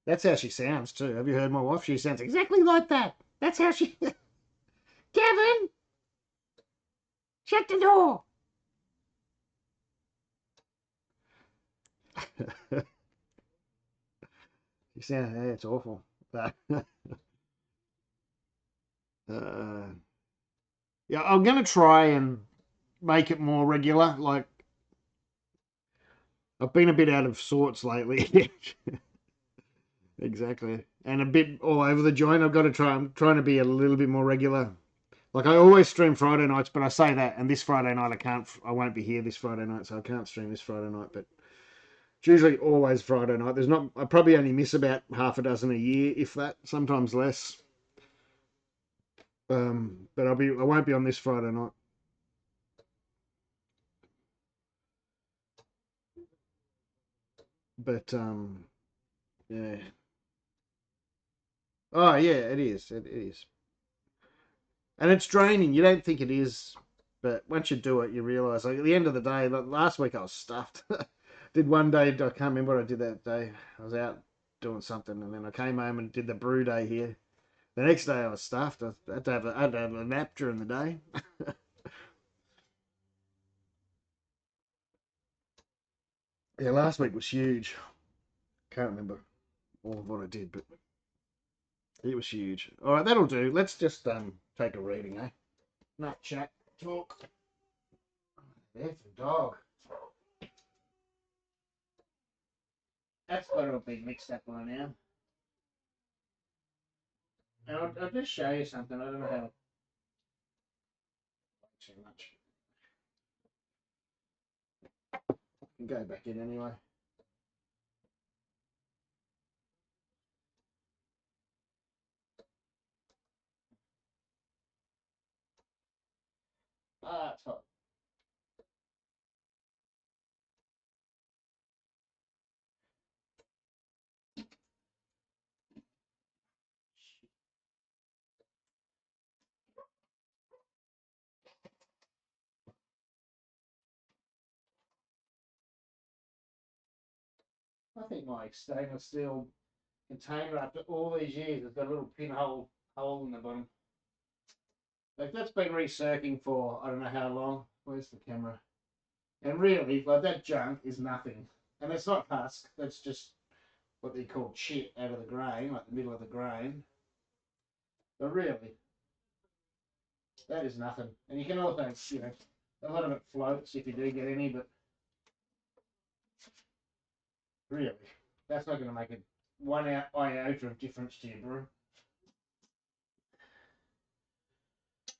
That's how she sounds too. Have you heard my wife? She sounds exactly like that. That's how she... Kevin! Shut the door! You sound... Yeah, it's awful. Yeah, I'm going to try and make it more regular. Like, I've been a bit out of sorts lately. Exactly. And a bit all over the joint. I've got to try. I'm trying to be a little bit more regular. Like, I always stream Friday nights, but I say that, and this Friday night I won't be here this Friday night, so I can't stream this Friday night. But It's usually always Friday night. There's not. I probably only miss about half a dozen a year, if that. Sometimes less. But I won't be on this Friday night. But yeah. Oh yeah, it is. It is. And it's draining. You don't think it is, but once you do it, you realise. Like at the end of the day, last week I was stuffed. Did one day, I can't remember what I did that day. I was out doing something, and then I came home and did the brew day here. The next day I was stuffed. I had to have a nap during the day. Yeah, last week was huge. Can't remember all of what I did, but it was huge. All right, that'll do. Let's just take a reading, eh? Not chat, talk. There's the dog. That's got to be mixed up by now. And I'll just show you something. I don't know how too much. Go back in anyway. Ah, it's hot. I think my stainless steel container after all these years has got a little pinhole hole in the bottom. Like that's been recircling for I don't know how long. Where's the camera? And really, like that junk is nothing. And it's not husk, that's just what they call chit out of the grain, like the middle of the grain. But really, that is nothing. And you can also, a lot of it floats if you do get any, but really, that's not going to make one iota of difference to your brew.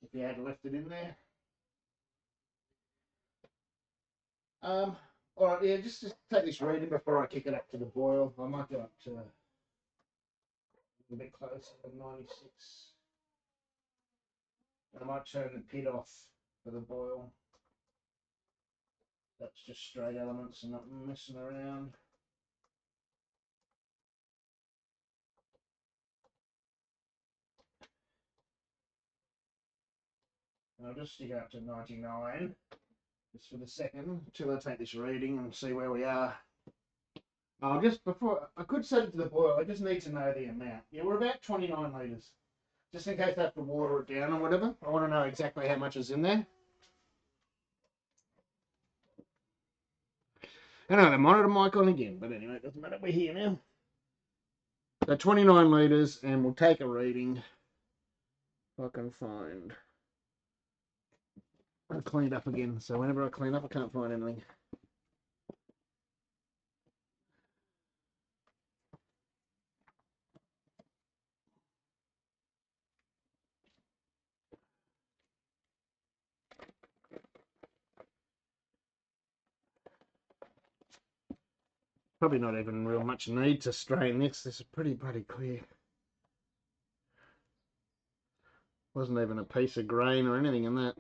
If you had left it in there. All right, yeah, just take this reading before I kick it up to the boil. I might go up to a bit closer to 96. I might turn the pit off for the boil. That's just straight elements and not messing around. And I'll just stick it up to 99 just for the second until I take this reading and see where we are. I'll just before I could set it to the boil, I just need to know the amount. Yeah, we're about 29 litres. Just in case I have to water it down or whatever. I want to know exactly how much is in there. And I have the monitor mic on again, but anyway, it doesn't matter. We're here now. So 29 litres, and we'll take a reading. If I can find. I cleaned up again, so whenever I clean up, I can't find anything. Probably not even real much need to strain this. This is pretty bloody clear. Wasn't even a piece of grain or anything in that.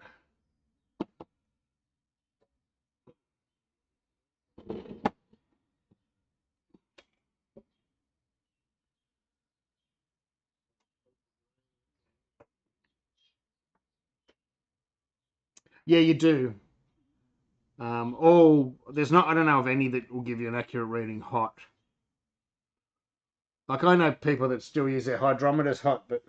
Yeah, you do. There's not. I don't know of any that will give you an accurate reading hot. Like I know people that still use their hydrometers hot, but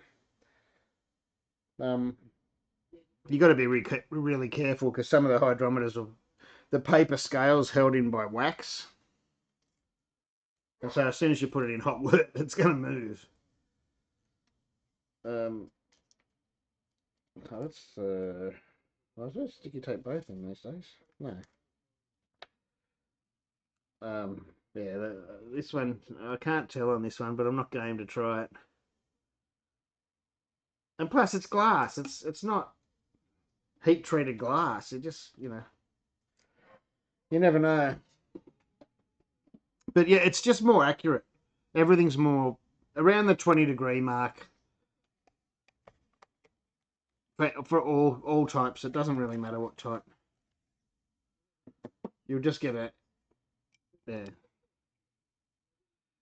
you got to be really careful because some of the hydrometers the paper scale's held in by wax, and so as soon as you put it in hot water, it's going to move. Let's. I was going to sticky tape both in these days. No. Yeah, this one I can't tell on this one, but I'm not game to try it. And plus, it's glass. It's not heat treated glass. It just you never know. But yeah, it's just more accurate. Everything's more around the 20-degree mark for all types. It doesn't really matter what type. You'll just get it there.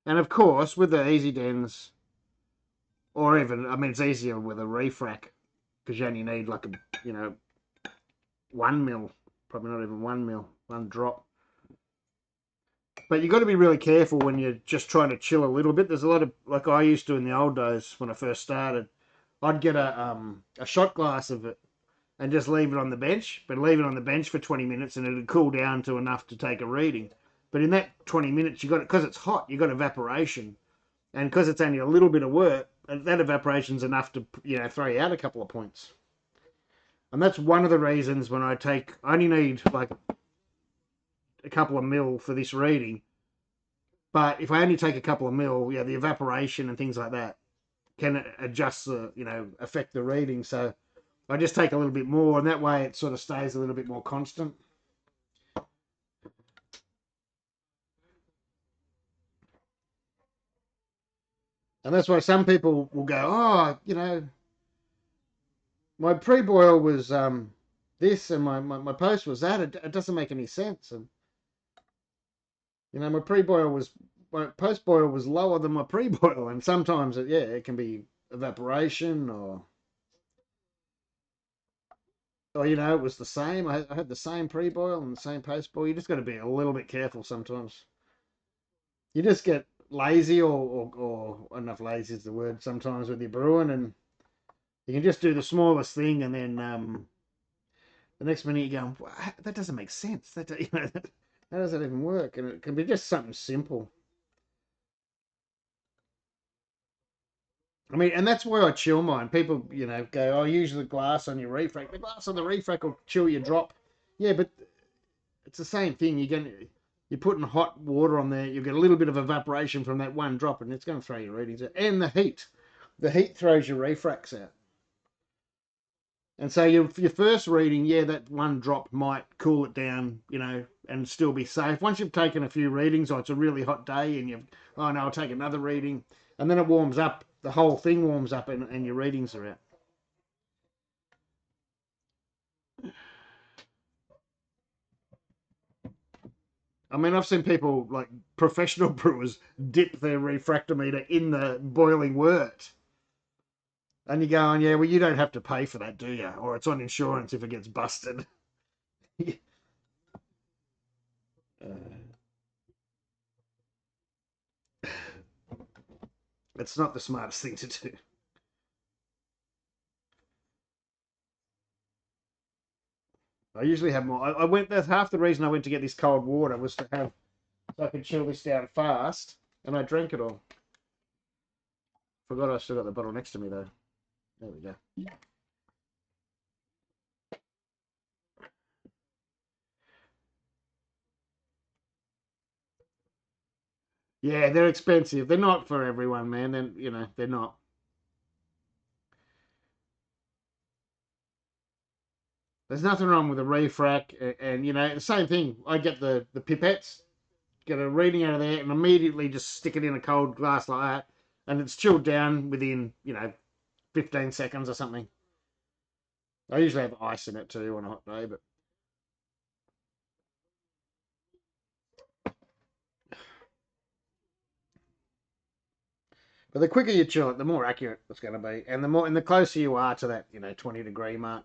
And of course, with the easy dens, or even, I mean, it's easier with a refrac because you only need like a, 1 mil, probably not even 1 mil, one drop. But you've got to be really careful when you're just trying to chill a little bit. There's a lot of, like I used to in the old days when I first started, I'd get a shot glass of it and just leave it on the bench, but leave it on the bench for 20 minutes and it'd cool down to enough to take a reading. But in that 20 minutes, you got it, because it's hot, you got evaporation. And because it's only a little bit of work, that evaporation's enough to, throw you out a couple of points. And that's one of the reasons when I only need like a couple of mil for this reading. But if I only take a couple of mil, the evaporation and things like that can adjust affect the reading. So I just take a little bit more, and that way it sort of stays a little bit more constant. And that's why some people will go, my pre-boil was this and my post was that. It doesn't make any sense. And, my post-boil was lower than my pre-boil. And sometimes, it can be evaporation or it was the same. I had the same pre-boil and the same post-boil. You just got to be a little bit careful sometimes. You just get lazy or enough lazy is the word sometimes with your brewing, and you can just do the smallest thing, and then the next minute you're going, that doesn't make sense. That how does that even work? And it can be just something simple. I mean, and that's why I chill mine. People, go, use the glass on your refrac. The glass on the refrac will chill your drop. Yeah, but it's the same thing. You're putting hot water on there. You get a little bit of evaporation from that one drop, and it's going to throw your readings out. And the heat throws your refracs out. And so your first reading, that one drop might cool it down, and still be safe. Once you've taken a few readings, or it's a really hot day, and I'll take another reading, and then it warms up. The whole thing warms up, and your readings are out. I mean, I've seen people, like professional brewers, dip their refractometer in the boiling wort. And you're going, well, you don't have to pay for that, do you? Or it's on insurance if it gets busted. It's not the smartest thing to do. I usually have more. That's half the reason I went to get this cold water was to have, so I could chill this down fast, and I drank it all. Forgot I still got the bottle next to me though. There we go. Yeah, they're expensive. They're not for everyone, man. Then they're not. There's nothing wrong with a refrac, and the same thing. I get the pipettes, get a reading out of there, and immediately just stick it in a cold glass like that, and it's chilled down within 15 seconds or something. I usually have ice in it too on a hot day, but the quicker you chill it, the more accurate it's going to be, and the closer you are to that 20-degree mark,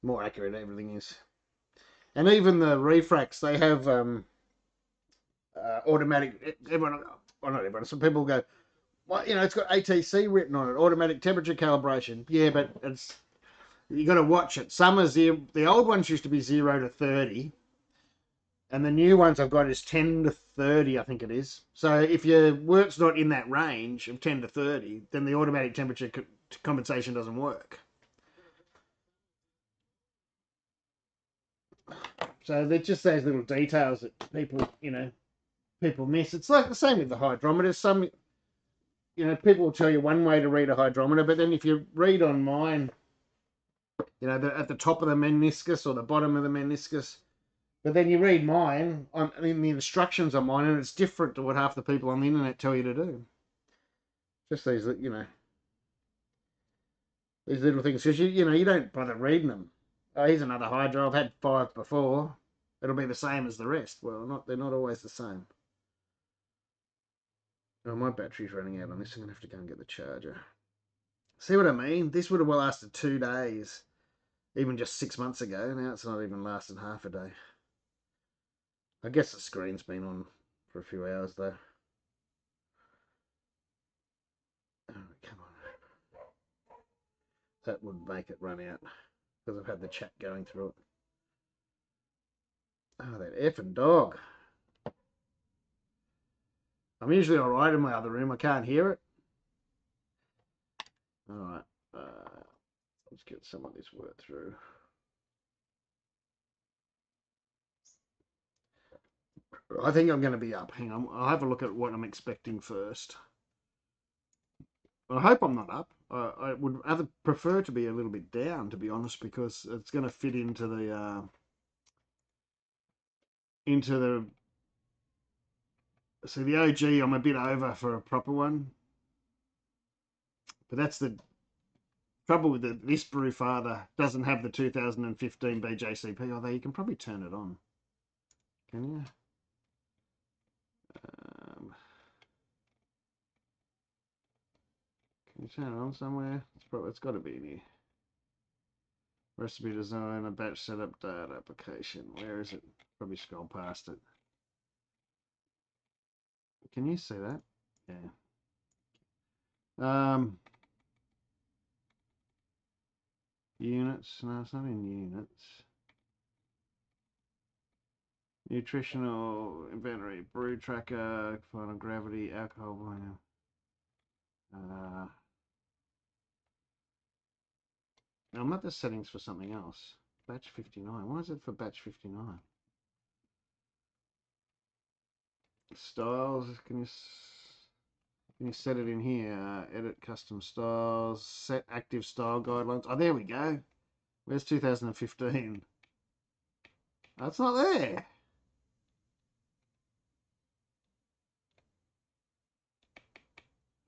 more accurate everything is. And even the refracs, they have automatic. Everyone, well, not everyone. Some people go, well, it's got ATC written on it, automatic temperature calibration. Yeah, but you got to watch it. Some are the old ones used to be 0 to 30, and the new ones I've got is 10 to 30, I think it is. So if your wort's not in that range of 10 to 30, then the automatic temperature compensation doesn't work. So they're just those little details that people miss. It's like the same with the hydrometer. Some, people will tell you one way to read a hydrometer, but then if you read on mine, at the top of the meniscus or the bottom of the meniscus, But then you read mine, the instructions on mine, and it's different to what half the people on the internet tell you to do. Just these, these little things. Because, you don't bother reading them. Oh, here's another hydro. I've had 5 before. It'll be the same as the rest. Well, they're not always the same. Oh, my battery's running out on this. I'm going to have to go and get the charger. See what I mean? This would have lasted 2 days. Even just 6 months ago. Now it's not even lasted half a day. I guess the screen's been on for a few hours though. Oh, come on. That would make it run out. Because I've had the chat going through it. Oh, that effing dog. I'm usually alright in my other room. I can't hear it. Alright. Let's get some of this worked through. I think I'm going to be up. Hang on. I'll have a look at what I'm expecting first. I hope I'm not up. I would prefer to be a little bit down, to be honest, because it's going to fit into the see, the OG. I'm a bit over for a proper one, but that's the trouble with this brew father doesn't have the 2015 BJCP. Although you can probably turn it on, can you? Can you turn it on somewhere? It's got to be in here. Recipe design, a batch setup, data application. Where is it? Probably scroll past it. Can you see that? Yeah. Units. No, it's not in units. Nutritional inventory, brew tracker, final gravity, alcohol volume. I'm at the settings for something else. Batch 59. Why is it for batch 59? Styles. Can you set it in here? Edit custom styles. Set active style guidelines. Oh, there we go. Where's 2015? That's not there.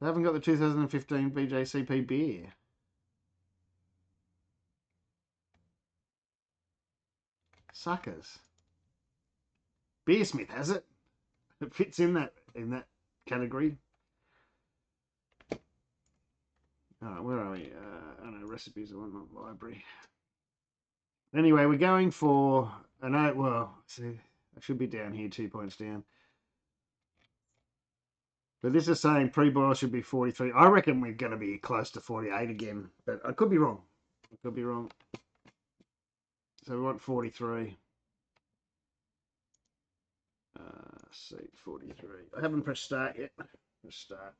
They haven't got the 2015 BJCP beer. Suckers. Beersmith has it. It fits in that category. Alright, where are we? I know recipes or whatnot, library. Anyway, we're going for an 8. Well, see, I should be down here, 2 points down. But this is saying pre-boil should be 43. I reckon we're going to be close to 48 again, but I could be wrong. I could be wrong. So we want 43. Seat 43. I haven't pressed start yet. Press start.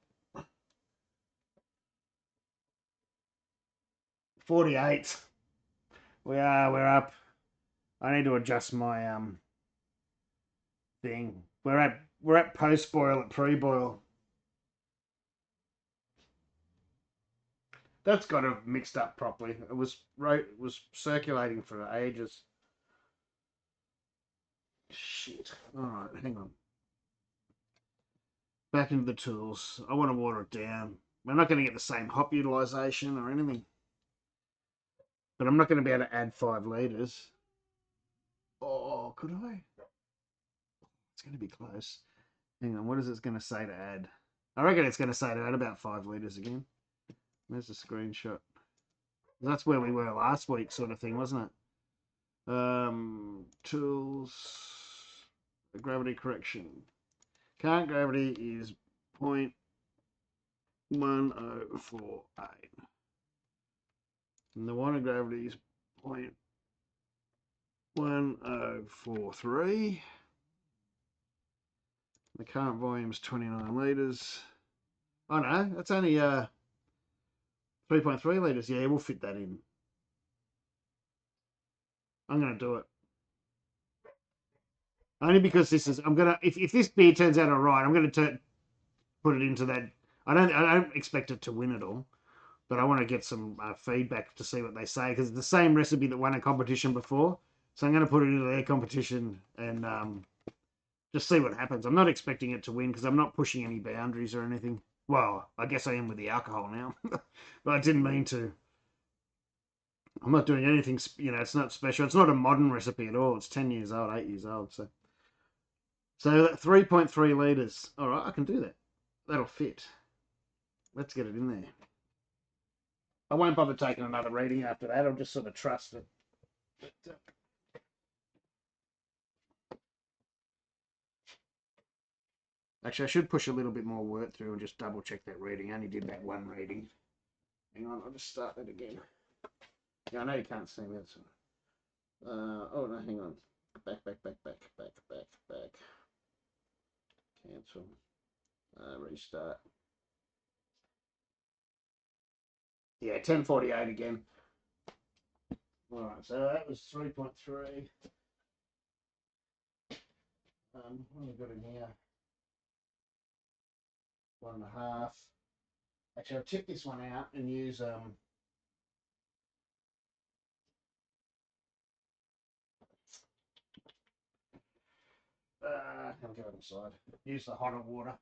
48. We're up. I need to adjust my thing. We're at post boil at pre boil. That's got to have mixed up properly. It was circulating for ages. Shit. Alright, hang on. Back into the tools. I want to water it down. We're not going to get the same hop utilization or anything. But I'm not going to be able to add 5 litres. Oh, could I? It's going to be close. Hang on, what is it going to say to add? I reckon it's going to say to add about 5 litres again. There's the screenshot. That's where we were last week, sort of thing, wasn't it? Tools, gravity correction. Current gravity is 0.1048. And the water gravity is 0.1043. The current volume is 29 litres. Oh no, that's only 3.3 litres. Yeah, we'll fit that in. I'm going to do it. Only because this is, if this beer turns out all right, I'm going to put it into that. I don't expect it to win it all, but I want to get some feedback to see what they say, because it's the same recipe that won a competition before. So I'm going to put it into their competition and just see what happens. I'm not expecting it to win because I'm not pushing any boundaries or anything. Well, I guess I am with the alcohol now, but I didn't mean to. I'm not doing anything, you know, it's not special. It's not a modern recipe at all. It's 10 years old, 8 years old. So 3.3 litres. All right, I can do that. That'll fit. Let's get it in there. I won't bother taking another reading after that. I'll just sort of trust it. But, actually, I should push a little bit more wort through and just double check that reading. I only did that one reading. Hang on, I'll just start that again. Yeah, I know you can't see me. Oh no, hang on. Back. Cancel. Restart. Yeah, 1048 again. Alright, so that was 3.3. What have we got in here? 1.5. Actually, I'll tip this one out and use I'll go inside. Use the hotter water.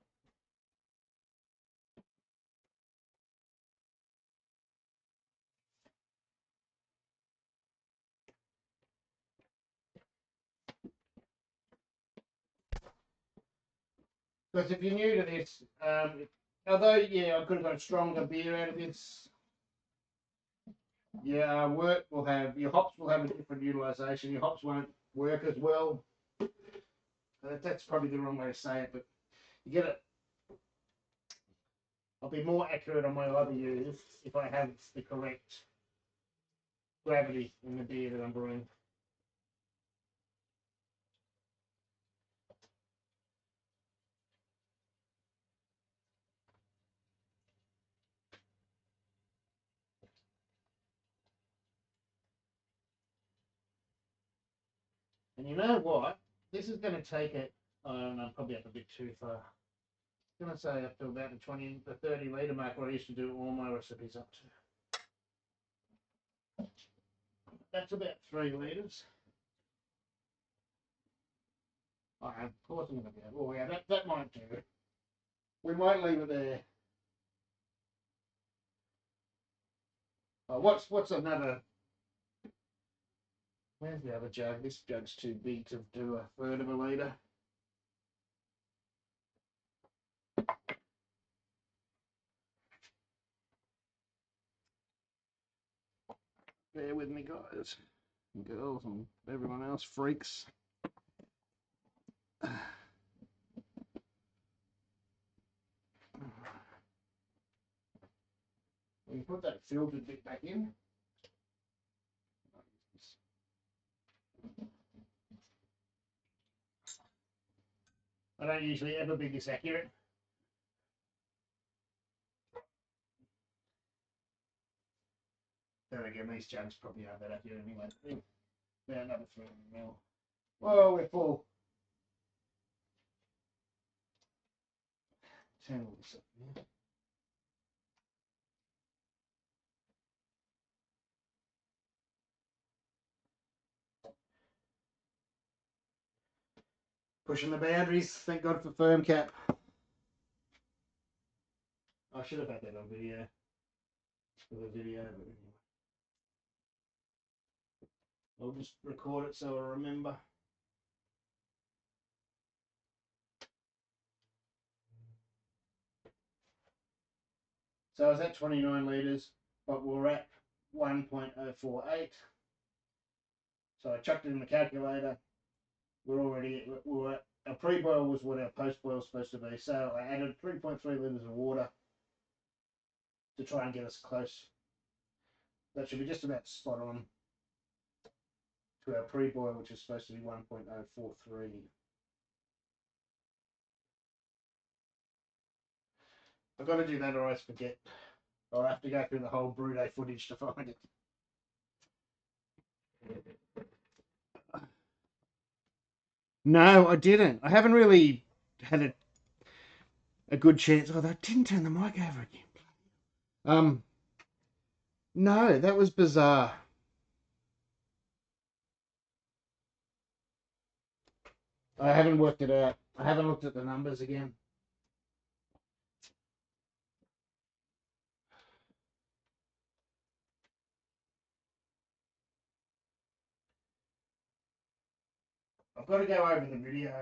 Because if you're new to this, although yeah, I could have got a stronger beer out of this. Yeah, wort will have your hops will have a different utilisation. Your hops won't work as well. That's probably the wrong way to say it, but you get it. I'll be more accurate on my other use if I have the correct gravity in the beer that I'm brewing. And you know what? This is going to take it. I'm probably up a bit too far. I'm going to say up to about the 20, the 30 litre mark where I used to do all my recipes up to. That's about 3 litres. Oh, of course I'm going to be able. Oh yeah, that might do it. We might leave it there. Oh, what's another? Where's the other jug? This jug's too big to do 1/3 of a litre. Bear with me, guys, and girls, and everyone else, freaks. We can put that filtered bit back in. I don't usually ever be this accurate. Then again, these jugs probably aren't that accurate anyway. About another 3 ml. Whoa, we're full. Turn all this up here. Pushing the boundaries. Thank God for firm cap. I should have had that on video. For the video, but anyway. I'll just record it so I remember. So I was at 29 litres, but we're at 1.048. So I chucked it in the calculator. Our pre-boil was what our post-boil is supposed to be. So I added 3.3 litres of water to try and get us close. That should be just about spot on to our pre-boil, which is supposed to be 1.043. I've got to do that or I forget. Or I have to go through the whole brew day footage to find it. No, I didn't. I haven't really had a good chance. Oh, I didn't turn the mic over again. No, that was bizarre. I haven't worked it out. I haven't looked at the numbers again. I've got to go over the video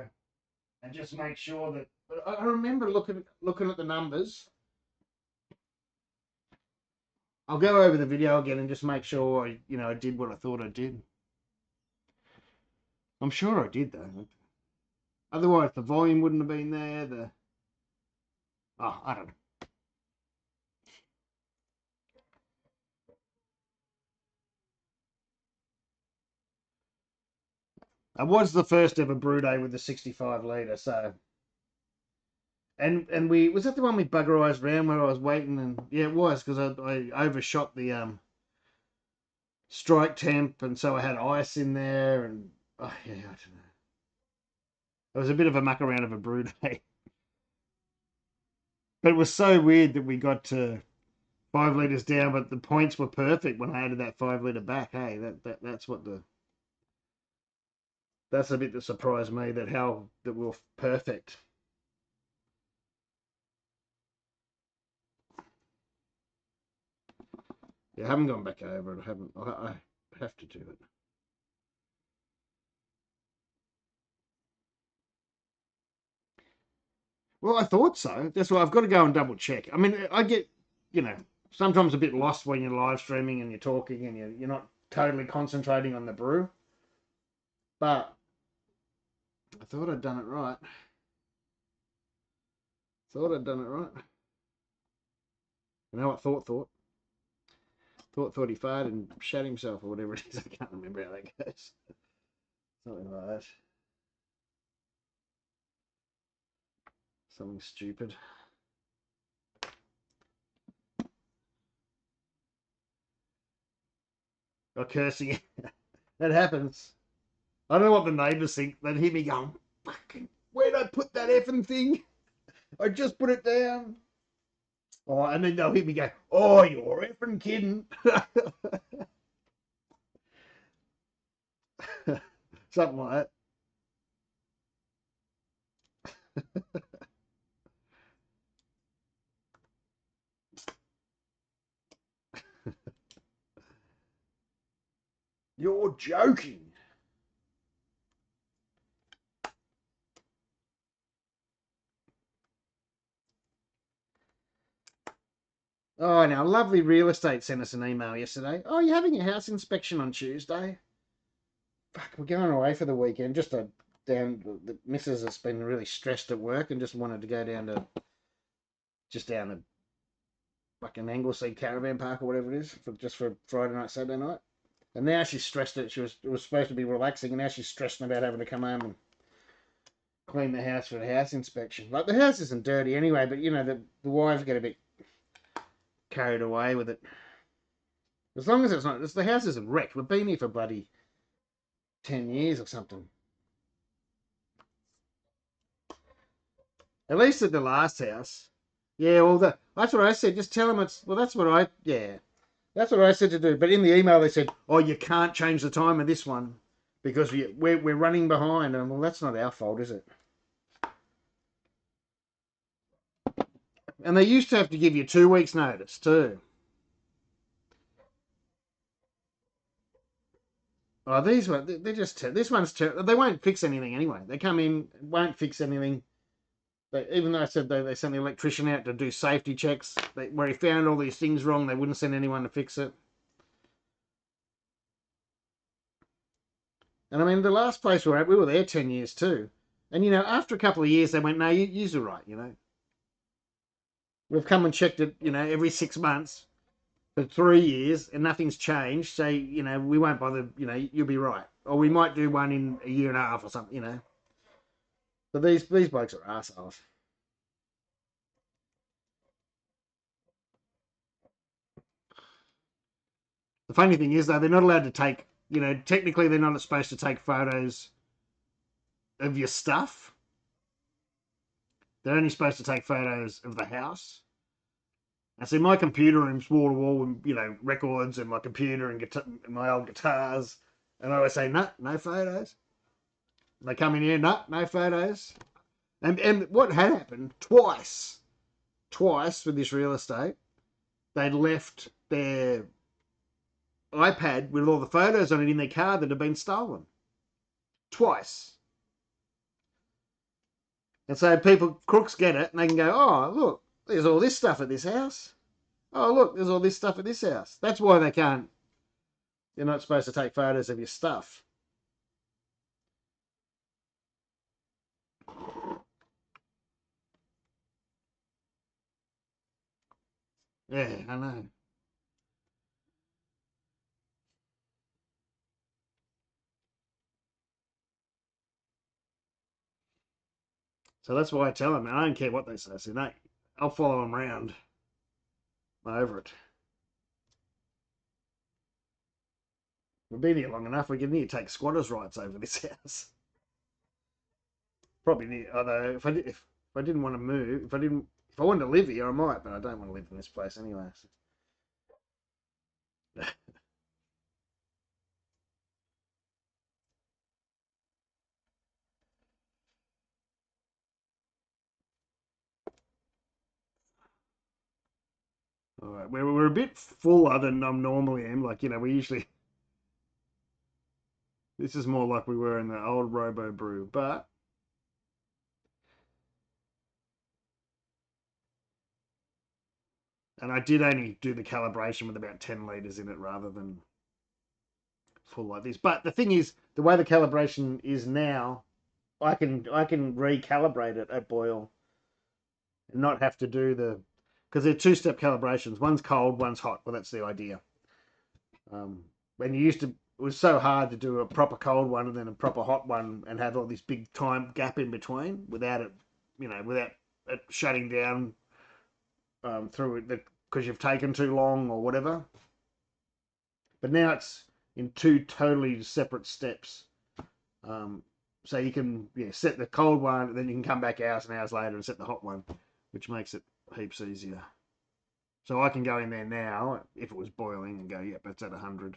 and just make sure that. But I remember looking at the numbers. I'll go over the video again and just make sure I did what I thought I did. I'm sure I did though. Otherwise, the volume wouldn't have been there. I don't know. I was the first ever brew day with the 65 litre, so. And was that the one we buggerized round where I was waiting? And yeah, it was, because I overshot the strike temp, and so I had ice in there, and I don't know. It was a bit of a muck around of a brew day. But it was so weird that we got to 5 litres down, but the points were perfect when I added that 5 litre back. Hey, that's the bit that surprised me, that we were perfect. Yeah, I haven't gone back over it. I have to do it. Well, I thought so. That's why I've got to go and double check. I mean, I get, sometimes a bit lost when you're live streaming and you're talking and you're not totally concentrating on the brew. But I thought I'd done it right. Thought 'Thought he farted and shat himself or whatever it is. I can't remember how that goes. Something like that. Something stupid. Or cursing. That happens. I don't know what the neighbours think. They'd hear me going, fucking, where'd I put that effing thing? I just put it down. Oh, and then they'll hear me go, oh, you're effing kidding. Something like that. You're joking. Oh, now, Lovely Real Estate sent us an email yesterday. Oh, you're having a house inspection on Tuesday? Fuck, we're going away for the weekend. The missus has been really stressed at work and just wanted to go down to fucking Anglesey Caravan Park or whatever it is, for Friday night, Saturday night. And now she's stressed that it was supposed to be relaxing, and now she's stressing about having to come home and clean the house for a house inspection. Like, the house isn't dirty anyway, but the wives get a bit carried away with it. As long as it's not, the house isn't wrecked. We've been here for bloody 10 years or something. At least at the last house. Yeah, well, that's what I said. Just tell them that's what I said to do. But in the email they said, oh, you can't change the time of this one because we're running behind. And well, that's not our fault, is it? And they used to have to give you 2 weeks notice too. Oh, these ones, they're just, this one's terrible. They won't fix anything anyway. They come in, won't fix anything. Even though I said they sent the electrician out to do safety checks, where he found all these things wrong, they wouldn't send anyone to fix it. And I mean, the last place we were at, we were there 10 years too. And, after a couple of years, they went, no, you're right, We've come and checked it, every 6 months for 3 years and nothing's changed. So, we won't bother, you'll be right. Or we might do one in a year and a half or something, But these blokes are arseholes. The funny thing is, though, they're not allowed to take, technically they're not supposed to take photos of your stuff. They're only supposed to take photos of the house. And see, my computer room's wall to wall with, records and my computer and my old guitars. And I always say, no photos. They come in here, no photos. And what had happened twice with this real estate, they'd left their iPad with all the photos on it in their car that had been stolen. Twice. And so crooks get it and they can go, oh, look, there's all this stuff at this house. Oh, look, there's all this stuff at this house. That's why you're not supposed to take photos of your stuff. Yeah, I know. So that's why I tell them, I don't care what they say. I say, no, I'll follow them around over it. We've been here long enough. We can need to take squatters' rights over this house. Probably need, although if I didn't want to move, if I wanted to live here, I might, but I don't want to live in this place anyway. So. All right, we're a bit fuller than I normally am. Like, we usually. This is more like we were in the old Robo Brew, but. And I did only do the calibration with about 10 litres in it rather than full like this. But the thing is, the way the calibration is now, I can recalibrate it at boil and not have to do because they're two-step calibrations. One's cold, one's hot. Well, that's the idea. When it was so hard to do a proper cold one and then a proper hot one and have all this big time gap in between without it shutting down through it because you've taken too long or whatever. But now it's in two totally separate steps. So you can set the cold one, and then you can come back hours and hours later and set the hot one, which makes it heaps easier. So I can go in there now, if it was boiling, and go, yep, it's at 100.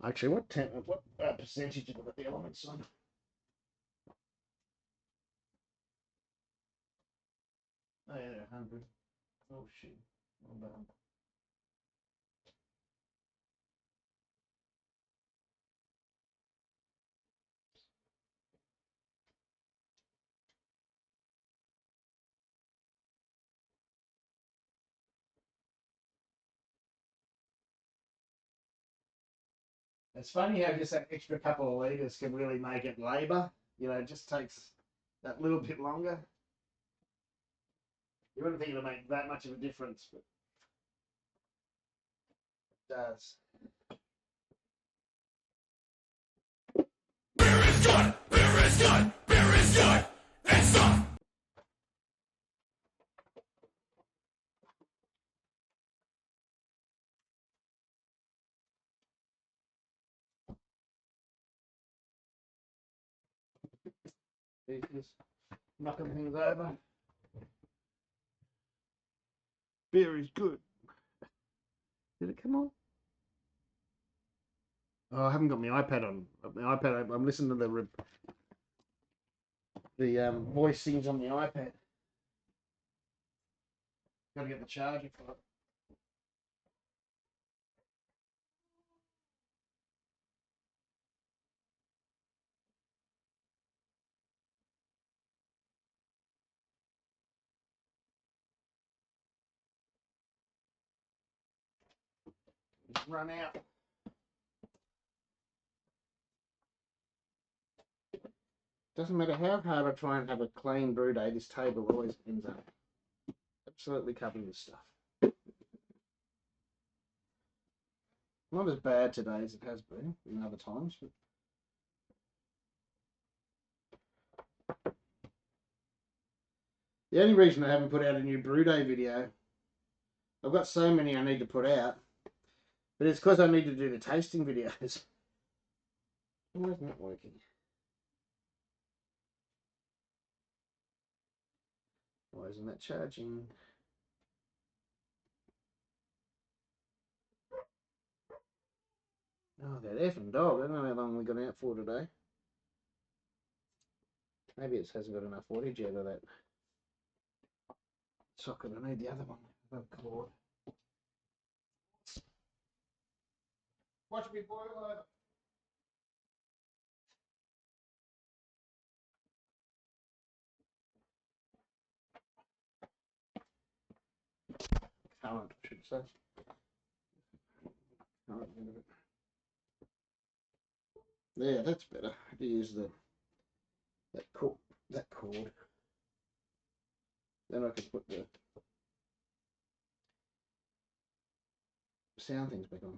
Actually, what percentage have I got the elements on? Oh, yeah, 100. Oh, shit. Well done. It's funny how just that extra couple of litres can really make it labour. It just takes that little bit longer. You wouldn't think it'll make that much of a difference, but it does. Beer is good! Beer is good! Beer is good! And stuff! Just knocking things over. Beer is good. Did it come on? Oh, I haven't got my iPad on. My iPad, I'm listening to the voice things on the iPad. Got to get the charger for it. Just run out. Doesn't matter how hard I try and have a clean brew day, this table always ends up absolutely covered with stuff. Not as bad today as it has been in other times, but the only reason I haven't put out a new brew day video, I've got so many I need to put out, but it's because I need to do the tasting videos. Why isn't that working? Why isn't that charging? Oh, that effing dog. I don't know how long we got out for today. Maybe it hasn't got enough wattage out of that socket. I need the other one. The cord. Watch me boil over. Current, I should say. Current end of it. There, that's better. I do use that cord. Then I can put the sound things back on.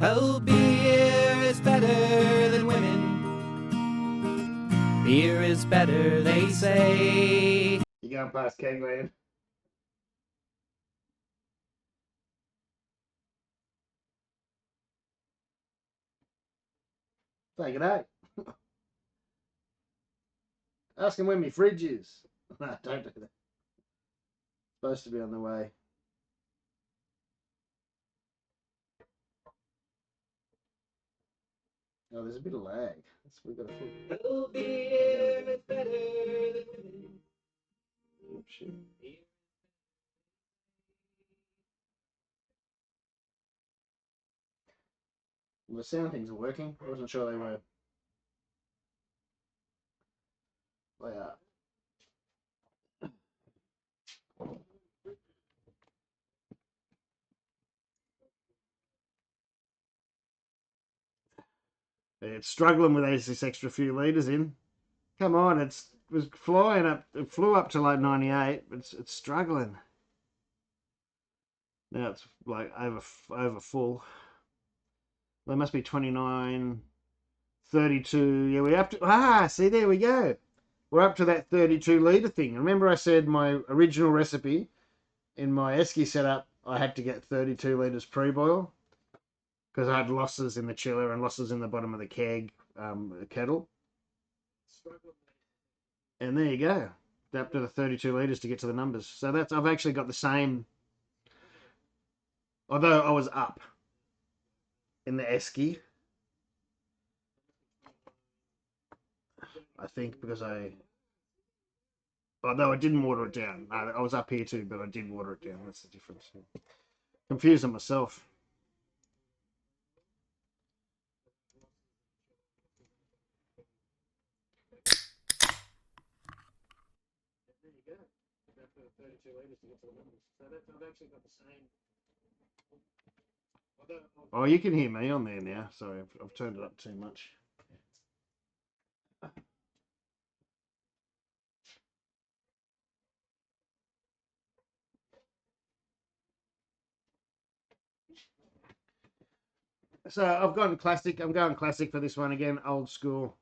Oh, beer is better than women. Beer is better, they say. You going past Kegland? Say g'day. Ask him when my fridge is. No, don't do that. Supposed to be on the way. Oh, there's a bit of lag. We've got a full. Oh, beer is better than women. Oh, shit. Well, the sound things are working. I wasn't sure they were. They are. It's struggling with this extra few litres in. Come on, it was flying up. It flew up to like 98. It's struggling. Now it's like over full. There must be 29, 32. Yeah, we're up to. See, there we go. We're up to that 32 litre thing. Remember, I said my original recipe in my esky setup, I had to get 32 litres pre-boil because I had losses in the chiller and losses in the bottom of the keg kettle. And there you go. Up to the 32 litres to get to the numbers. So that's I've actually got the same. Although I was up in the esky, I think because although I didn't water it down. I was up here too, but I did water it down. That's the difference. Confusing myself. There you go. After 32 litres to get to the numbers. So that's, I've actually got the same. Oh, you can hear me on there now. Sorry, I've turned it up too much. So I've gone classic. I'm going classic for this one again. Old school.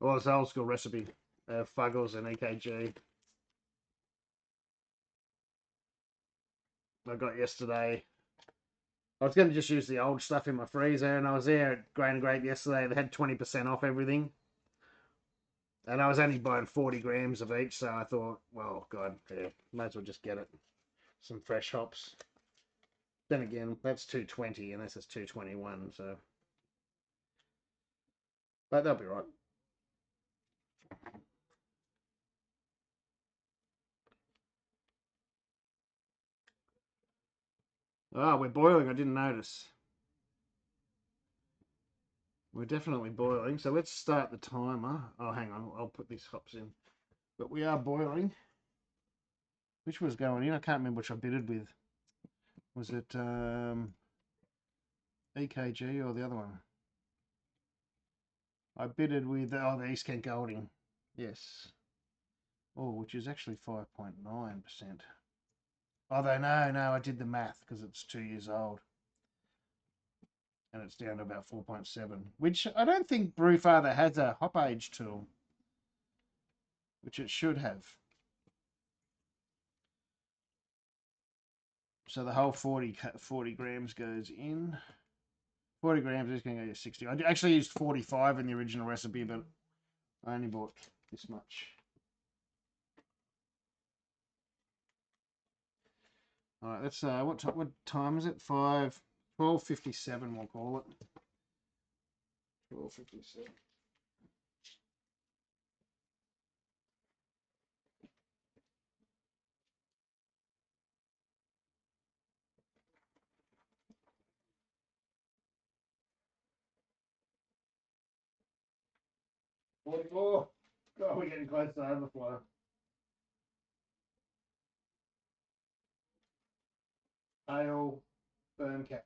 Well, it's an old school recipe. Fuggles and EKG. I got yesterday. I was going to just use the old stuff in my freezer, and I was there at Grain and Grape yesterday. They had 20% off everything. And I was only buying 40 grams of each, so I thought, well, God, yeah, might as well just get it. Some fresh hops. Then again, that's 220, and this is 221, so. But they'll be right. Oh, we're boiling. I didn't notice. We're definitely boiling. So let's start the timer. Oh, hang on. I'll put these hops in. But we are boiling. Which was going in? I can't remember which I bitted with. Was it EKG or the other one? I bitted with the East Kent Golding. Yes. Oh, which is actually 5.9%. Although no, I did the math because it's 2 years old. And it's down to about 4.7, which I don't think Brewfather has a hop age tool, which it should have. So the whole 40 grams goes in. 40 grams is going to go to 60. I actually used 45 in the original recipe, but I only bought this much. All right, let's what time is it? 12:57 we'll call it. 12:57. Oh, God, we're getting close to overflow. Ale, firm cap.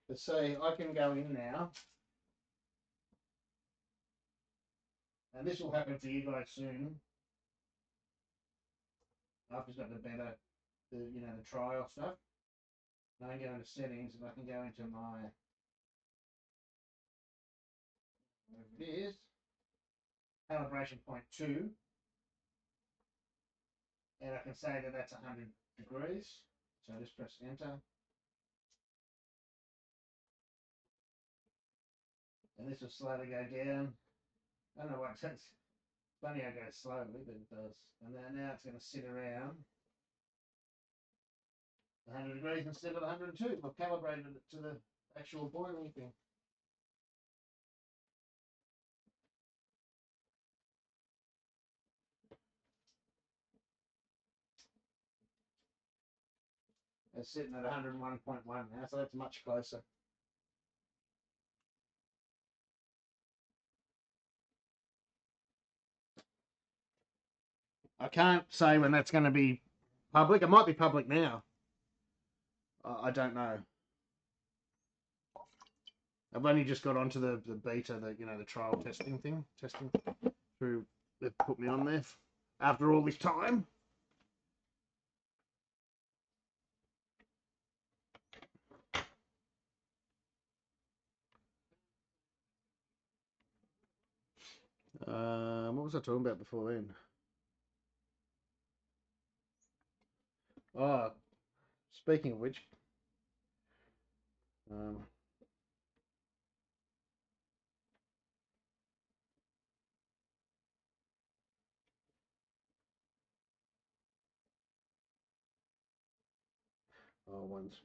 Let's say I can go in now, and this will happen for you guys soon. I've just got the trial stuff. And I can go into settings, and I can go into my, whatever it is, calibration point 2, and I can say that that's 100 degrees. So I just press enter. And this will slowly go down. I don't know what it's funny how it goes slowly, but it does. And then now it's going to sit around 100 degrees instead of 102. I've calibrated it to the actual boiling thing. It's sitting at 101.1 now, so that's much closer. I can't say when that's going to be public. It might be public now. I don't know. I've only just got onto the beta, the trial testing through. They've put me on there after all this time. What was I talking about before then? Oh, speaking of which, one's.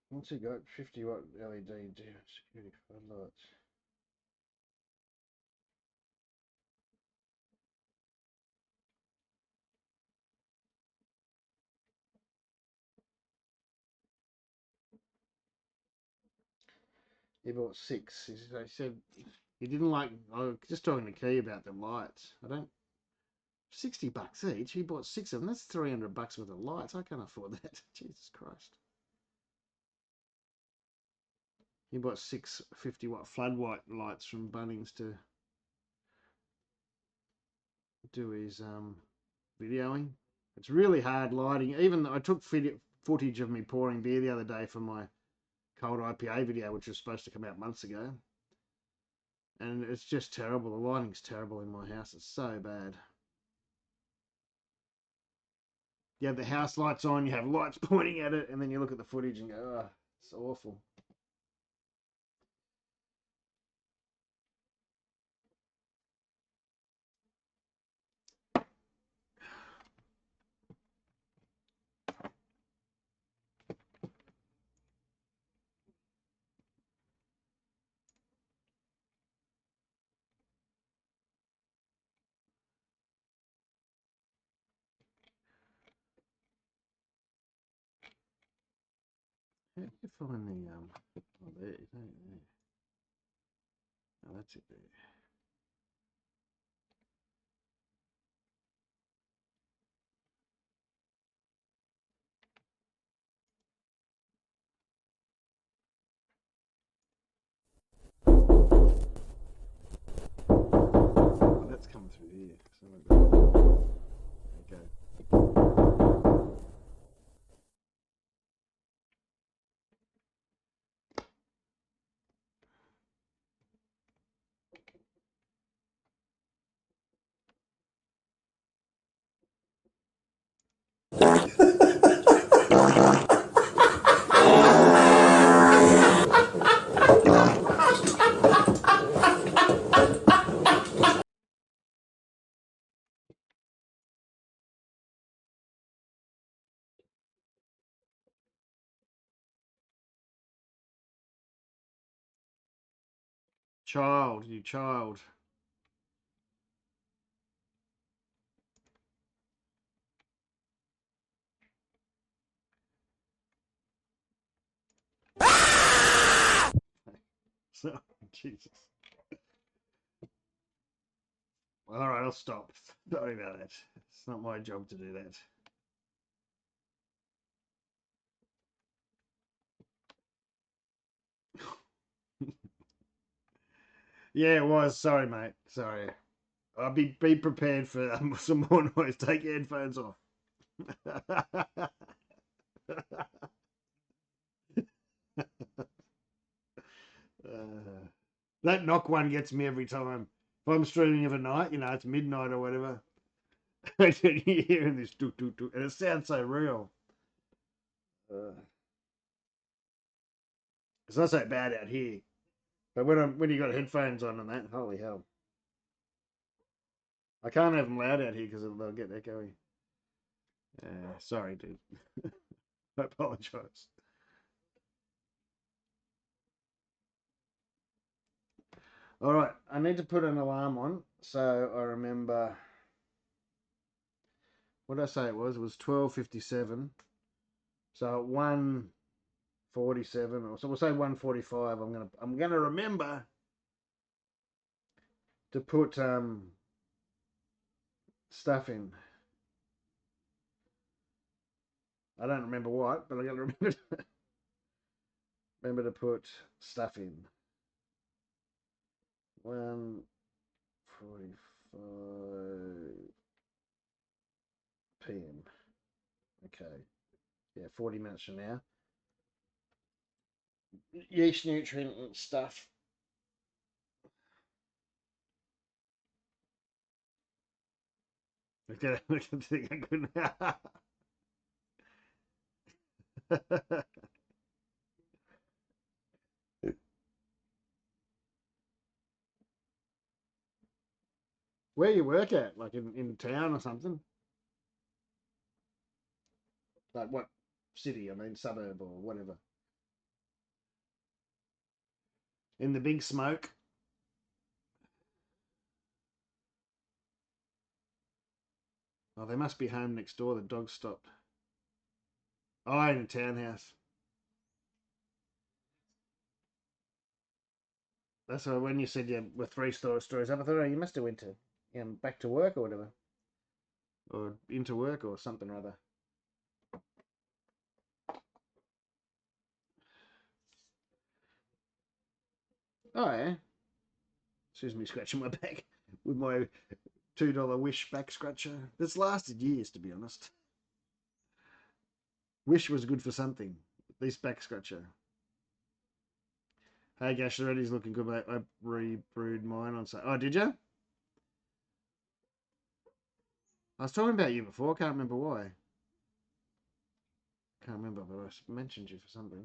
What's he got? 50-watt LED security floodlights. He bought 6. He said he didn't like. I was just talking to Key about them lights. I don't. $60 each. He bought 6 of them. That's $300 worth of lights. I can't afford that. Jesus Christ. He bought 6 50-watt flood white lights from Bunnings to do his videoing. It's really hard lighting. Even though I took footage of me pouring beer the other day for my cold IPA video, which was supposed to come out months ago. And it's just terrible. The lighting's terrible in my house. It's so bad. You have the house lights on, you have lights pointing at it, and then you look at the footage and go, oh, it's awful. How do you find the oh, there, there. Oh, that's it there. Oh, that's coming through here. Okay. Child, you child. So, Jesus. All right, I'll stop. Sorry about that. It's not my job to do that. Yeah, it was. Sorry, mate. Sorry. I'll be prepared for some more noise. Take your headphones off. That knock one gets me every time. If I'm streaming of a night, you know, it's midnight or whatever. You're hearing this doot doot doot, and it sounds so real. It's not so bad out here, but when you got headphones on and that, holy hell! I can't have them loud out here because they'll get echoey. Sorry, dude. I apologize. All right, I need to put an alarm on so I remember. What did I say it was? It was 12:57. So at 1:47, or so we'll say 1:45. I'm gonna remember to put stuff in. I don't remember what, but I gotta remember to put stuff in. 1:45 p.m. Okay. Yeah, 40 minutes from now. Yeast nutrient and stuff. Okay, I think I couldn't. Where you work at? Like in town or something? Like what city? I mean, suburb or whatever. In the big smoke. Oh, they must be home next door. The dog stopped. Oh, in a townhouse. That's why when you said you were 3 stories up, I thought, oh, you must have went to back to work or whatever, or into work or something or other. Oh yeah. Excuse me, scratching my back with my $2 Wish back scratcher. That's lasted years, to be honest. Wish was good for something. This back scratcher. Hey, Gash, the ready's looking good, mate. I re-brewed mine on. Oh, did you? I was talking about you before. I can't remember why. Can't remember, but I mentioned you for something.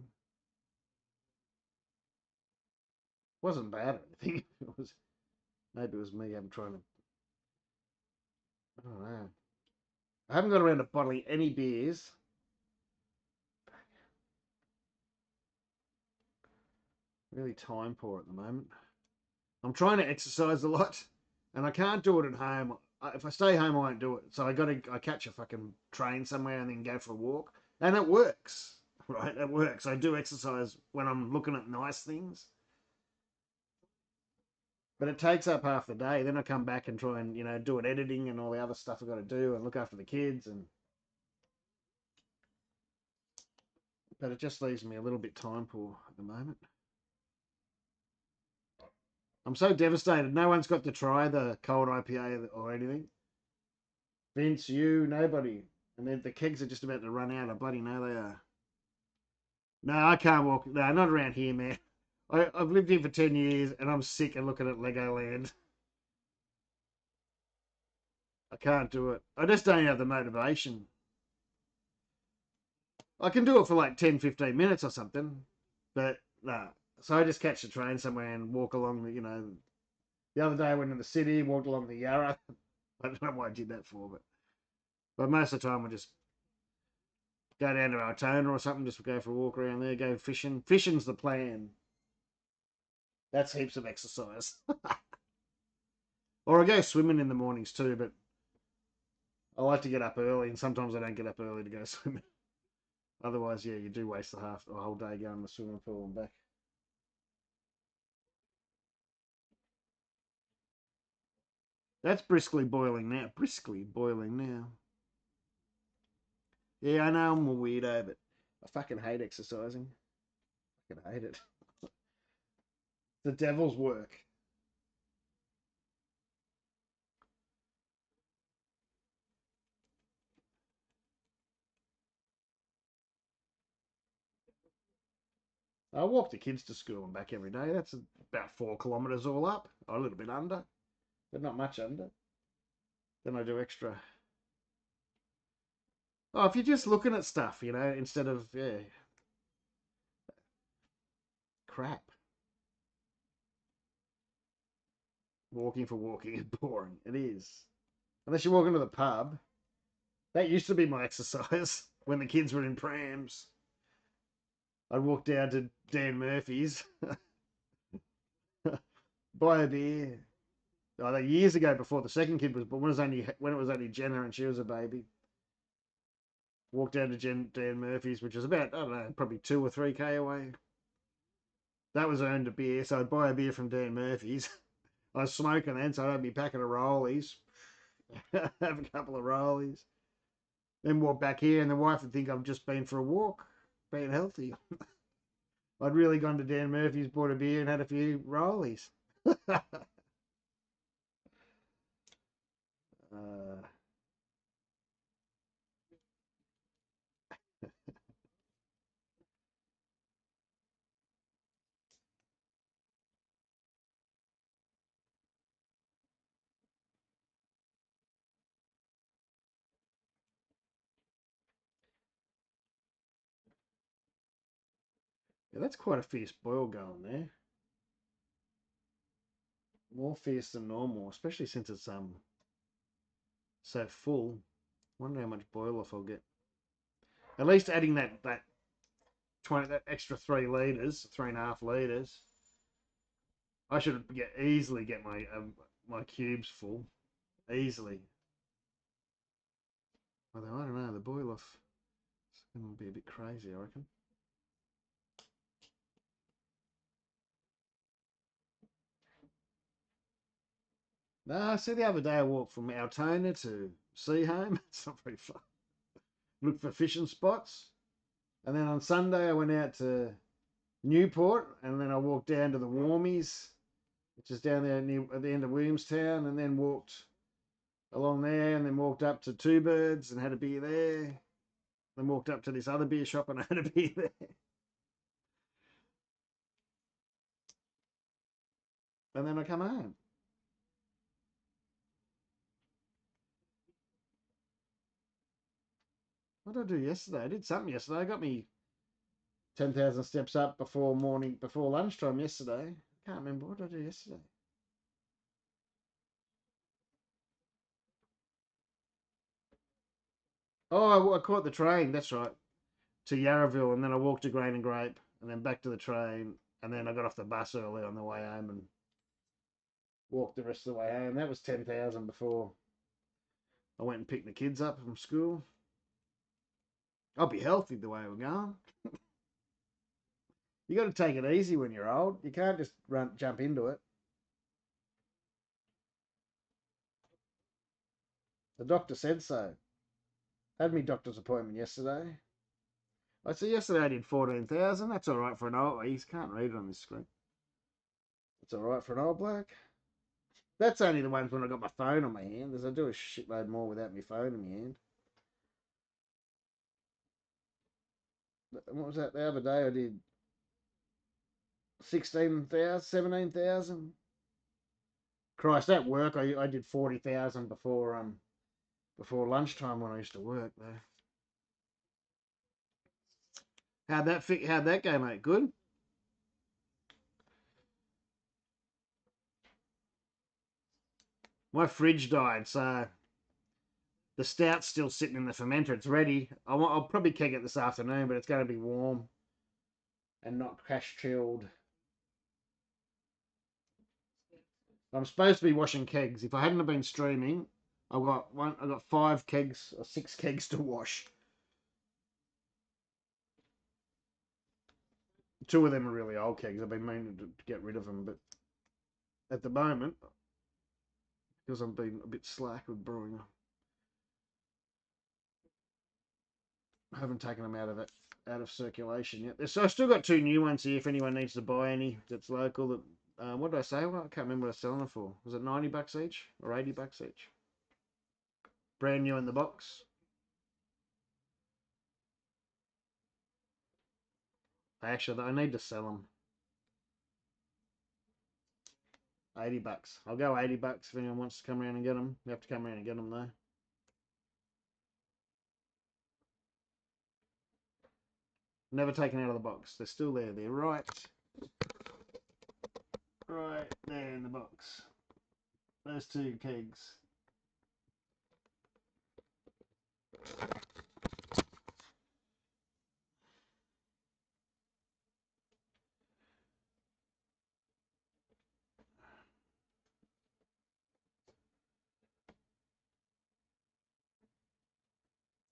Wasn't bad or anything. It was. Maybe it was me. I'm trying to. I don't know. I haven't got around to bottling any beers. Really time poor at the moment. I'm trying to exercise a lot, and I can't do it at home. If I stay home, I won't do it. So I catch a fucking train somewhere and then go for a walk, and it works. Right, it works. I do exercise when I'm looking at nice things, but it takes up half the day. Then I come back and try and do an editing and all the other stuff I've got to do and look after the kids but it just leaves me a little bit time poor at the moment. I'm so devastated. No one's got to try the cold IPA or anything. Vince, you, nobody. And the kegs are just about to run out. I bloody know they are. No, I can't walk. No, not around here, man. I've lived here for 10 years and I'm sick of looking at Legoland. I can't do it. I just don't have the motivation. I can do it for like 10, 15 minutes or something. But no. So I just catch the train somewhere and walk along the other day I went in the city, walked along the Yarra. I don't know why I did that for, but most of the time I just go down to Altona or something, just go for a walk around there, go fishing. Fishing's the plan. That's heaps of exercise. Or I go swimming in the mornings too, but I like to get up early, and sometimes I don't get up early to go swimming. Otherwise, yeah, you do waste the whole day going to the swimming pool and back. That's briskly boiling now. Briskly boiling now. Yeah, I know I'm a weirdo, but I fucking hate exercising. I fucking hate it. The devil's work. I walk the kids to school and back every day. That's about 4 kilometres all up. A little bit under, but not much under. Then I do extra. Oh, if you're just looking at stuff, instead of, crap. Walking for walking is boring. It is. Unless you walk into the pub. That used to be my exercise when the kids were in prams. I'd walk down to Dan Murphy's, buy a beer. Oh, that years ago, before the second kid was born, when it was only Jenna and she was a baby. Walked down to Dan Murphy's, which was about, I don't know, probably 2 or 3K away. That was earned a beer, so I'd buy a beer from Dan Murphy's. I was smoking then, so I'd be packing a rollies, have a couple of rollies, then walk back here, and the wife would think I've just been for a walk, being healthy. I'd really gone to Dan Murphy's, bought a beer, and had a few rollies. Yeah, that's quite a fierce boil going there. More fierce than normal, especially since it's so full. Wonder how much boil off I'll get. At least adding that extra 3 litres, 3.5 litres. I should easily get my cubes full, easily. Although I don't know, the boil off is going to be a bit crazy, I reckon. No, see, the other day I walked from Altona to Seahome. It's not very far. Looked for fishing spots. And then on Sunday I went out to Newport, and then I walked down to the Warmies, which is down there near, at the end of Williamstown, and then walked along there, and then walked up to Two Birds and had a beer there. Then walked up to this other beer shop and I had a beer there. And then I come home. What did I do yesterday? I did something yesterday. I got me 10,000 steps up before lunchtime yesterday. I can't remember what did I do yesterday. Oh, I caught the train. That's right, to Yarraville, and then I walked to Grain and Grape, and then back to the train, and then I got off the bus early on the way home and walked the rest of the way home. That was 10,000 before I went and picked the kids up from school. I'll be healthy the way we're going. You got to take it easy when you're old. You can't just jump into it. The doctor said so. Had me doctor's appointment yesterday. I said yesterday I did 14,000. That's all right for an old. He can't read it on this screen. That's all right for an old bloke. That's only the ones when I got my phone on my hand. As I do a shitload more without my phone in my hand. What was that the other day? I did 16,000, 17,000. Christ, at work I did 40,000 before lunchtime when I used to work though. How'd that go, mate? Good? My fridge died, so the stout's still sitting in the fermenter. It's ready. I'll probably keg it this afternoon, but it's going to be warm and not crash chilled. I'm supposed to be washing kegs. If I hadn't have been streaming, I've got 5 kegs or 6 kegs to wash. 2 of them are really old kegs. I've been meaning to get rid of them, but at the moment, because I'm being a bit slack with brewing, I haven't taken them out of circulation yet. So I've still got 2 new ones here. If anyone needs to buy any that's local, that what did I say? Well, I can't remember what I was selling them for. Was it $90 each or $80 each? Brand new in the box. Actually, I need to sell them. $80. I'll go $80 if anyone wants to come around and get them. You have to come around and get them though. Never taken out of the box. They're still there. They're right there in the box. Those 2 kegs.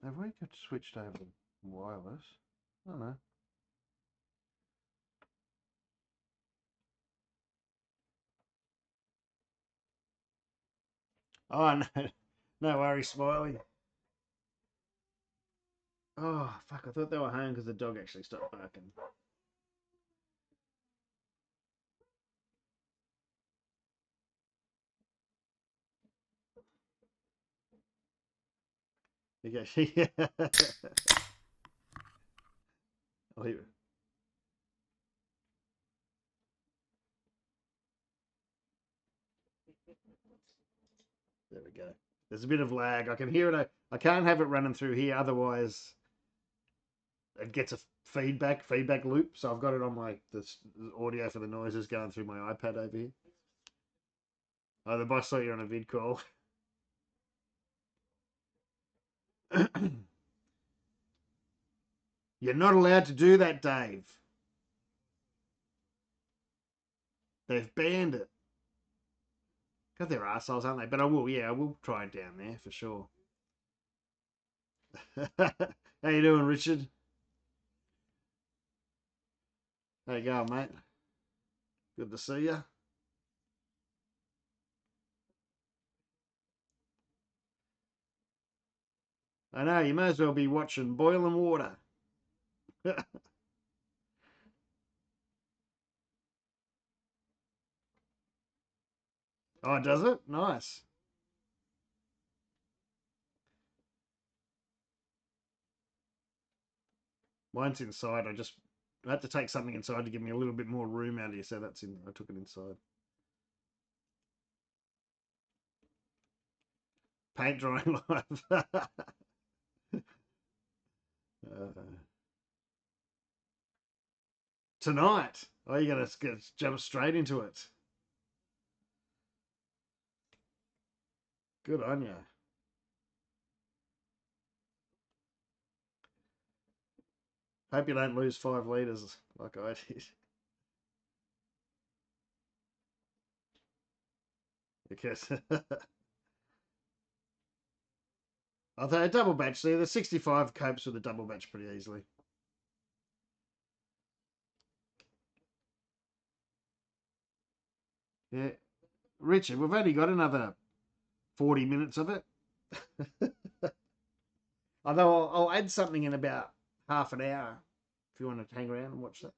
Have we got switched over to wireless? I don't know. Oh, no. No worries, Smiley. Oh, fuck. I thought they were home because the dog actually stopped barking. He goes, yeah. I'll hear it. There we go. There's a bit of lag. I can hear it. I can't have it running through here, otherwise it gets a feedback loop. So I've got it on the audio for the noises going through my iPad over here. Oh, the boss saw you on a vid call. You're not allowed to do that, Dave. They've banned it. God, they're assholes, aren't they? But I will try it down there for sure. How you doing, Richard? How you going, mate? Good to see you. I know, you may as well be watching boiling water. Oh, does it? Nice. Mine's inside. I had to take something inside to give me a little bit more room out here, so that's in. I took it inside. Paint drying live. Tonight. Oh, you're gonna jump straight into it. Good on you. Hope you don't lose 5 litres like I did. Because although a double batch, see, the 65 copes with a double batch pretty easily. Yeah, Richard, we've only got another 40 minutes of it. Although I'll add something in about half an hour if you want to hang around and watch that.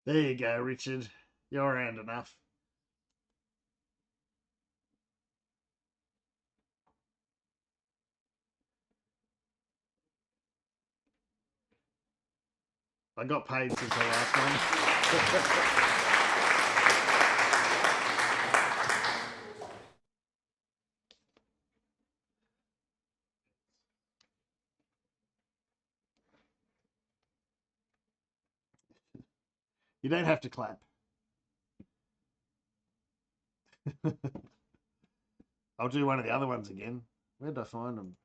There you go, Richard. You're around enough. I got paid since the last one. You don't have to clap. I'll do one of the other ones again. Where did I find them?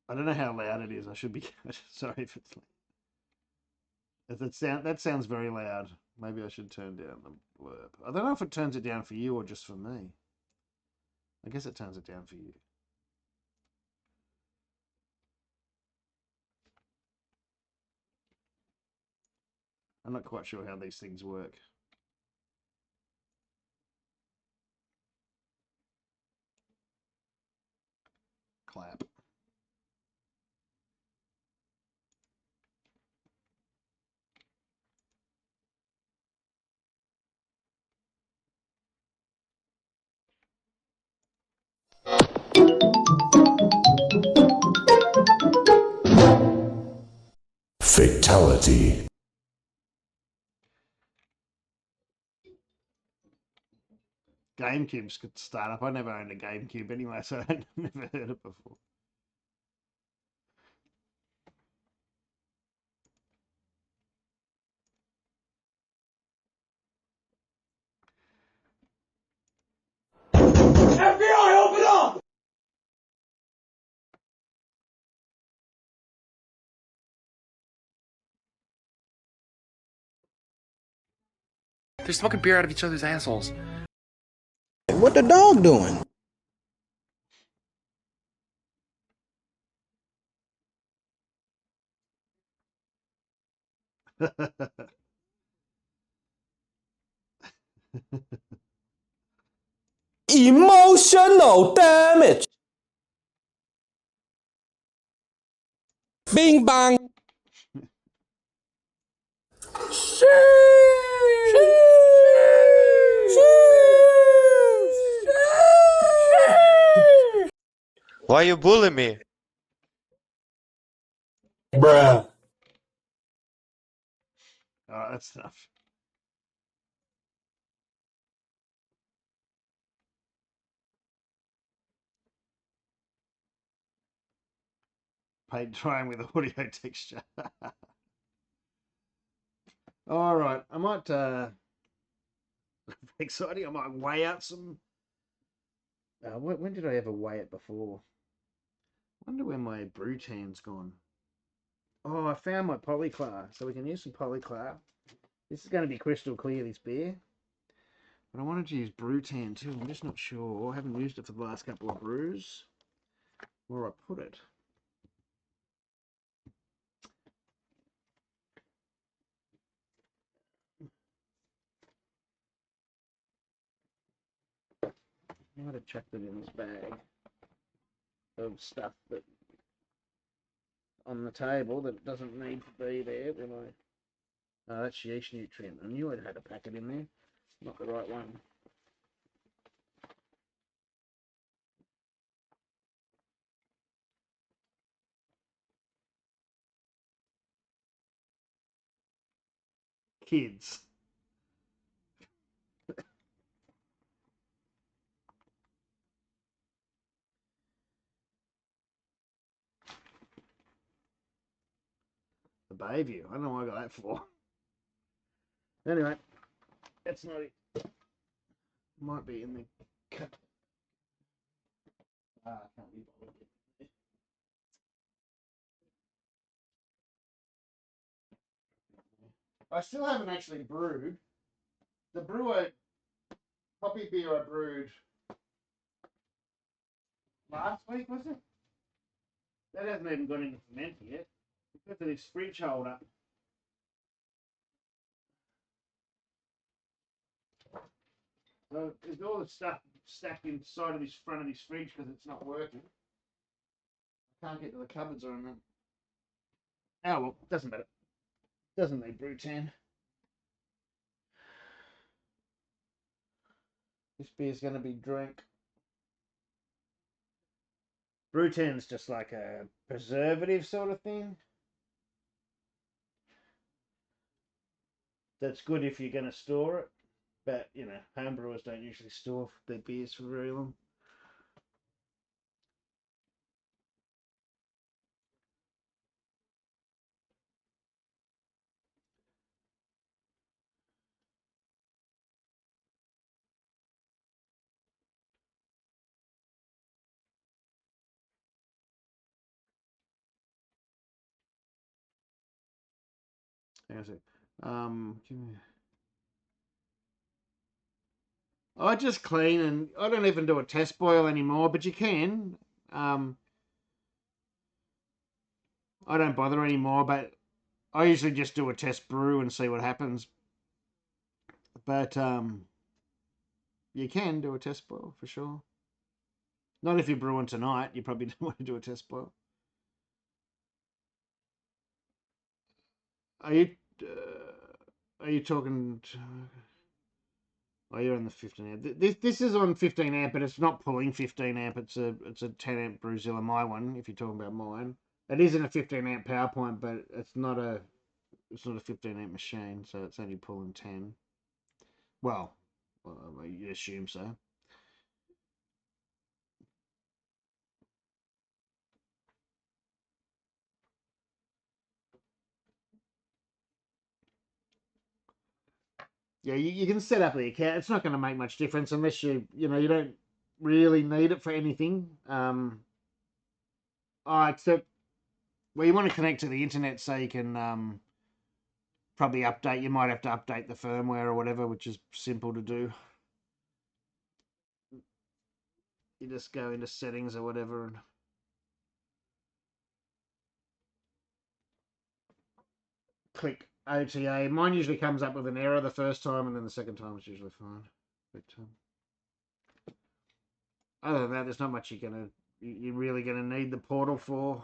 I don't know how loud it is. I should be sorry if it's. That sounds very loud. Maybe I should turn down the blurb. I don't know if it turns it down for you or just for me. I guess it turns it down for you. I'm not quite sure how these things work. Clap. Fatality. GameCube's could start up. I never owned a GameCube anyway, so I've never heard it before. FBI, open up! They're smoking beer out of each other's assholes. What the dog doing? Emotional damage. Bing bang. Why you bully me? Bruh. All right, that's enough. paint drying with audio texture. All right, I might. Exciting. I might weigh out some. When did I ever weigh it before? Wonder where my brew tan's gone. Oh, I found my polyclar, so we can use some polyclar. This is going to be crystal clear, this beer. But I wanted to use brew tan too. I'm just not sure. I haven't used it for the last couple of brews. Where I put it. I might have chucked it in this bag of stuff that on the table that doesn't need to be there when I. Oh, that's yeast nutrient. I knew I'd had a packet in there. Not the right one. Kids. The Bayview. I don't know what I got that for. Anyway, that's not it. Might be in the cup. I can't be bothered. I still haven't actually brewed. The poppy beer I brewed last week, was it? That hasn't even gone into fermenter yet. Because of this fridge holder. So there's all the stuff stacked inside of this front of this fridge because it's not working. I can't get to the cupboards or anything. Oh well, doesn't matter. Doesn't need brew tan. This beer's going to be drank. Brew tan's just like a preservative sort of thing. That's good if you're going to store it. But, you know, homebrewers don't usually store their beers for very long. How's it? I just clean and I don't even do a test boil anymore, but you can. I don't bother anymore, but I usually just do a test brew and see what happens. But you can do a test boil for sure. Not if you're brewing tonight. You probably don't want to do a test boil. Are you? Are you talking? Oh, you're on the 15 amp. This is on 15 amp, but it's not pulling 15 amp. It's a 10 amp Brewzilla, my one. If you're talking about mine, it is in a 15 amp power point, but it's not a 15 amp machine, so it's only pulling 10. Well, you assume so. Yeah, you can set up the account. It's not going to make much difference unless you don't really need it for anything. Except well, you want to connect to the internet so you can probably update. You might have to update the firmware or whatever, which is simple to do. You just go into settings or whatever and click OTA. Mine usually comes up with an error the first time, and then the second time it's usually fine. But other than that, there's not much you're really gonna need the portal for.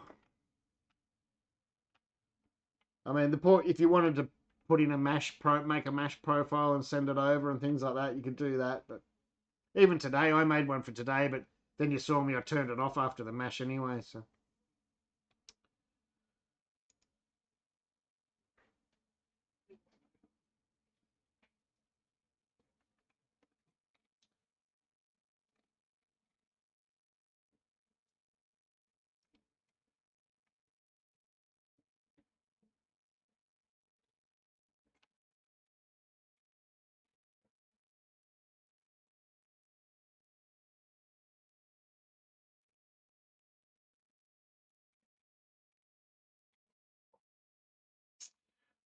I mean, if you wanted to put in make a mash profile and send it over and things like that, you could do that. But even today, I made one for today, but then you saw me, I turned it off after the mash anyway, so.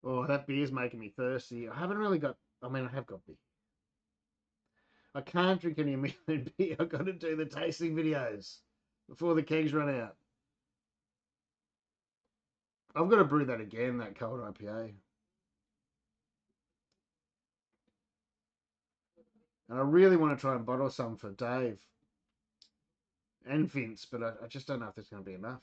Oh, that beer's making me thirsty. I haven't really got. I mean, I have got beer. I can't drink any American beer. I've got to do the tasting videos before the kegs run out. I've got to brew that again, that cold IPA. And I really want to try and bottle some for Dave and Vince, but I just don't know if there's going to be enough.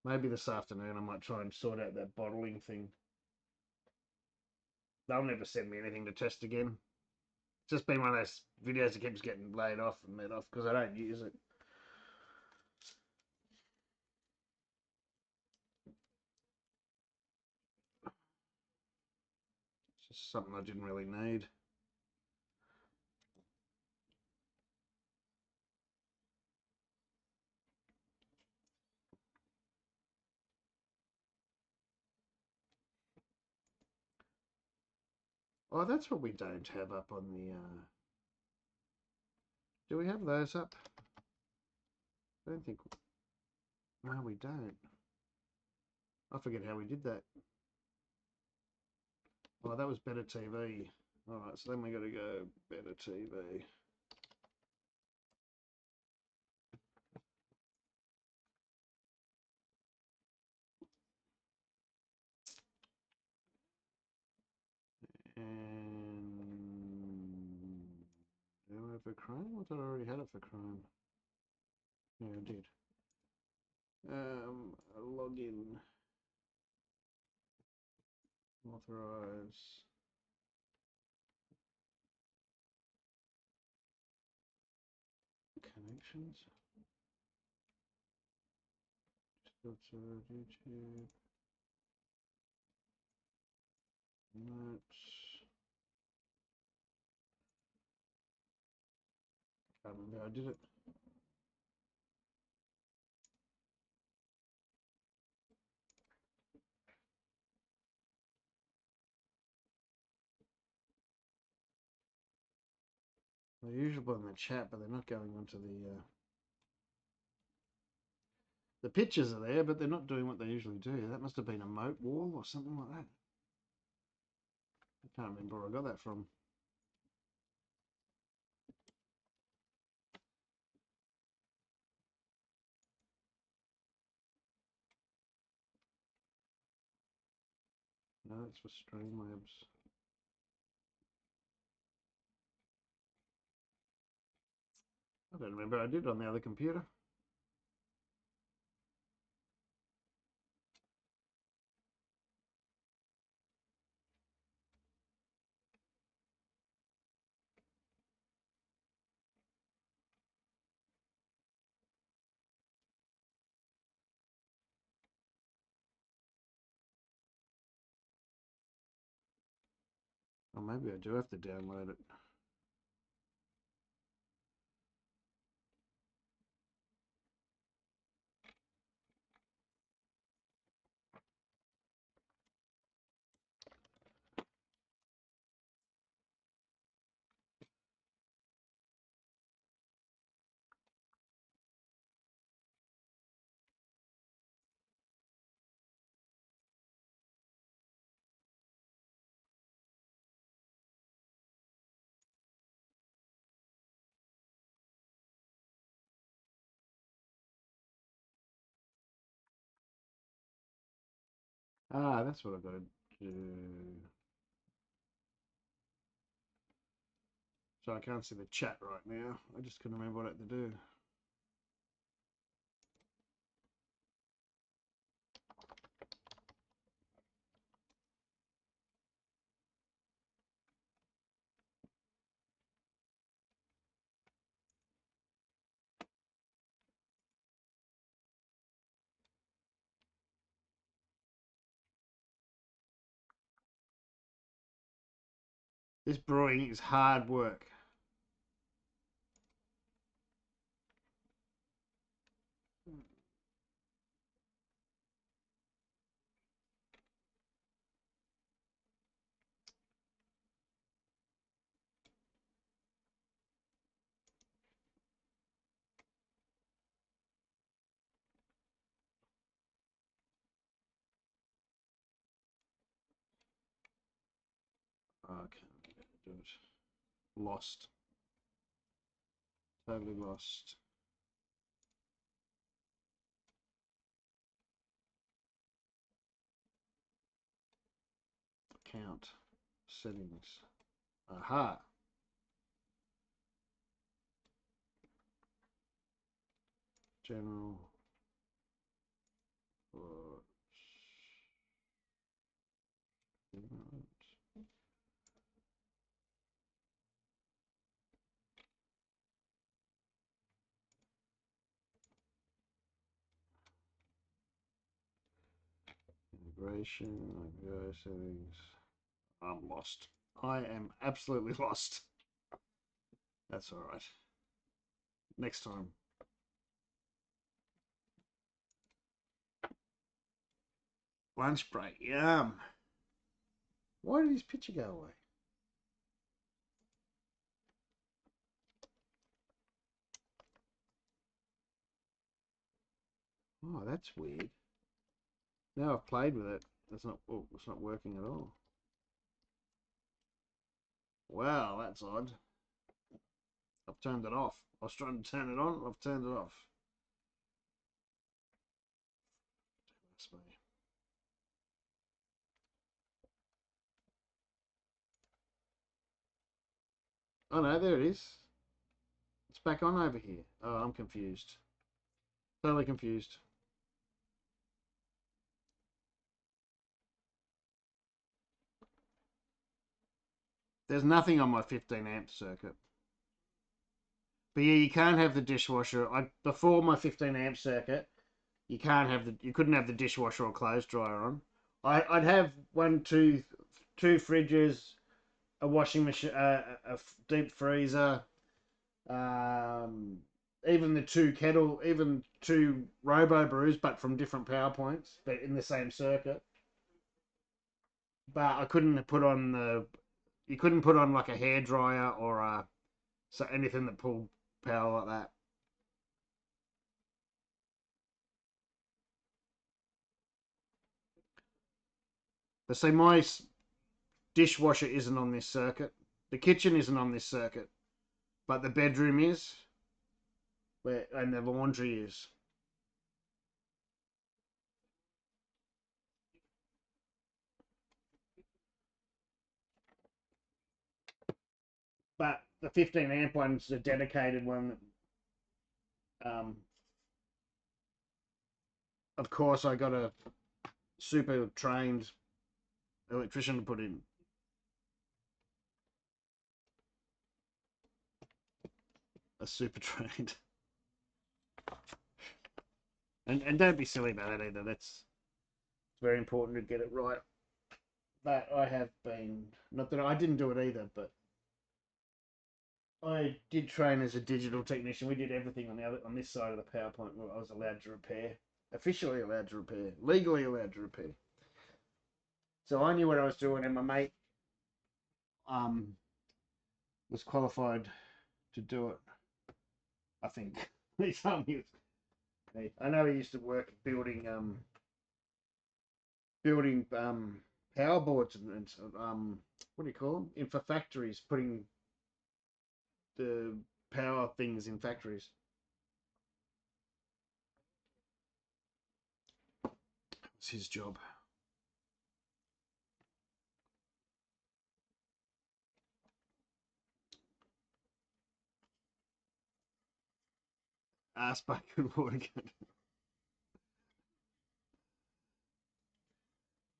Maybe this afternoon I might try and sort out that bottling thing. They'll never send me anything to test again. It's just been one of those videos that keeps getting laid off and let off because I don't use it. It's just something I didn't really need. Oh, that's what we don't have up on the... Do we have those up? I don't think... No, we don't. I forget how we did that. Oh, that was better TV. Alright, so then we got to go better TV. And do I have for Chrome? I thought I already had it for Chrome. Yeah, I did. Login. Authorize. Connections. Filter YouTube. Notes. Can't remember how I did it. They usually put in the chat, but they're not going onto the pictures are there, but they're not doing what they usually do. That must have been a moat wall or something like that. I can't remember where I got that from. No, that's for Streamlabs. I don't remember. I did it on the other computer. Or maybe I do have to download it. Ah, that's what I've got to do. So I can't see the chat right now. I just couldn't remember what I had to do. This brewing is hard work. Okay, do it. Lost. Totally lost. Account. Settings. Aha. General. Integration, go settings. I'm lost. I am absolutely lost. That's all right. Next time. Lunch break. Yum. Why did his picture go away? Oh, that's weird. Now I've played with it. It's not working at all. Wow, that's odd. I've turned it off. I was trying to turn it on. I've turned it off. That's me. Oh no, there it is. It's back on over here. Oh, I'm confused. Totally confused. There's nothing on my 15 amp circuit. But yeah, you can't have the dishwasher. Before my 15 amp circuit, you couldn't have the dishwasher or clothes dryer on. I'd have two fridges, a washing machine, a deep freezer, even two robo brews, but from different power points, but in the same circuit. But you couldn't put on like a hairdryer or anything that pulled power like that. But see, my dishwasher isn't on this circuit. The kitchen isn't on this circuit, but the bedroom is, and the laundry is. But the 15 amp one's a dedicated one. Of course, I got a super trained electrician to put in. A super trained. And don't be silly about that either. That's very important to get it right. But I have been, not that I didn't do it either, but I did train as a digital technician. We did everything on this side of the PowerPoint where I was allowed to repair, officially allowed to repair, legally allowed to repair. So I knew what I was doing, and my mate was qualified to do it. I think he told me. I know he used to work building power boards and what do you call them? For factories, putting the power things in factories. It's his job. Sparkling water.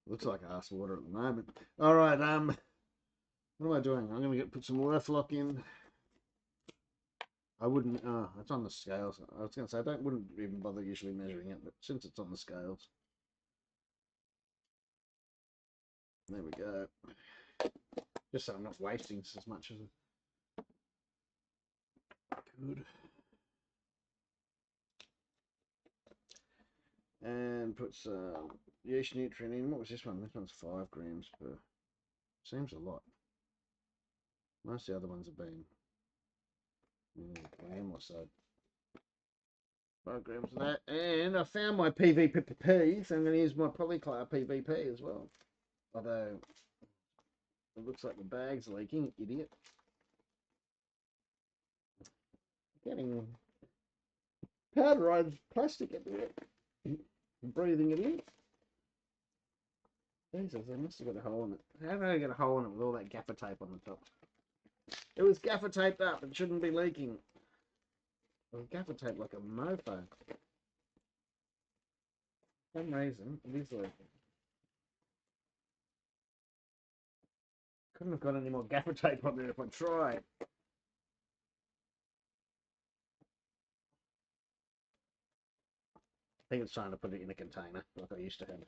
Looks like ass water at the moment. All right, what am I doing? I'm gonna put some Worthlock in. I wouldn't. It's on the scales. I was gonna say I wouldn't even bother usually measuring it, but since it's on the scales, there we go. Just so I'm not wasting as much as I could. And put some yeast nutrient in. What was this one? This one's 5 grams per. Seems a lot. Most of the other ones have been gram or so. 5 grams of that. And I found my PVP, so I'm going to use my Polyclar PVP as well. Although It looks like the bag's leaking, idiot. Getting powderized plastic everywhere. Breathing it in. Jesus, I must have got a hole in it. How did I get a hole in it with all that gaffer tape on the top? It was gaffer taped up. It shouldn't be leaking. It was gaffer taped like a mofo. For some reason, it is leaking. Couldn't have got any more gaffer tape on there if I tried. I think it's trying to put it in a container like I used to have.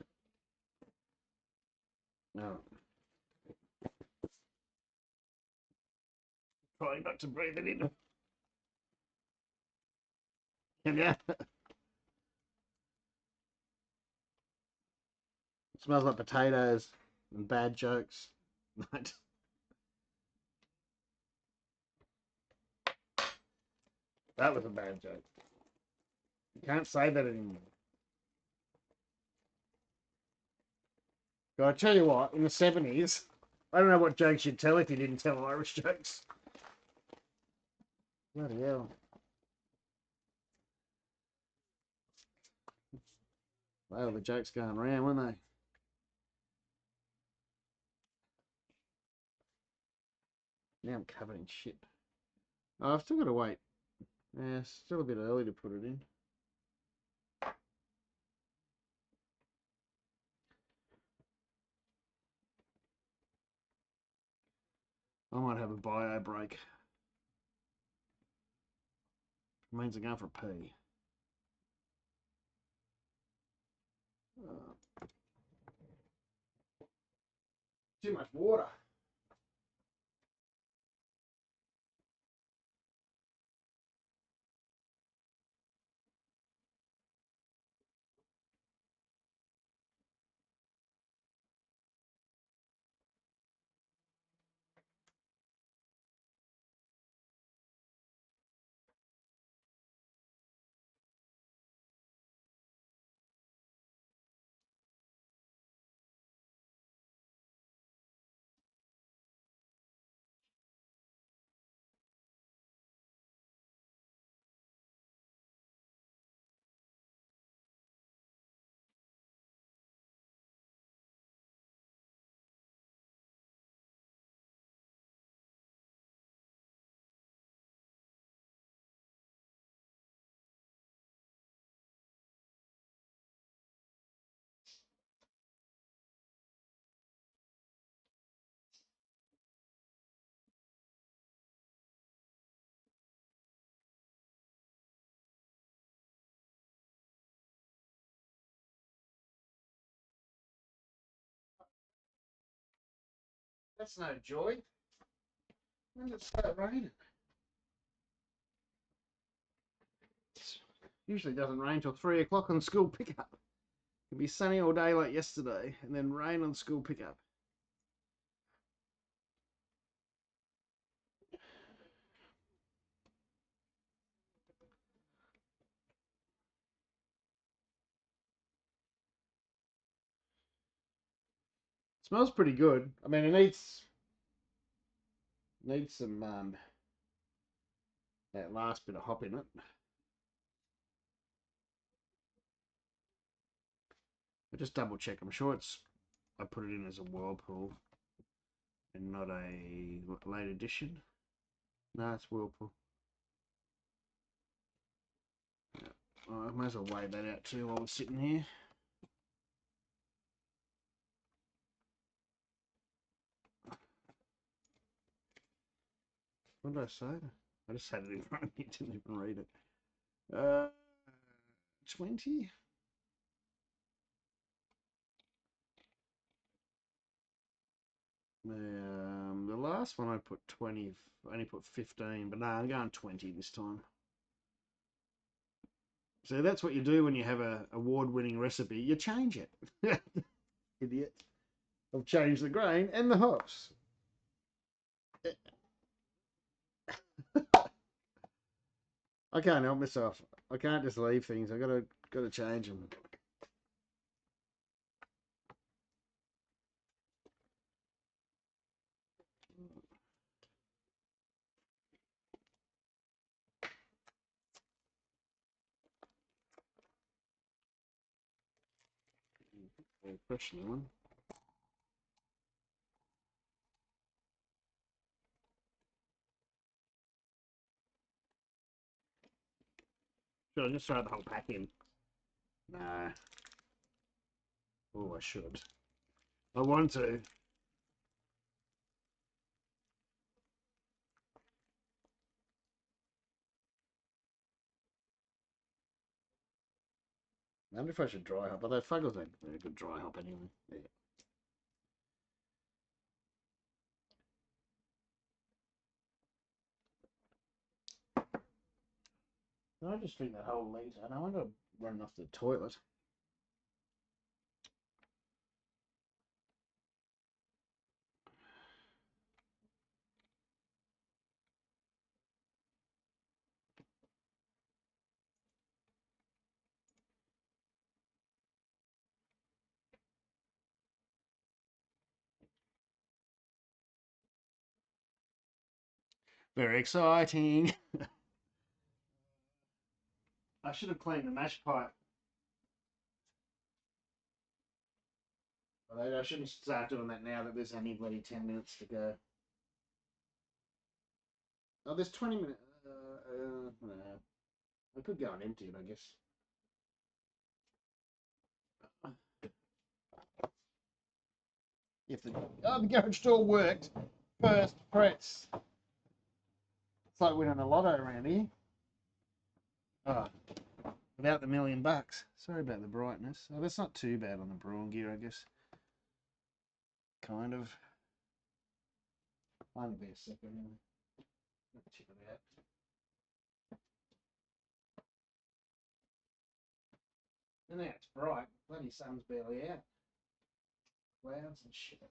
No. Trying not to breathe it in. Yeah. It smells like potatoes and bad jokes. That was a bad joke. You can't say that anymore. But I tell you what, in the 70s, I don't know what jokes you'd tell if you didn't tell Irish jokes. Bloody hell. They were the jokes going around, weren't they? Now I'm covered in shit. Oh, I've still got to wait. Yeah, it's still a bit early to put it in. I might have a bio break. It means I'm going for a pee. Too much water. That's no joy. When did it start raining? Usually doesn't rain till 3 o'clock on school pickup. It can be sunny all day like yesterday, and then rain on school pickup. Smells pretty good. I mean, it needs some that last bit of hop in it. I just double check. I'm sure I put it in as a Whirlpool and not a late edition. No, it's Whirlpool. Yeah. Well, I might as well weigh that out too while we're sitting here. What did I say? I just had it in front of me, didn't even read it. 20? The last one I put 20, I only put 15, but no, I'm going 20 this time. So that's what you do when you have a award-winning recipe. You change it. Idiot. I've changed the grain and the hops. I can't help myself. I can't just leave things. I gotta change them. Very fresh new one. Should I just throw the whole pack in? Nah. Oh, I should. I want to. I wonder if I should dry hop, although Fuggles ain't very good dry hop anyway. Yeah. I just drink that whole litre, and I want to run off the toilet. Very exciting. I should have cleaned the mash pipe. Although I shouldn't start doing that now that there's only bloody 10 minutes to go. Oh, there's 20 minutes. No. I could go and empty it, I guess. If the garage door worked, first press. It's like winning a lotto around here. Oh, about the $1,000,000. Sorry about the brightness. Oh, that's not too bad on the brewing gear, I guess. Kind of. Only be a second anyway. Check it out. And now it's bright. Bloody sun's barely out. Clouds and shit.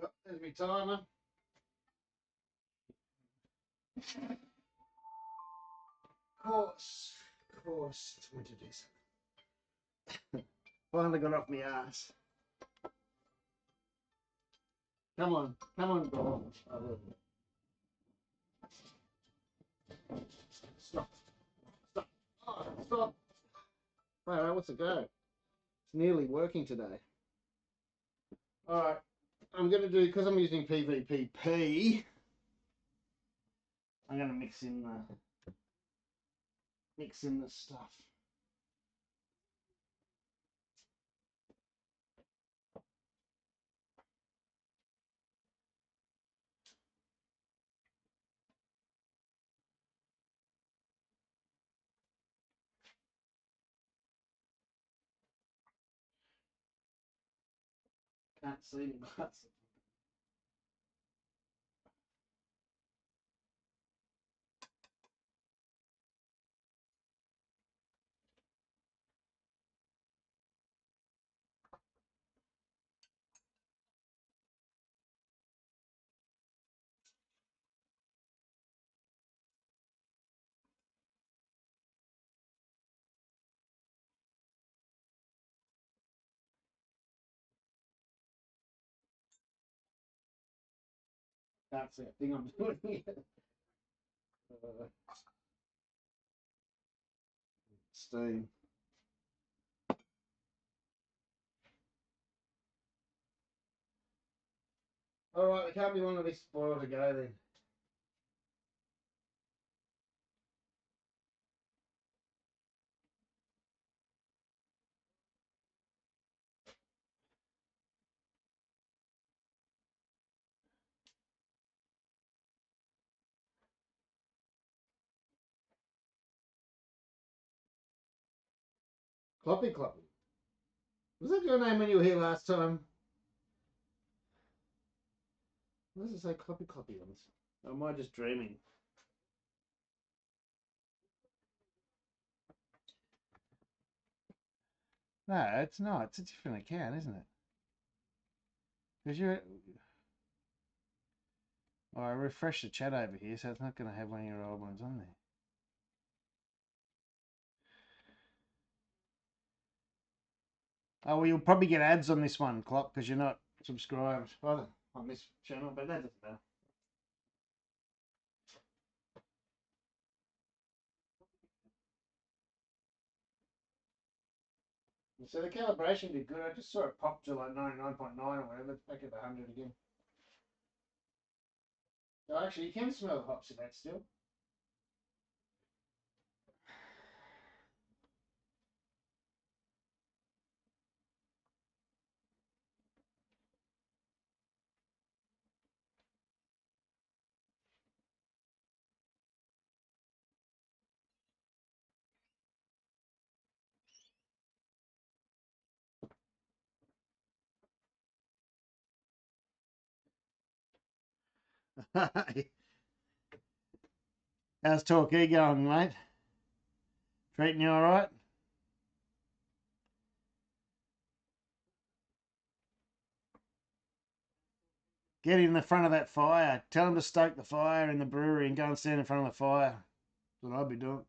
Oh, there's my timer. Of course, it's winter do something. Finally got off my ass. Come on, dog. Stop, stop, oh, stop. Wow, what's it go? It's nearly working today. Alright, I'm going to do, because I'm using PVPP, I'm going to mix in the stuff. Can't see any butts. Can't see a thing I'm doing here. Steam. All right, there can't be one of this spoiled to go then. Cloppy Cloppy. Was that your name when you were here last time? Why does it say Cloppy Cloppy on this? Or am I just dreaming? No, it's not. It's a different account, isn't it? Because you're. Oh, I refreshed the chat over here, so it's not going to have one of your old ones on there. Oh, well, you'll probably get ads on this one, Clock, because you're not subscribed on this channel, but that doesn't matter. So the calibration did good. I just saw it pop to like 99.9 or whatever. It's back at 100 again. So actually, you can smell the hops in that still. How's Torquay going, mate? Treating you all right? Get in the front of that fire. Tell them to stoke the fire in the brewery and go and stand in front of the fire. That's what I'll be doing.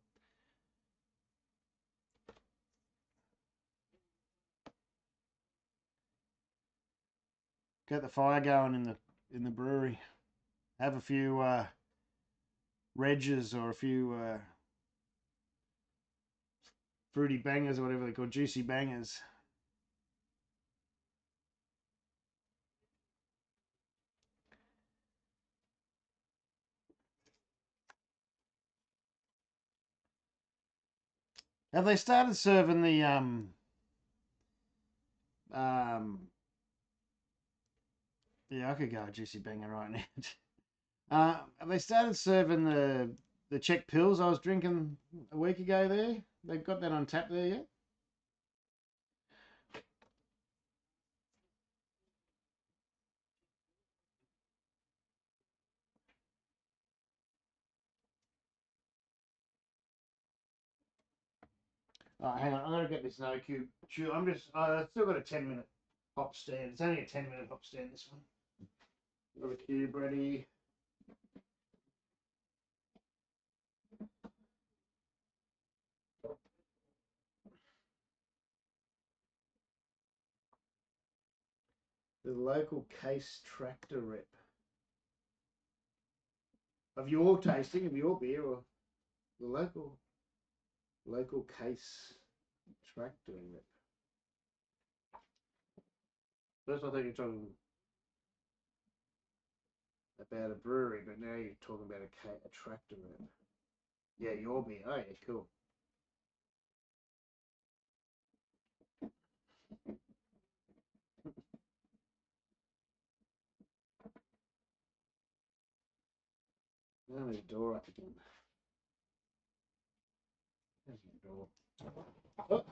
Get the fire going in the brewery. Have a few Regs or a few fruity bangers or whatever they're called, juicy bangers. Have they started serving the yeah, I could go a juicy banger right now. Have they started serving the Czech pills I was drinking a week ago there? They've got that on tap there yet? Oh, hang on, I'm gonna get this no cube. Sure, I've still got a 10-minute hop stand. It's only a 10-minute hop stand, this one. Got a cube ready. The local case tractor rep. Of your tasting, of your beer, or the local case tractor rep. First I think you're talking about a brewery, but now you're talking about a tractor rep. Yeah, your beer. Oh yeah, cool. Now the door up again. There's my door. Oh.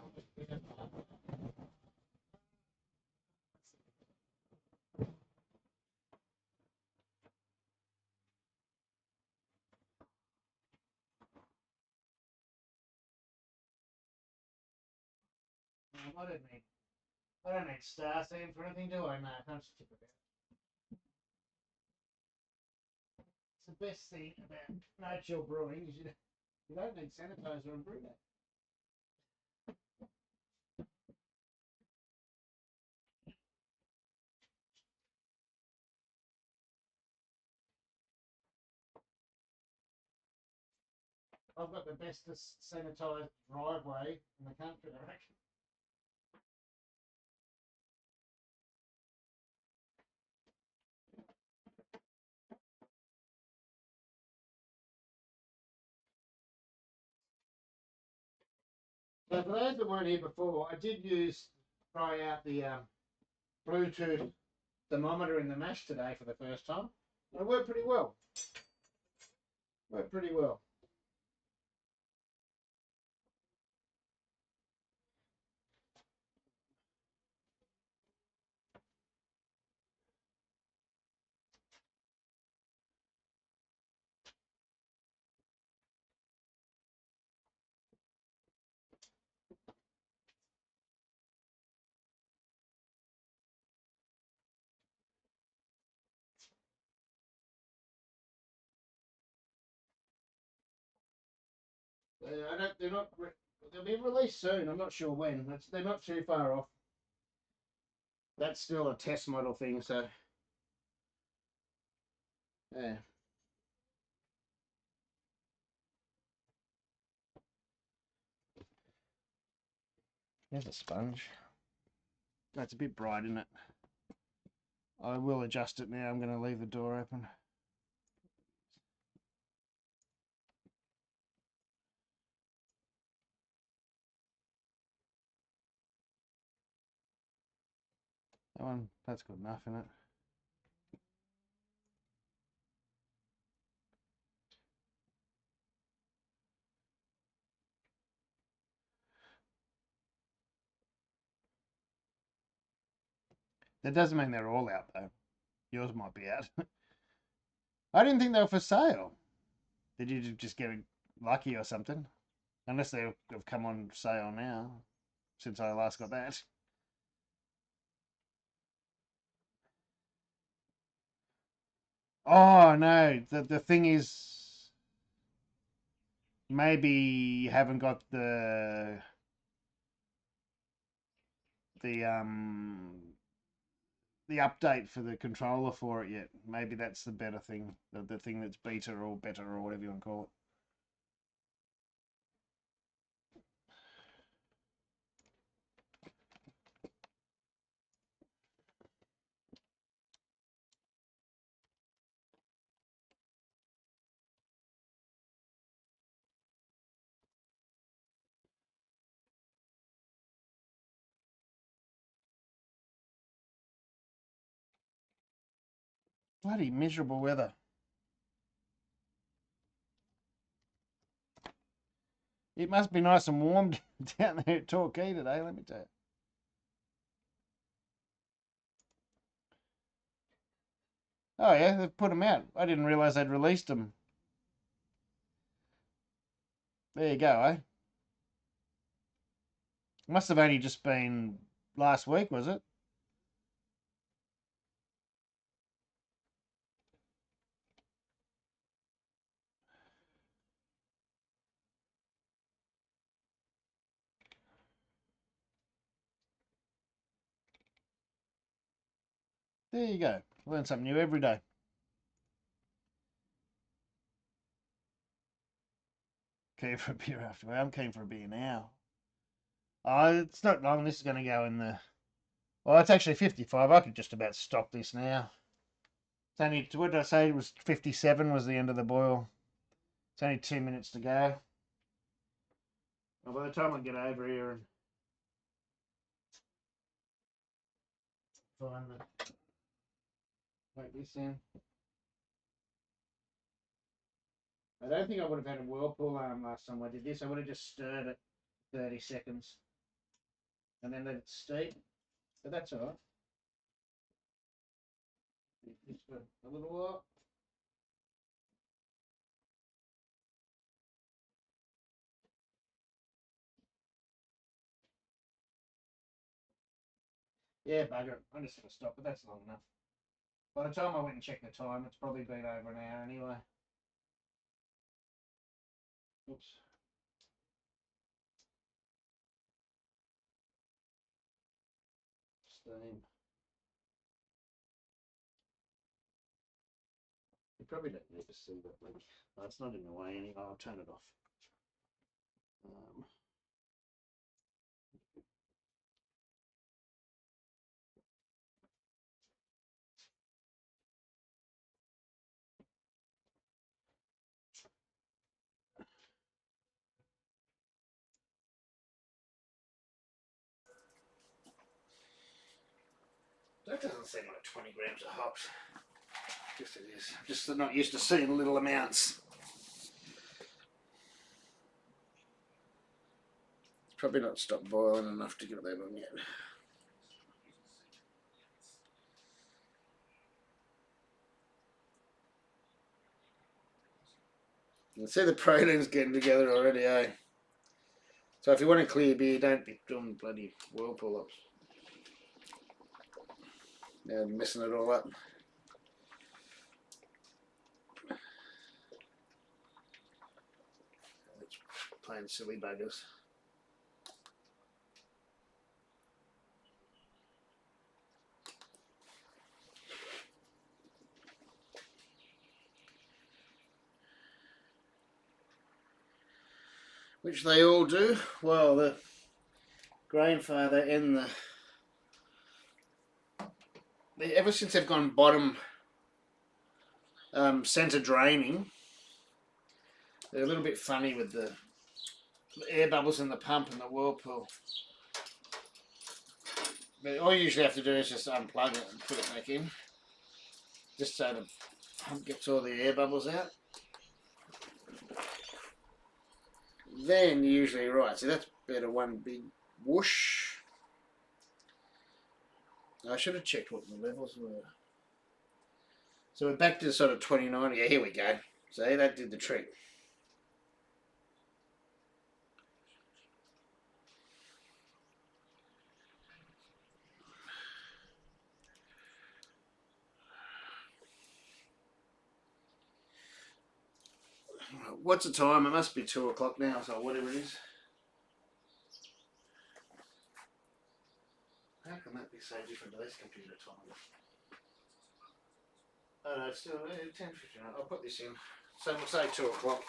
I don't need star seam for anything, do I? No, I can't just tip it out. It's the best thing about no-chill brewing is you don't need sanitizer and brew that. I've got the bestest sanitised driveway in the country, I reckon. So for those that weren't here before, I did try out the Bluetooth thermometer in the mash today for the first time. It worked pretty well. Worked pretty well. They'll be released soon. I'm not sure when. They're not too far off. That's still a test model thing, so yeah. There's a sponge. That's a bit bright, isn't it? I will adjust it now. I'm going to leave the door open. That's good enough, isn't it? That doesn't mean they're all out, though. Yours might be out. I didn't think they were for sale. Did you just get lucky or something? Unless they have come on sale now, since I last got that. Oh no, the thing is, maybe you haven't got the the update for the controller for it yet. Maybe that's the better thing, the thing that's beta or better or whatever you want to call it. Bloody miserable weather. It must be nice and warm down there at Torquay today, let me tell you. Oh yeah, they've put them out. I didn't realise they'd released them. There you go, eh? Must have only just been last week, was it? There you go. Learn something new every day. Keen for a beer after. I'm keen for a beer now. Oh, it's not long. This is going to go in the... Well, it's actually 55. I could just about stop this now. It's only... What did I say? It was 57 was the end of the boil. It's only 2 minutes to go. Well, by the time I get over here and find the... Wait this in. I don't think I would have had a Whirlpool arm last time I did this. I would have just stirred it 30 seconds. And then let it steep. But that's alright. Just for a little while. Yeah, bugger it. I'm just going to stop, but that's long enough. By the time I went and checked the time, it's probably been over an hour anyway. Oops. Steam. You probably don't need to see that link. No, it's not in the way anyway. I'll turn it off. That doesn't seem like 20 grams of hops. Yes, it is. Just not used to seeing little amounts. It's probably not stopped boiling enough to get that on yet. You can see the pralines getting together already, eh? So if you want a clear beer, don't be doing bloody Whirlpool ups. Now messing it all up. It's plain silly buggers. Which they all do. Well, the grandfather and ever since they've gone bottom centre draining, they're a little bit funny with the air bubbles in the pump and the Whirlpool. But all you usually have to do is just unplug it and put it back in, just so the pump gets all the air bubbles out. Then you're usually right. So that's better, one big whoosh. I should have checked what the levels were. So we're back to sort of 29. Yeah, here we go. See, that did the trick. What's the time? It must be 2 o'clock now, so whatever it is. How can that be so different to this computer time? Oh no, it's still 10:59. I'll put this in. So we'll say 2 o'clock.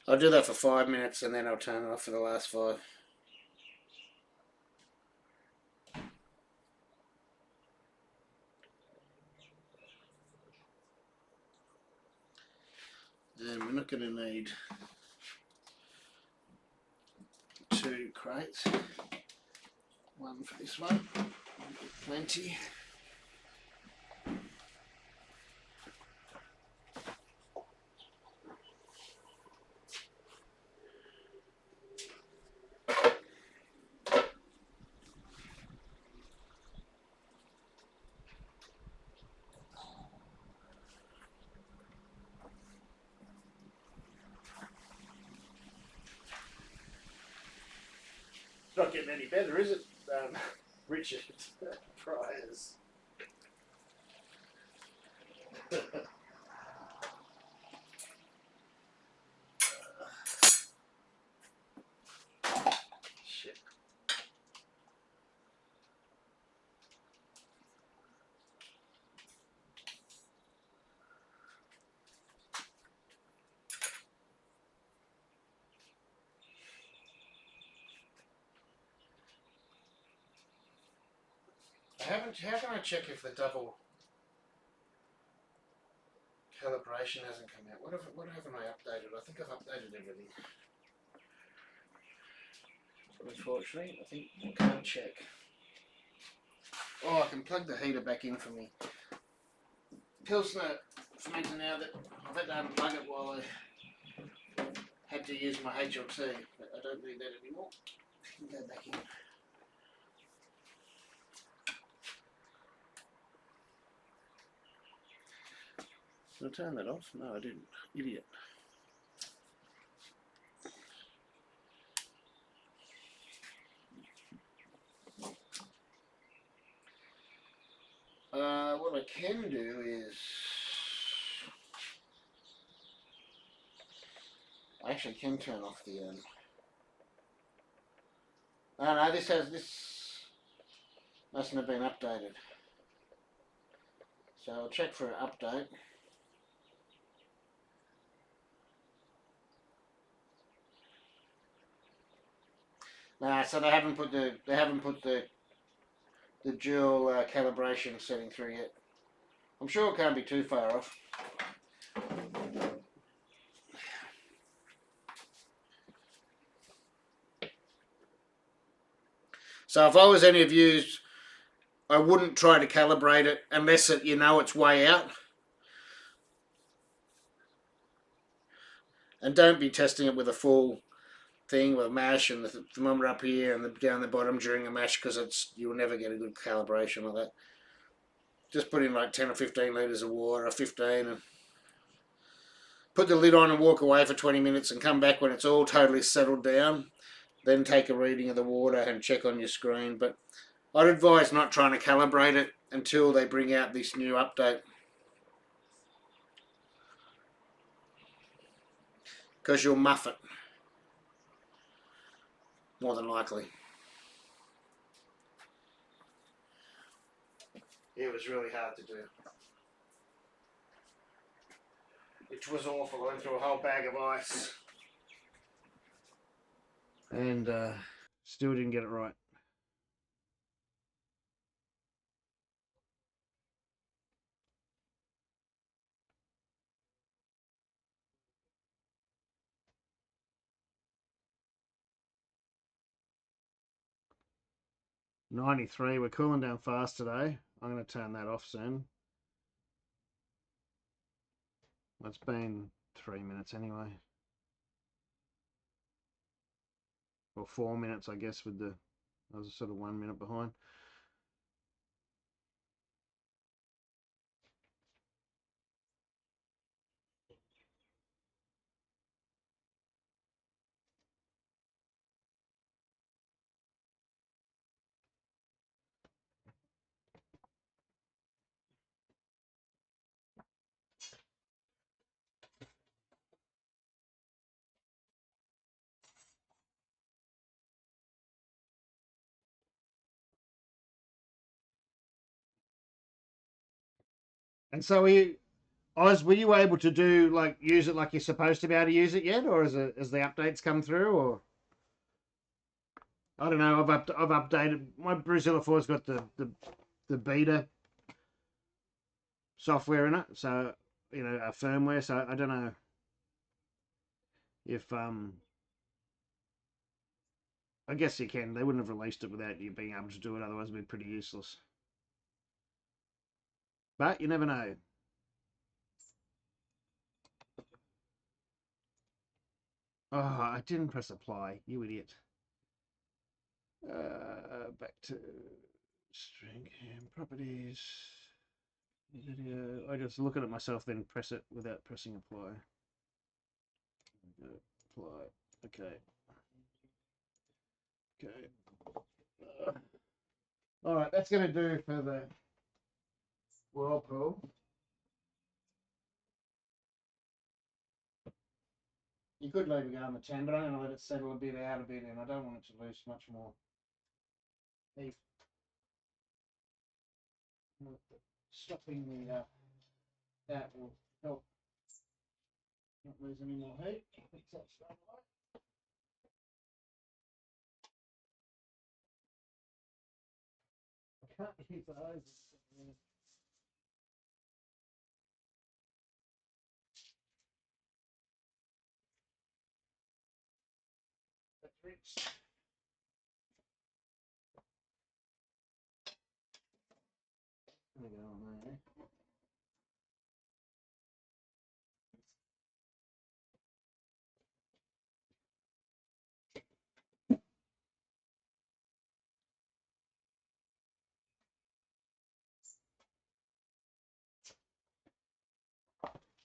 I'll do that for 5 minutes and then I'll turn it off for the last 5. And we're not going to need 2 crates. One for this one. Plenty. It's not getting any better, is it, Richard Priors? Shit. How can I check if the double calibration hasn't come out? What haven't I updated? I think I've updated everything. Unfortunately, I think I can't check. Oh, I can plug the heater back in for me. Pilsner fermenter now that I've had to unplug it while I had to use my HLT, but I don't need that anymore. I can go back in. Did I turn that off? No, I didn't. Idiot. What I can do is I actually can turn off the oh no, this mustn't have been updated. So I'll check for an update. Nah, so they haven't put the dual calibration setting through yet. I'm sure it can't be too far off. So if I was any of you, I wouldn't try to calibrate it unless you know it's way out. And don't be testing it with a full thing with a mash and the thermometer up here and down the bottom during a mash, because you'll never get a good calibration like that. Just put in like 10 or 15 litres of water, or 15, and put the lid on and walk away for 20 minutes and come back when it's all totally settled down. Then take a reading of the water and check on your screen. But I'd advise not trying to calibrate it until they bring out this new update, because you'll muff it, more than likely. It was really hard to do. It was awful. I went through a whole bag of ice. And still didn't get it right. .93. We're cooling down fast today. I'm going to turn that off soon. It's been 3 minutes anyway. Or 4 minutes, I guess, with the... I was sort of 1 minute behind. And so were you able to do, like, use it like you're supposed to be able to use it yet, or as the updates come through, or I don't know. I've updated my Brewzilla 4's got the beta software in it, so a firmware. So I don't know if I guess you can. They wouldn't have released it without you being able to do it. Otherwise, it'd be pretty useless. But you never know. Oh, I didn't press apply. You idiot. Back to string and properties. Video. I just look at it myself, then press it without pressing apply. Apply. Okay. Okay. All right, that's going to do for the Whirlpool. You could leave it go on the 10, but I'm going to let it settle a bit out a bit, and I don't want it to lose much more heat. Stopping that will help not lose any more heat. I can't use the hose. That's rich. There we go on there.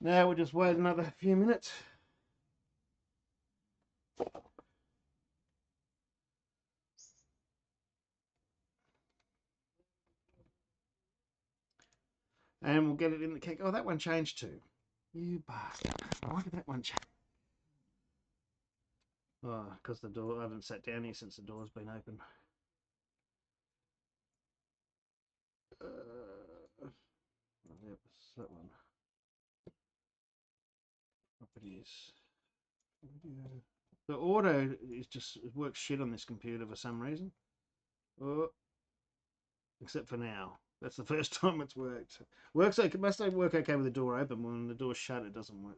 Now we'll just wait another few minutes. And we'll get it in the keg. Oh, that one changed too. You bastard. Why did that one change? Oh, because the door, I haven't sat down here since the door's been open. Yep, it's that one. Properties. Video. The auto is just it works shit on this computer for some reason. Oh, except for now. That's the first time it's worked. Works okay. Must work okay with the door open. When the door's shut, it doesn't work.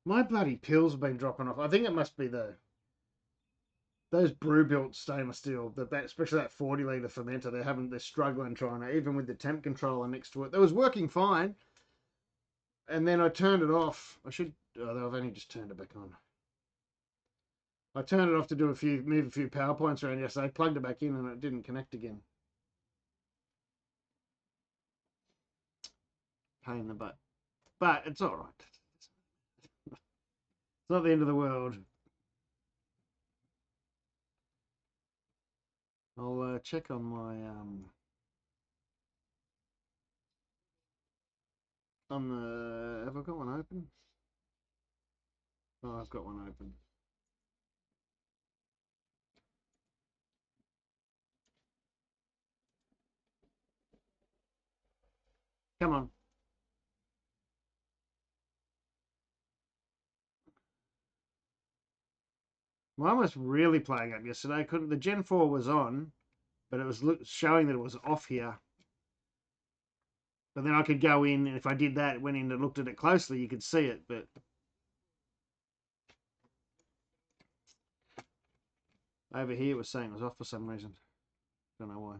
My bloody pills have been dropping off. I think it must be those brew built stainless steel, especially that 40 litre fermenter. They're struggling trying to, even with the temp controller next to it. That was working fine, and then I turned it off. I've only just turned it back on. I turned it off to move a few power points around yesterday. I plugged it back in and it didn't connect again. Pain in the butt, but it's all right. It's not the end of the world. I'll check on my have I got one open? Oh, I've got one open. Come on. Mine was really playing up yesterday. The Gen 4 was on, but it was showing that it was off here. But then I could go in, and if I did that, went in and looked at it closely, you could see it. But over here, it was saying it was off for some reason. Don't know why.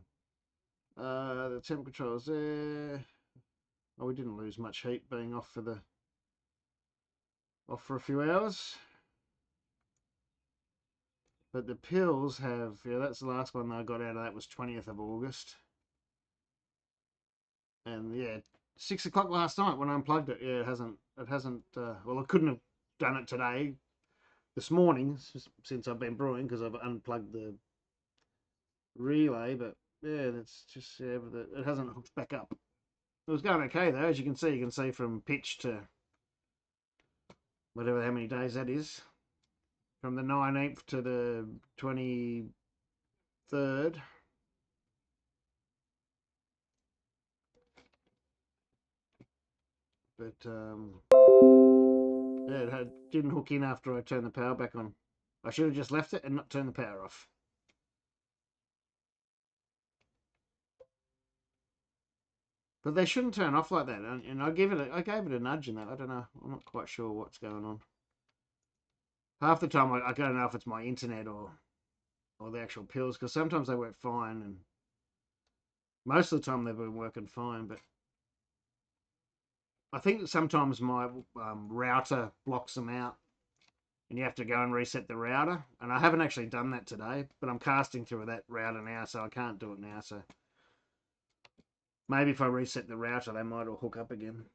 The temp control's there. Oh, we didn't lose much heat being off for a few hours. But the pills have, yeah, that's the last one that I got out of that was 20th of August. And yeah, 6 o'clock last night when I unplugged it. Yeah, it hasn't, well, I couldn't have done it this morning, since I've been brewing, because I've unplugged the relay, but yeah, that's just, yeah, it hasn't hooked back up. It was going okay though, as you can see from pitch to whatever, how many days that is. From the 19th to the 23rd. But yeah, it didn't hook in after I turned the power back on. I should have just left it and not turned the power off. But they shouldn't turn off like that. And I gave it a nudge in that. I don't know. I'm not quite sure what's going on. Half the time I don't know if it's my internet or the actual pills, because sometimes they work fine, and most of the time they've been working fine. But I think that sometimes my router blocks them out, and you have to go and reset the router. And I haven't actually done that today, but I'm casting through that router now, so I can't do it now. So maybe if I reset the router, they might all hook up again.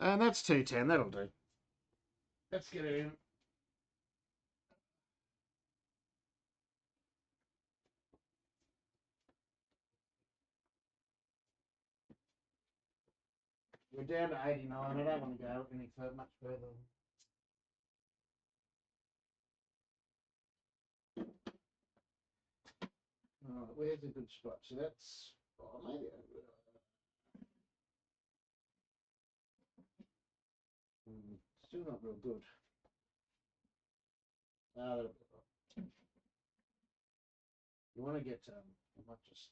And that's 210. That'll do. Let's get it in. We're down to 89. I don't want to go much further. Alright, where's a good spot? So that's, maybe still not real good. You want to get, I might just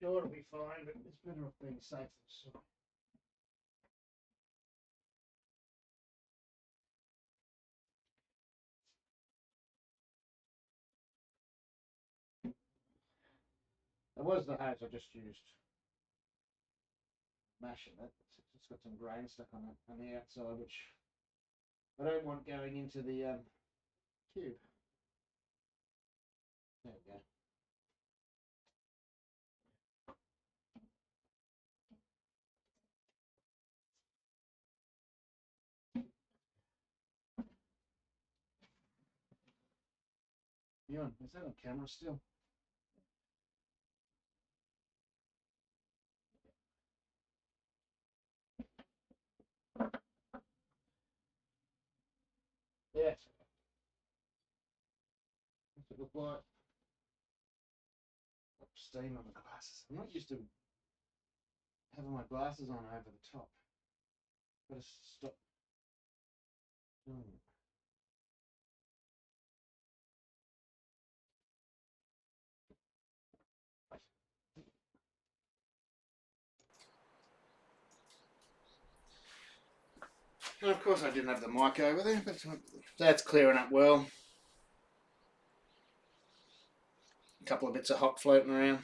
sure, it'll be fine, but it's better off being safe than sorry. That was the hose I just used. Mashing it. It's got some grain stuck on it on the outside, which I don't want going into the cube. There we go. You on? Is that on camera still? Yeah. What's it look like? Steam on the glasses. I'm not used to having my glasses on over the top. Gotta stop doing it. Well, of course I didn't have the mic over there, but that's clearing up well. A couple of bits of hop floating around.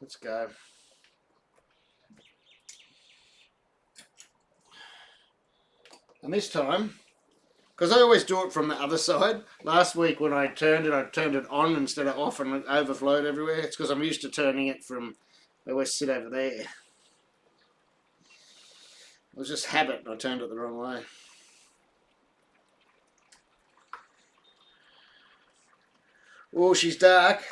Let's go. And this time, because I always do it from the other side. Last week when I turned it on instead of off and it overflowed everywhere. It's because I'm used to turning it from, I always sit over there. It was just habit and I turned it the wrong way. Oh, she's dark.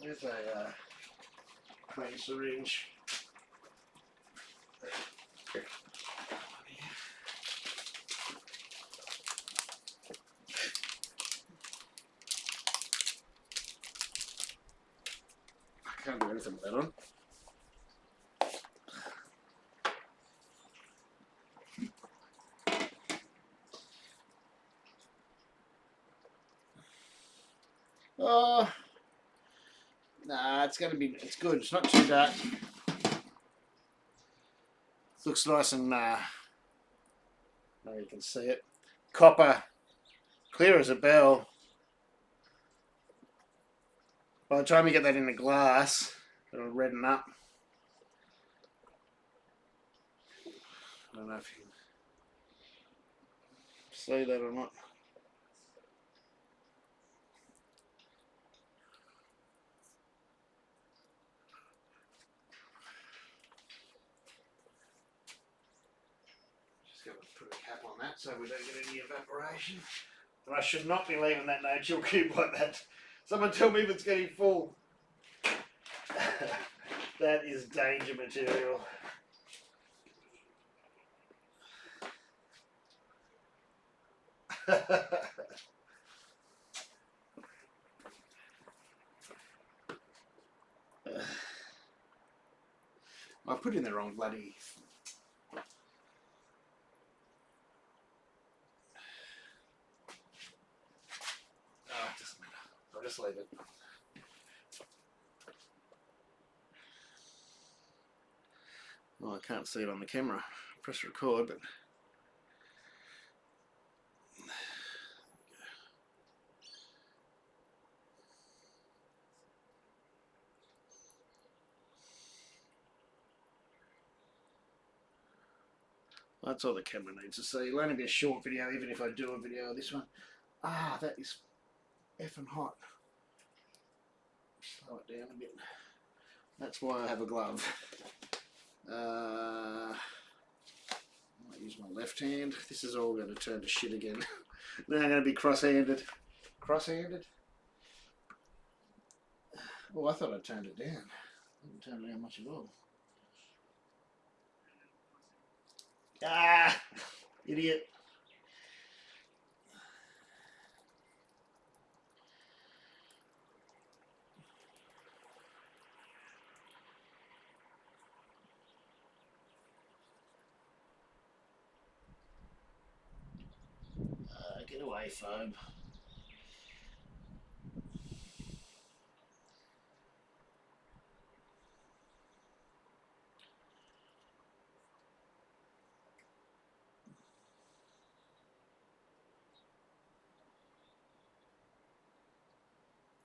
There's a clean syringe. I can't do anything with that on. Oh, nah, it's good. It's not too dark. Looks nice and, now you can see it. Copper, clear as a bell. By the time you get that in the glass, it'll redden up. I don't know if you can see that or not. Just going to put a cap on that so we don't get any evaporation. And I should not be leaving that no-chill cube like that. Someone tell me if it's getting full. That is danger material. I put in the wrong bloody. Oh, it doesn't matter. I'll just leave it. Well, I can't see it on the camera. Press record, but. That's all the camera needs to see. It'll only be a short video, even if I do a video of this one. Ah, that is effing hot. Slow it down a bit. That's why I have a glove. I might use my left hand. This is all going to turn to shit again. Now I'm going to be cross-handed. Cross-handed? Oh, I thought I turned it down. I didn't turn it down much at all. Ah, idiot. Get away, foam.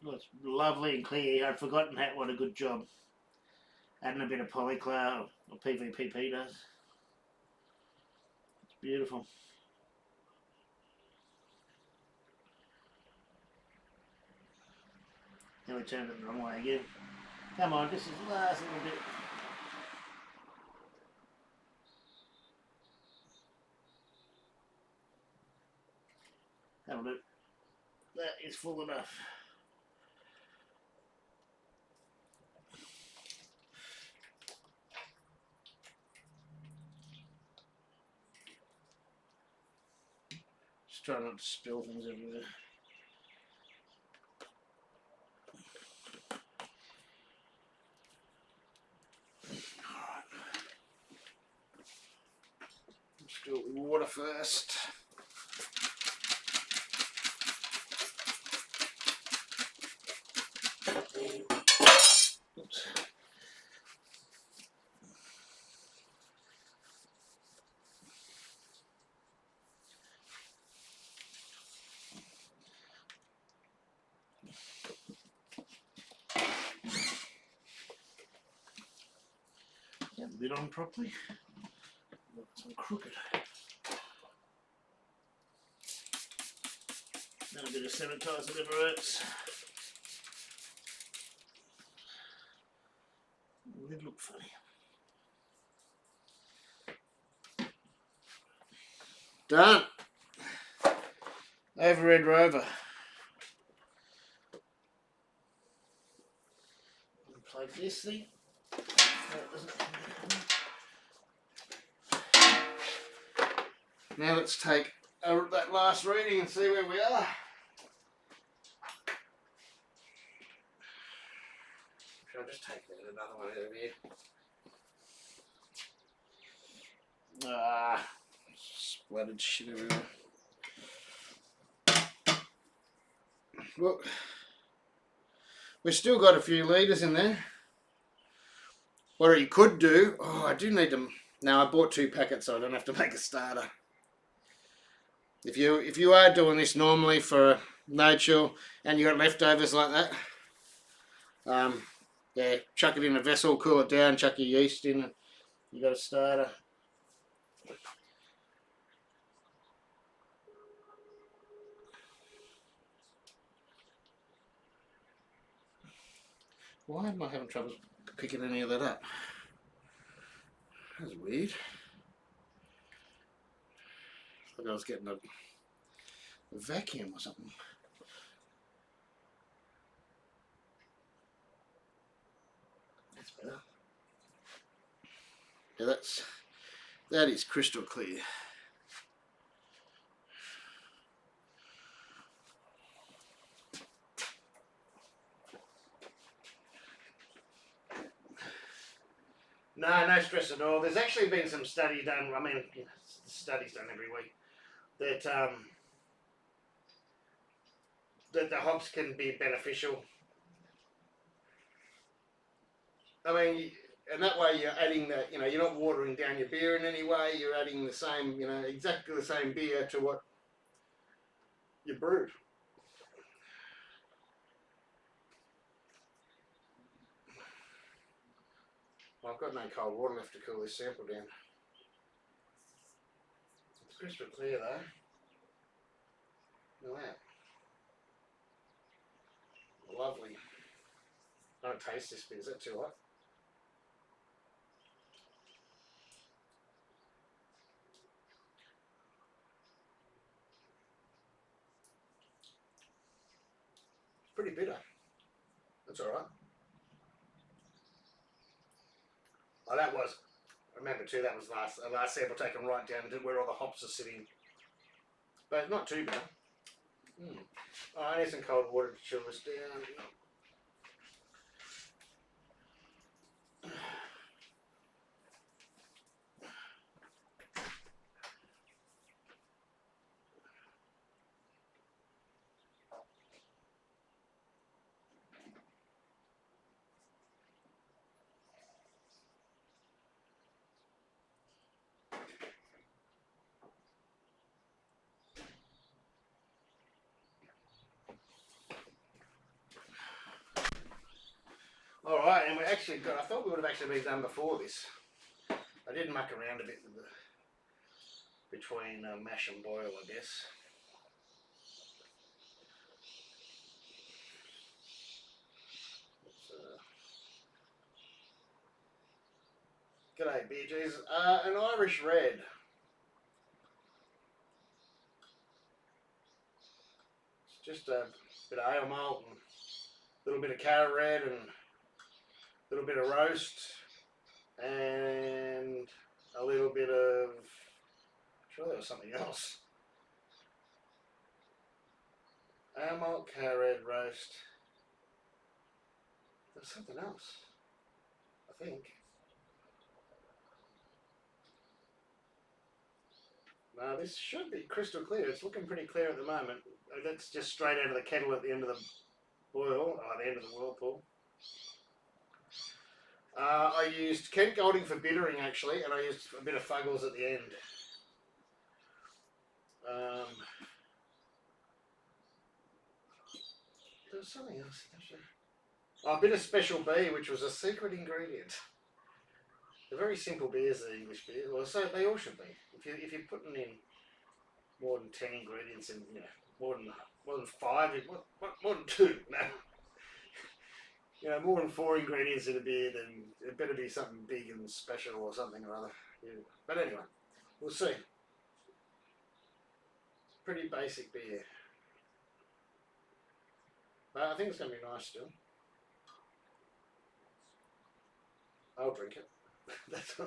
Well, it's lovely and clear. I'd forgotten that. What a good job. Adding a bit of polycloud or PVPP does. It's beautiful. Now we turned it the wrong way again. Come on, this is the last little bit. that is full enough. Just try not to spill things everywhere. Alright. Let's do it with water first. Oops. Get the lid on properly. Look, it's all crooked. Then a bit of sanitizer never hurts. The lid look funny. Done. Overhead rover. Unplug this thing. Now let's take that last reading and see where we are. Should I just take that another one out of here? Ah, splattered shit everywhere. Look, we've still got a few litres in there. What you could do, I do need them. Now I bought 2 packets so I don't have to make a starter. If you are doing this normally for a no chill and you got leftovers like that, yeah, chuck it in a vessel, cool it down, chuck your yeast in, and you got a starter. Why am I having trouble picking any of that up? That's weird. Like I was getting a vacuum or something. That's better. Yeah, that is crystal clear. No stress at all. There's actually been some study done. I mean, studies done every week that that the hops can be beneficial. I mean, and that way you're adding that. You're not watering down your beer in any way. You're adding the same, exactly the same beer to what you brewed. Well, I've got no cold water left to cool this sample down. It's crystal clear though. Look at that. Lovely. I don't taste this bit. Is that too hot? It's pretty bitter. That's alright. Oh, that was. Remember too, that was the last sample taken right down to where all the hops are sitting. But not too bad. Oh, I need some cold water to chill this down. Alright, and we actually got, I thought we would have actually been done before this. I did muck around a bit with between mash and boil, I guess. G'day, BGs. An Irish Red. It's just a bit of ale malt and a little bit of carrot red and a little bit of roast and a little bit of, I'm sure there was something else. Ale malt, carrot red, roast. There's something else, I think. Now this should be crystal clear. It's looking pretty clear at the moment. That's just straight out of the kettle at the end of the boil, or the end of the whirlpool. I used Kent Golding for bittering actually, and I used a bit of Fuggles at the end. There was something else. Oh, a bit of Special B, which was a secret ingredient. They're very simple beers, the English beers. Well, so they all should be. If you're putting in more than 10 ingredients in, you know, more than 5, more than 2, no. You know, more than 4 ingredients in a beer, then it better be something big and special or something or other. Yeah. But anyway, we'll see. Pretty basic beer. But I think it's going to be nice still. I'll drink it. That's all.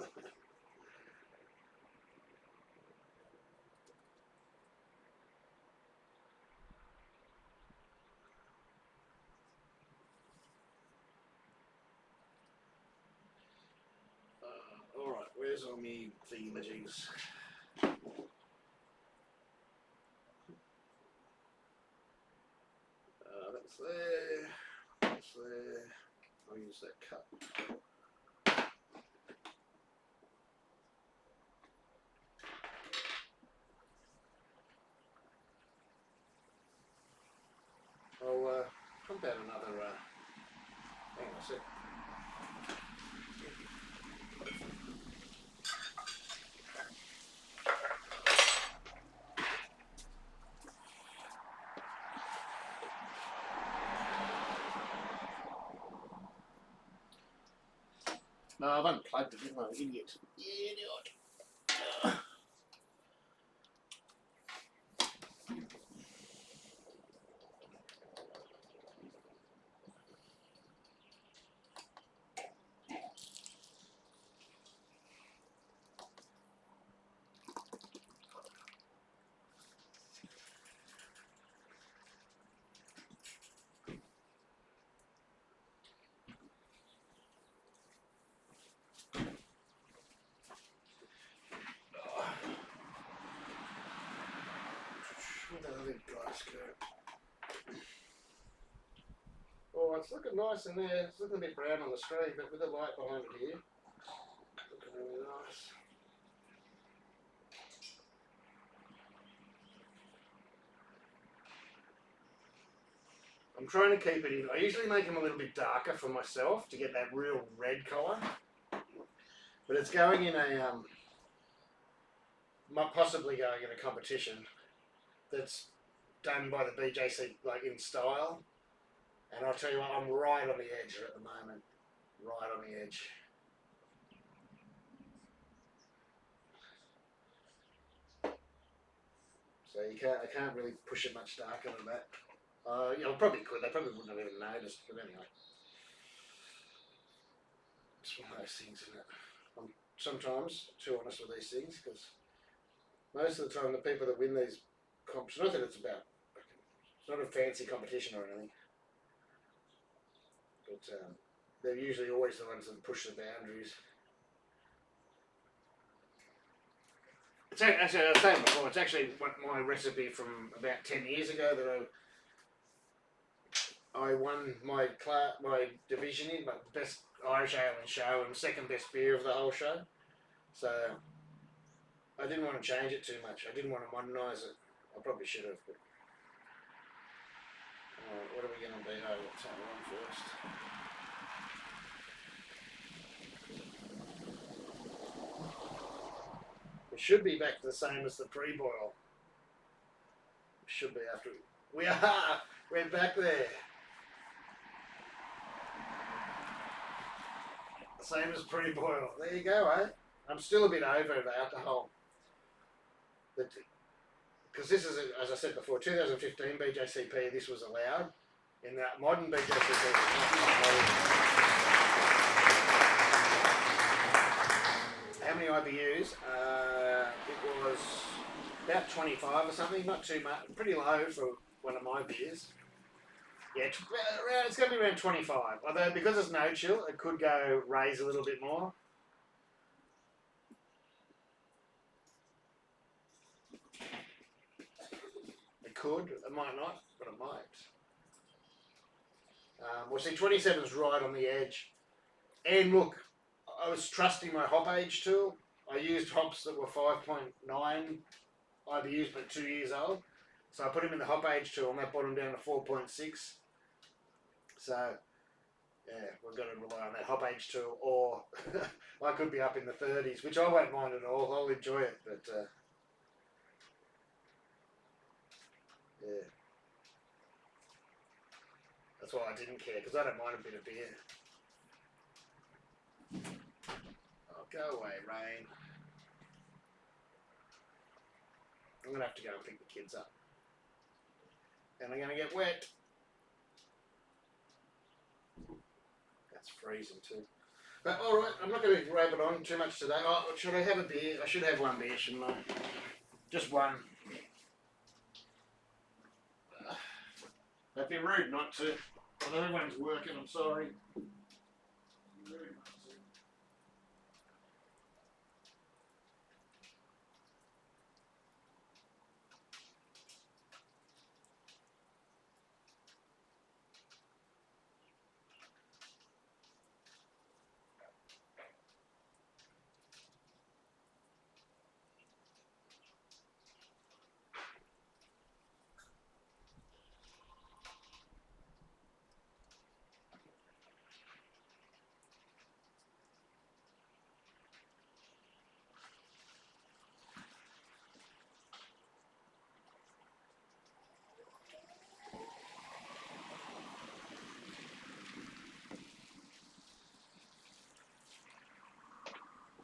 Alright, where's all me thingamajigs? That's there. That's there. I'll use that cup. I'll pump out another, hang on a sec. No, I've unplugged it, didn't I? Idiot. Idiot. Oh, it's looking nice in there. It's looking a bit brown on the screen, but with the light behind it here, looking really nice. I'm trying to keep it in. I usually make them a little bit darker for myself to get that real red colour, but it's going in a possibly going in a competition that's done by the BJC, like in style. And I'll tell you what, I'm right on the edge at the moment. Right on the edge. So I can't really push it much darker than that. You know, I probably could. They probably wouldn't have even noticed. But anyway, it's one of those things, isn't it? I'm sometimes too honest with these things because most of the time the people that win these comps, not that it's not a fancy competition or anything. But they're usually always the ones that push the boundaries. It's actually, I was saying before, it's actually my recipe from about 10 years ago that I won my division in, like best Irish ale in show and second best beer of the whole show. So I didn't want to change it too much. I didn't want to modernise it. I probably should have. But what are we going to be? Oh, let's have one first. We should be back to the same as the pre-boil. We should be after. We are! We're back there. Same as pre-boil. There you go, eh? I'm still a bit over the alcohol. The because this is, as I said before, 2015 BJCP, this was allowed. In that modern BJCP, it's not allowed. How many IBUs? It was about 25 or something, not too much, pretty low for one of my beers. Yeah, it's going to be around 25. Although, because it's no chill, it could go raise a little bit more. It could, it might not, but it might. Well, see, 27's right on the edge. And look, I was trusting my hop age tool. I used hops that were 5.9 IBUs but 2 years old. So I put them in the hop age tool and that brought them down to 4.6. So, yeah, we've got to rely on that hop age tool, or I could be up in the 30s, which I won't mind at all. I'll enjoy it, but yeah. That's why I didn't care, because I don't mind a bit of beer. Oh, go away, rain. I'm going to have to go and pick the kids up. And I'm going to get wet. That's freezing too. But alright, I'm not going to grab it on too much today. Oh, should I have a beer? I should have one beer, shouldn't I? Just one. That'd be rude not to. Although everyone's working, I'm sorry. Rude not to.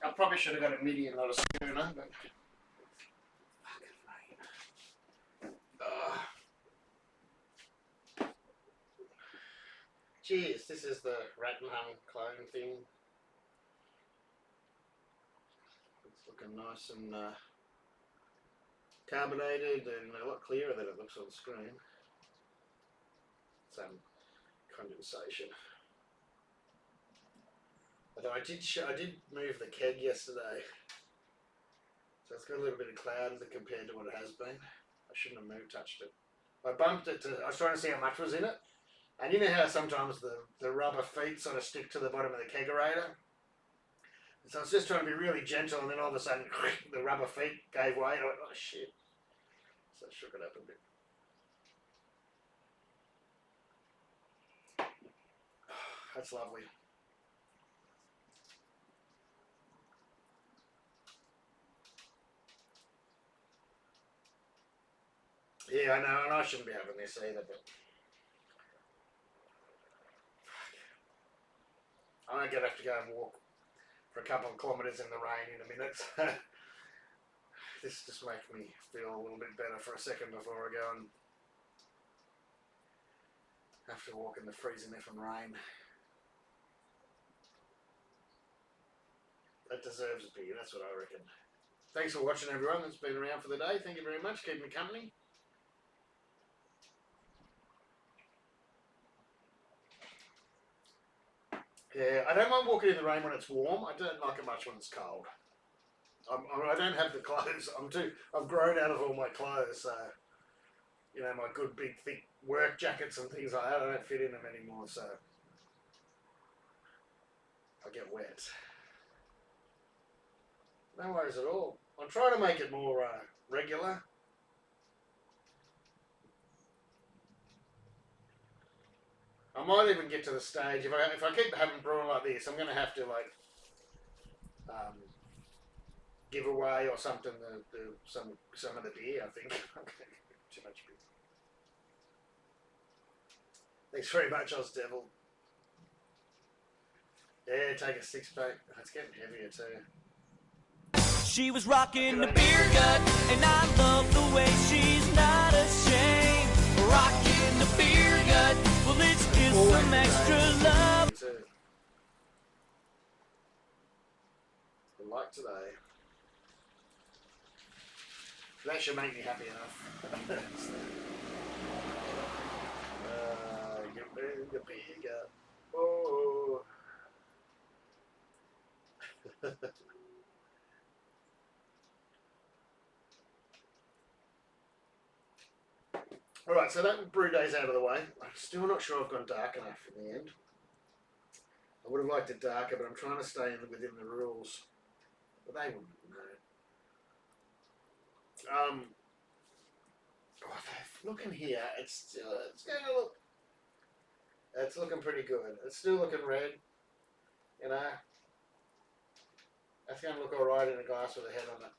I probably should have got a midi and not a schooner, but fucking rain. Cheers, this is the Rattenham clone thing. It's looking nice and carbonated and a lot clearer than it looks on the screen. Some condensation. Although I did move the keg yesterday, so it's got a little bit of cloud compared to what it has been. I shouldn't have touched it. I bumped it to, I was trying to see how much was in it, and you know how sometimes the rubber feet sort of stick to the bottom of the kegerator? And so I was just trying to be really gentle, and then all of a sudden the rubber feet gave way, and I went, oh shit. So I shook it up a bit. That's lovely. Yeah, I know, and I shouldn't be having this either, but I'm going to have to go and walk for a couple of kilometres in the rain in a minute. So this just makes me feel a little bit better for a second before I go and have to walk in the freezing effing rain. That deserves a beer, that's what I reckon. Thanks for watching, everyone that's been around for the day. Thank you very much, keeping me company. Yeah, I don't mind walking in the rain when it's warm. I don't like it much when it's cold. I don't have the clothes. I've grown out of all my clothes, so you know, my good big thick work jackets and things like that, I don't fit in them anymore, so I get wet. No worries at all. I'm trying to make it more regular. I might even get to the stage, if I keep having brewing like this, I'm going to have to like give away or something some of the beer, I think. Too much beer. Thanks very much, Oz Devil. Yeah, take a 6-pack. It's getting heavier too. She was rocking the beer gut, and I love the way she's not ashamed. Rocking the beer gut, well, it's just some extra love. Like today. That should make me happy enough. Your beer gut. Oh. Alright, so that brew day's out of the way. I'm still not sure I've gone dark enough in the end. I would have liked it darker, but I'm trying to stay within the rules. But they wouldn't know. Looking here, it's going to look. It's looking pretty good. It's still looking red, you know. That's going to look all right in a glass with a head on it.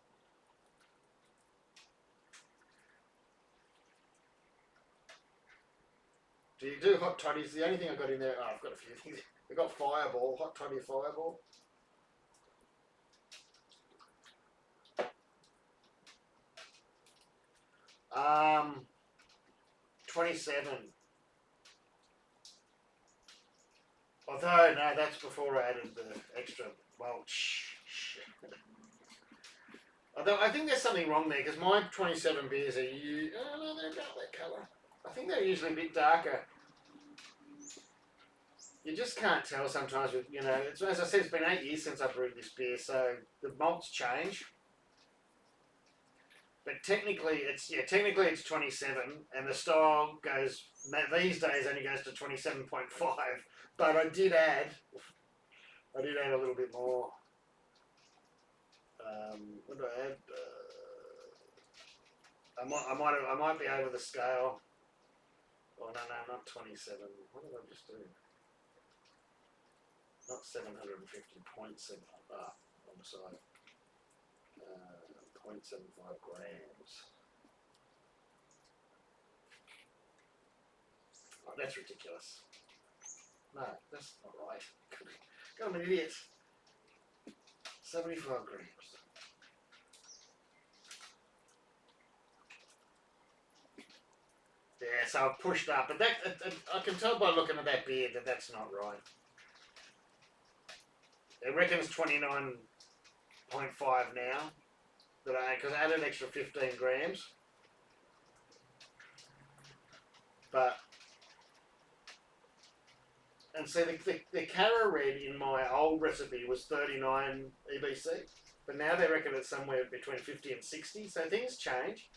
Do you do hot toddies? The only thing I've got in there, oh, I've got a few things. I've got Fireball, hot toddy Fireball. 27. Although, no, that's before I added the extra, well, Although, I think there's something wrong there, because my 27 beers are, oh no, they're about that colour. I think they're usually a bit darker. You just can't tell sometimes with, you know, it's, as I said, it's been 8 years since I brewed this beer, so the malts change. But technically it's 27, and the style goes, these days only goes to 27.5, but I did add a little bit more. What did I add? I might be over the scale. Oh no, not 27. What did I just do? Not 750.7 on the side. 0.75 grams. Oh, that's ridiculous. No, that's not right. God, I'm an idiot. 75 grams. Yeah, so I've pushed up, but that I can tell by looking at that beer that that's not right. It reckons 29.5 now, because I added an extra 15 grams. But, and see, the Cara Red in my old recipe was 39 EBC, but now they reckon it's somewhere between 50 and 60, so things change.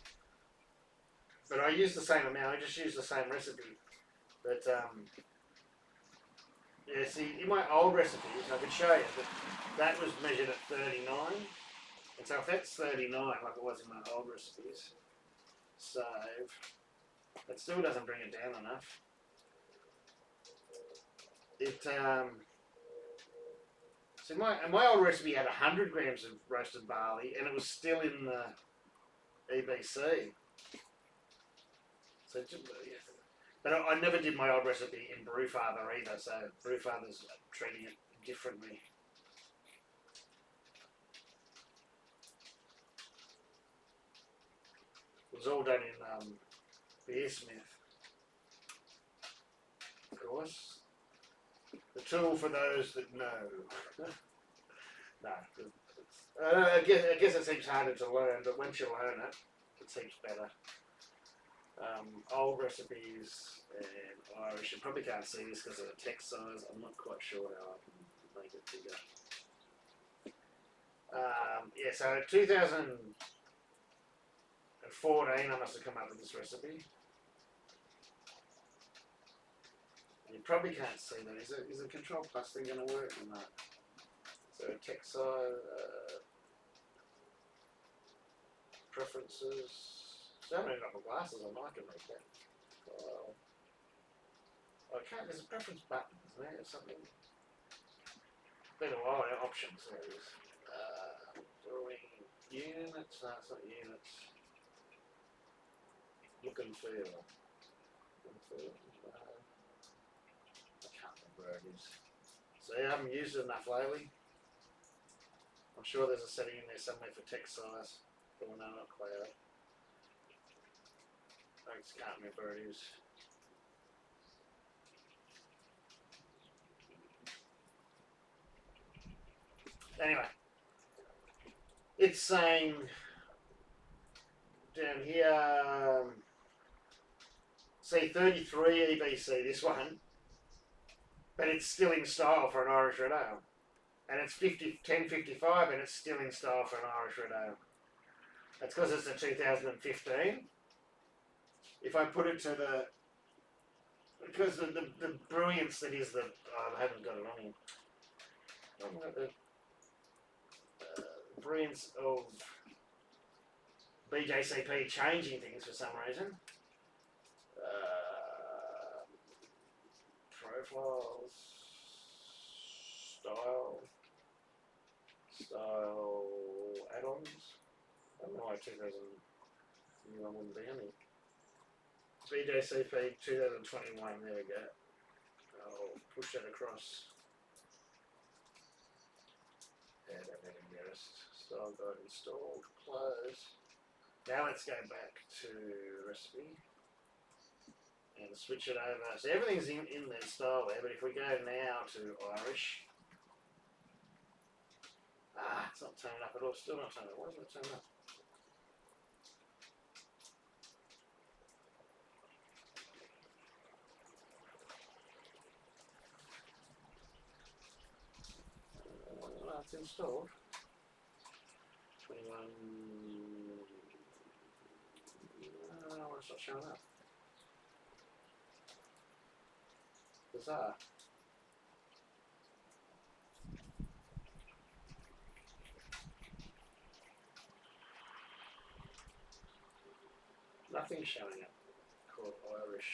But I use the same amount, I just use the same recipe. But, yeah, see, in my old recipes, I could show you that was measured at 39. And so if that's 39, like it was in my old recipes, save, that still doesn't bring it down enough. See, my old recipe had 100 grams of roasted barley, and it was still in the EBC. So, but I never did my old recipe in Brewfather either, so Brewfather's treating it differently. It was all done in Beersmith, of course. The tool for those that know. No, I guess it seems harder to learn, but once you learn it, it seems better. Old recipes and Irish. You probably can't see this because of the text size. I'm not quite sure how I can make it bigger. Yeah, so 2014 I must have come up with this recipe. You probably can't see that. Is the Control Plus thing going to work or not? So text size, preferences. So I haven't got my glasses on, I can make that. I can't, there's a preference button, isn't there, or something? Been a while, options, there it is. Brewing units, no, it's not units. Look and feel. I can't remember where it is. So yeah, I haven't used it enough lately. I'm sure there's a setting in there somewhere for text size. But no, not cloud. I just can't remember where it is. Anyway, it's saying down here, C33 EBC, this one, but it's still in style for an Irish Red Ale. And it's 1055 and it's still in style for an Irish Red Ale. That's because it's a 2015. If I put it to the, because the brilliance that is the, I haven't got it on here. I haven't got the brilliance of BJCP changing things for some reason. Profiles, style add-ons. I don't know why 2001 wouldn't be any. BJCP 2021, there we go. I'll push that across. Add that in nearest. Style guide installed. Close. Now let's go back to recipe and switch it over. So everything's in the style there, but if we go now to Irish, it's not turning up at all. Still not turning up. Why isn't it turning up? It's installed. 21. No, it's not showing up. Bizarre. Nothing's showing up. Called Irish.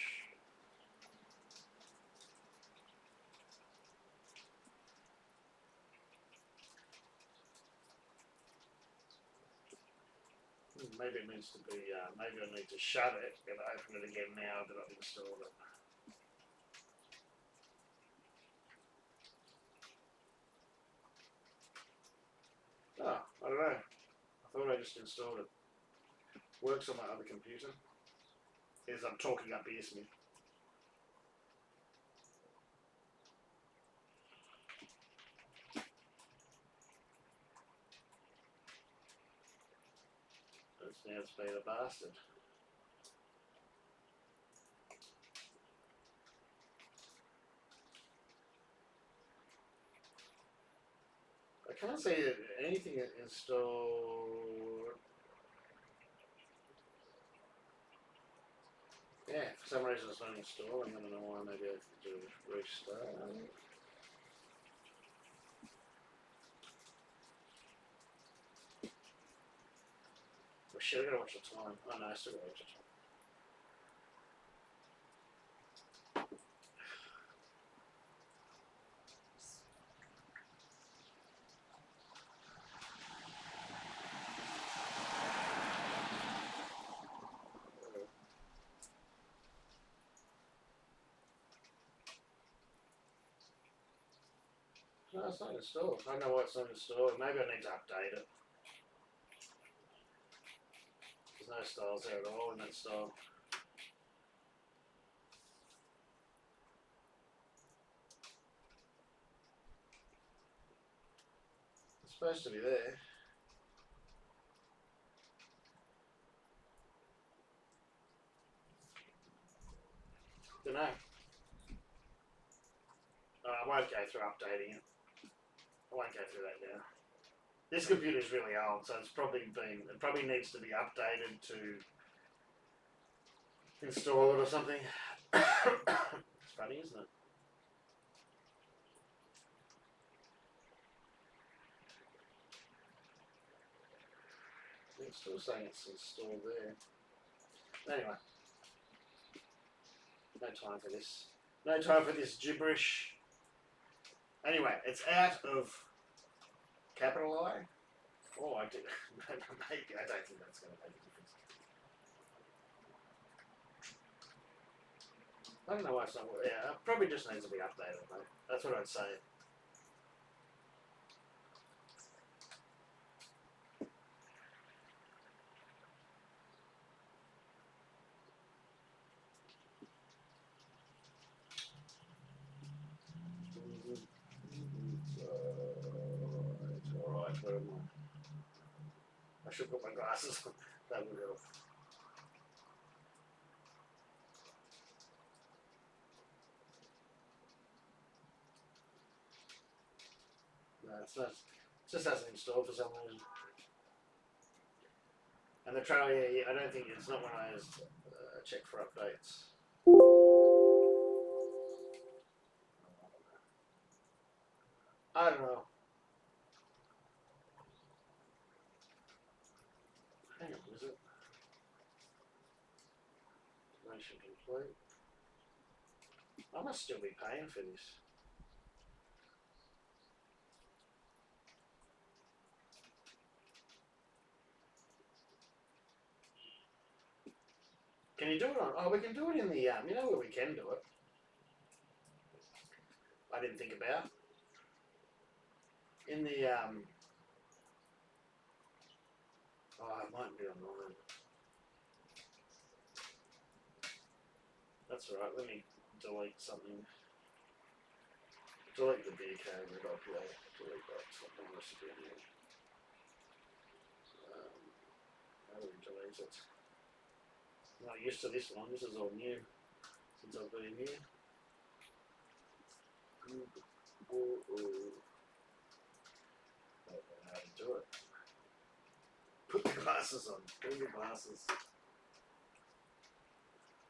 Maybe it needs to be, maybe I need to shut it and open it again now that I've installed it. Oh, I don't know. I thought I just installed it. Works on my other computer. As I'm talking up here, Smith. Now it's been a bastard. I can't see anything installed. Yeah, for some reason it's not installing. I don't know why. Maybe I have to do a restart. Oh shit, I gotta watch the time. Oh no, I still gotta watch the time. No, it's not installed. I don't know why it's not installed. Maybe I need to update it. There's no styles there at all in that style. It's supposed to be there. Don't know. I won't go through updating it. I won't go through that now. This computer is really old, so it's probably it probably needs to be updated to install it or something. It's funny, isn't it? It's still saying it's installed there. Anyway. No time for this. No time for this gibberish. Anyway, it's out of capital I. Oh, I did. Maybe. I don't think that's going to make a difference. I don't know why it's not. Yeah, it probably just needs to be updated, mate. That's what I'd say. should put my glasses on. That would help. No, it's not. It just hasn't installed for some reason. And the trailer, yeah, I don't think it's not one I check for updates. I don't know. Hang on, is it? Installation complete. I must still be paying for this. Can you do it on? Oh, we can do it in the. You know where we can do it. I didn't think about. In the. Oh, it might be online. That's alright. Let me delete something. Delete the beer can that I play. Delete that. Something recipe in here. How do we delete it? I'm not used to this one. This is all new since I've been here. I don't know how to do it. Put the glasses on. Put your glasses.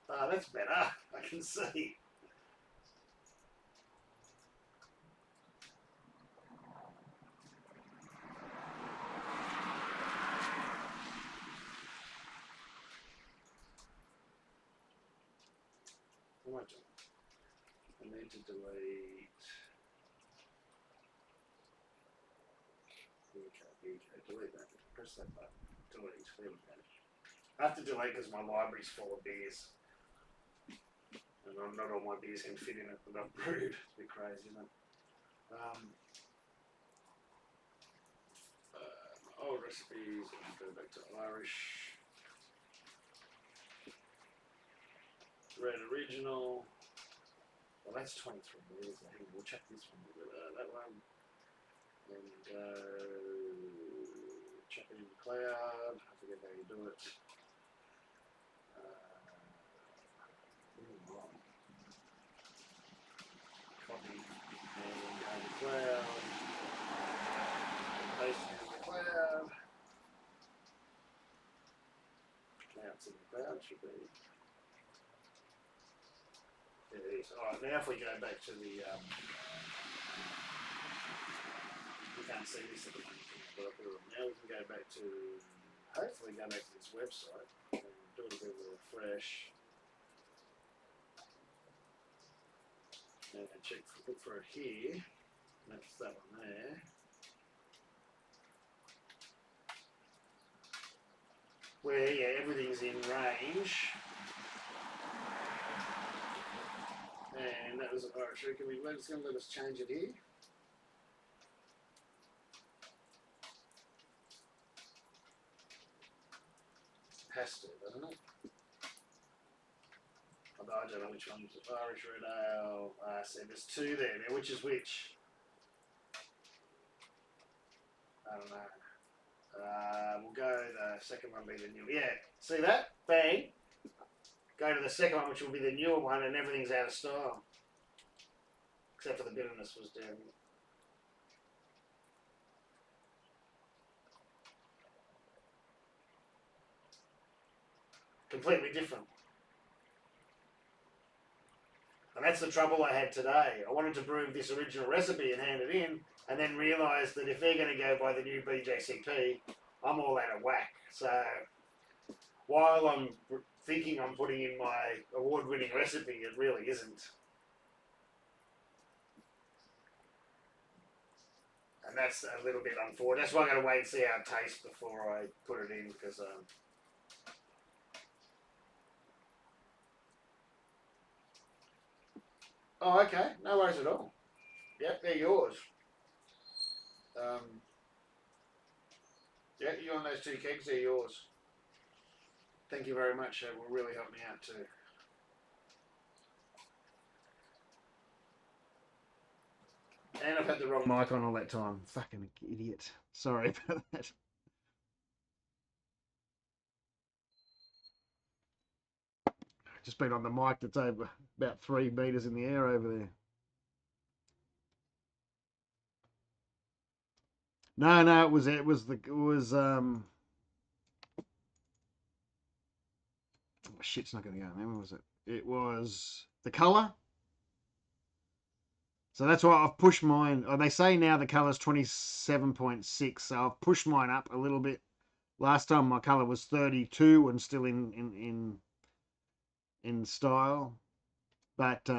Ah, that's better. I can see. What am I doing? I need to delete. Okay, delete that. Press that button. Delete. There we go. I have to delete because my library's full of beers. And not all my beers can fit in it that I've brewed. It's a bit crazy, isn't it? Old recipes. Go back to Irish. Red original. Well, that's 23 beers. Hang on, we'll check this one. That one. And check it in the cloud. I forget how you do it. Copy and go to the cloud. Paste it in the cloud. Now it's in the cloud, should be. There it is. Alright, now if we go back to the we can't see this at the moment, but I put it on. Now we can go back to hopefully go back to this website and do a bit of a refresh. And check look for it here. That's that one there. Where yeah, everything's in range. And that was alright, sure, can we let us change it here? Has to, doesn't it? Although I don't know which one's Irish Red Ale. I see there's two there. Now which is which? I don't know. We'll go the second one be the new. Yeah, see that? Bang. Go to the second one, which will be the newer one, and everything's out of style. Except for the bitterness was down. Completely different. And that's the trouble I had today. I wanted to brew this original recipe and hand it in, and then realised that if they're going to go by the new BJCP, I'm all out of whack. So while I'm thinking I'm putting in my award-winning recipe, it really isn't. And that's a little bit unfortunate. That's why I'm going to wait and see how it tastes before I put it in, because oh, okay. No worries at all. Yep, they're yours. Yeah, you on those two kegs, they're yours. Thank you very much. It will really help me out too. And I've had the wrong mic on all that time. Fucking idiot. Sorry about that. just been on the mic that's over about 3 meters in the air over there. No, it was shit's not going to go. When was it? It was the color. So that's why I've pushed mine. Oh, they say now the color's 27.6, so I've pushed mine up a little bit. Last time my color was 32 and still in style, but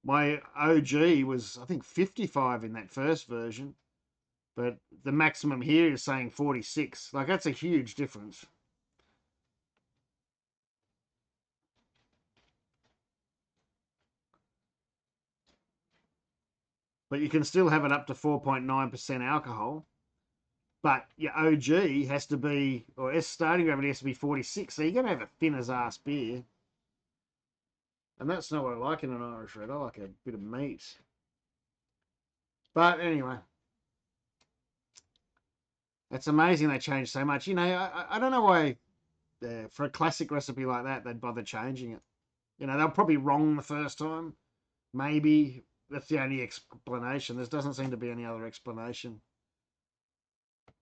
my OG was, I think, 55 in that first version, but the maximum here is saying 46. Like, that's a huge difference. But you can still have it up to 4.9% alcohol. But your OG has to be, or S starting gravity has to be 46. So you're going to have a thin as ass beer. And that's not what I like in an Irish red. I like a bit of meat. But anyway, it's amazing they changed so much. You know, I don't know why for a classic recipe like that they'd bother changing it. You know, they're probably wrong the first time. Maybe that's the only explanation. There doesn't seem to be any other explanation.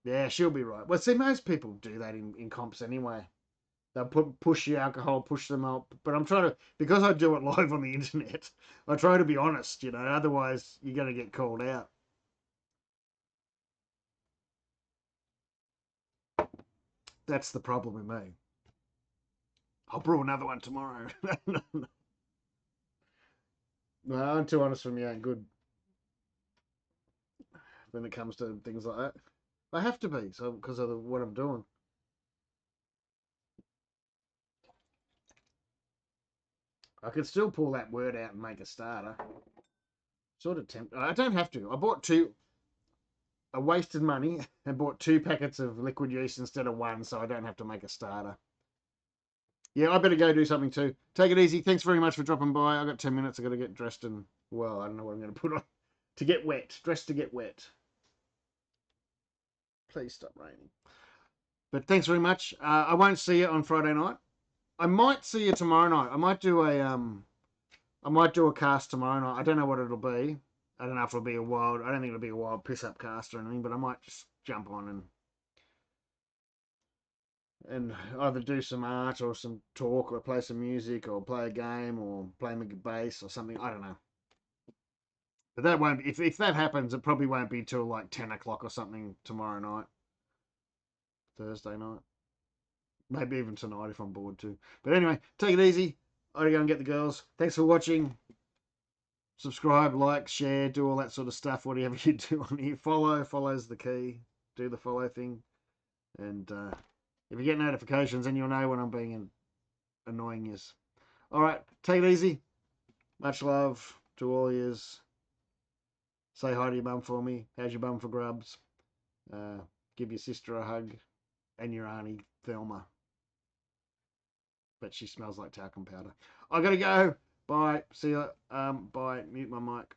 Yeah, she'll be right. Well, see, most people do that in comps anyway. They'll push the alcohol, push them up. But I'm trying to, because I do it live on the internet, I try to be honest, you know, otherwise you're going to get called out. That's the problem with me. I'll brew another one tomorrow. No, I'm too honest from you ain't good when it comes to things like that. I have to be, so because of what I'm doing. I could still pull that word out and make a starter. Sort of tempted. I don't have to. I bought two. I wasted money and bought 2 packets of liquid yeast instead of 1, so I don't have to make a starter. Yeah, I better go do something too. Take it easy. Thanks very much for dropping by. I got 10 minutes. I got to get dressed and, well, I don't know what I'm going to put on to get wet. Dressed to get wet. Please stop raining. But thanks very much. I won't see you on Friday night. I might see you tomorrow night. I might do a cast tomorrow night. I don't know what it'll be. I don't know if it'll be a wild. I don't think it'll be a wild piss up cast or anything. But I might just jump on and either do some art or some talk or play some music or play a game or play my bass or something. I don't know. But that won't be, if that happens, it probably won't be till like 10 o'clock or something tomorrow night. Thursday night. Maybe even tonight if I'm bored too. But anyway, take it easy. I gotta go and get the girls. Thanks for watching. Subscribe, like, share, do all that sort of stuff. Whatever you do on here. Follow's the key. Do the follow thing. And if you get notifications, then you'll know when I'm being annoying yous. Alright, take it easy. Much love to all yous. Say hi to your mum for me. How's your bum for grubs? Give your sister a hug. And your auntie, Thelma. But she smells like talcum powder. I gotta go. Bye. See ya. Bye. Mute my mic.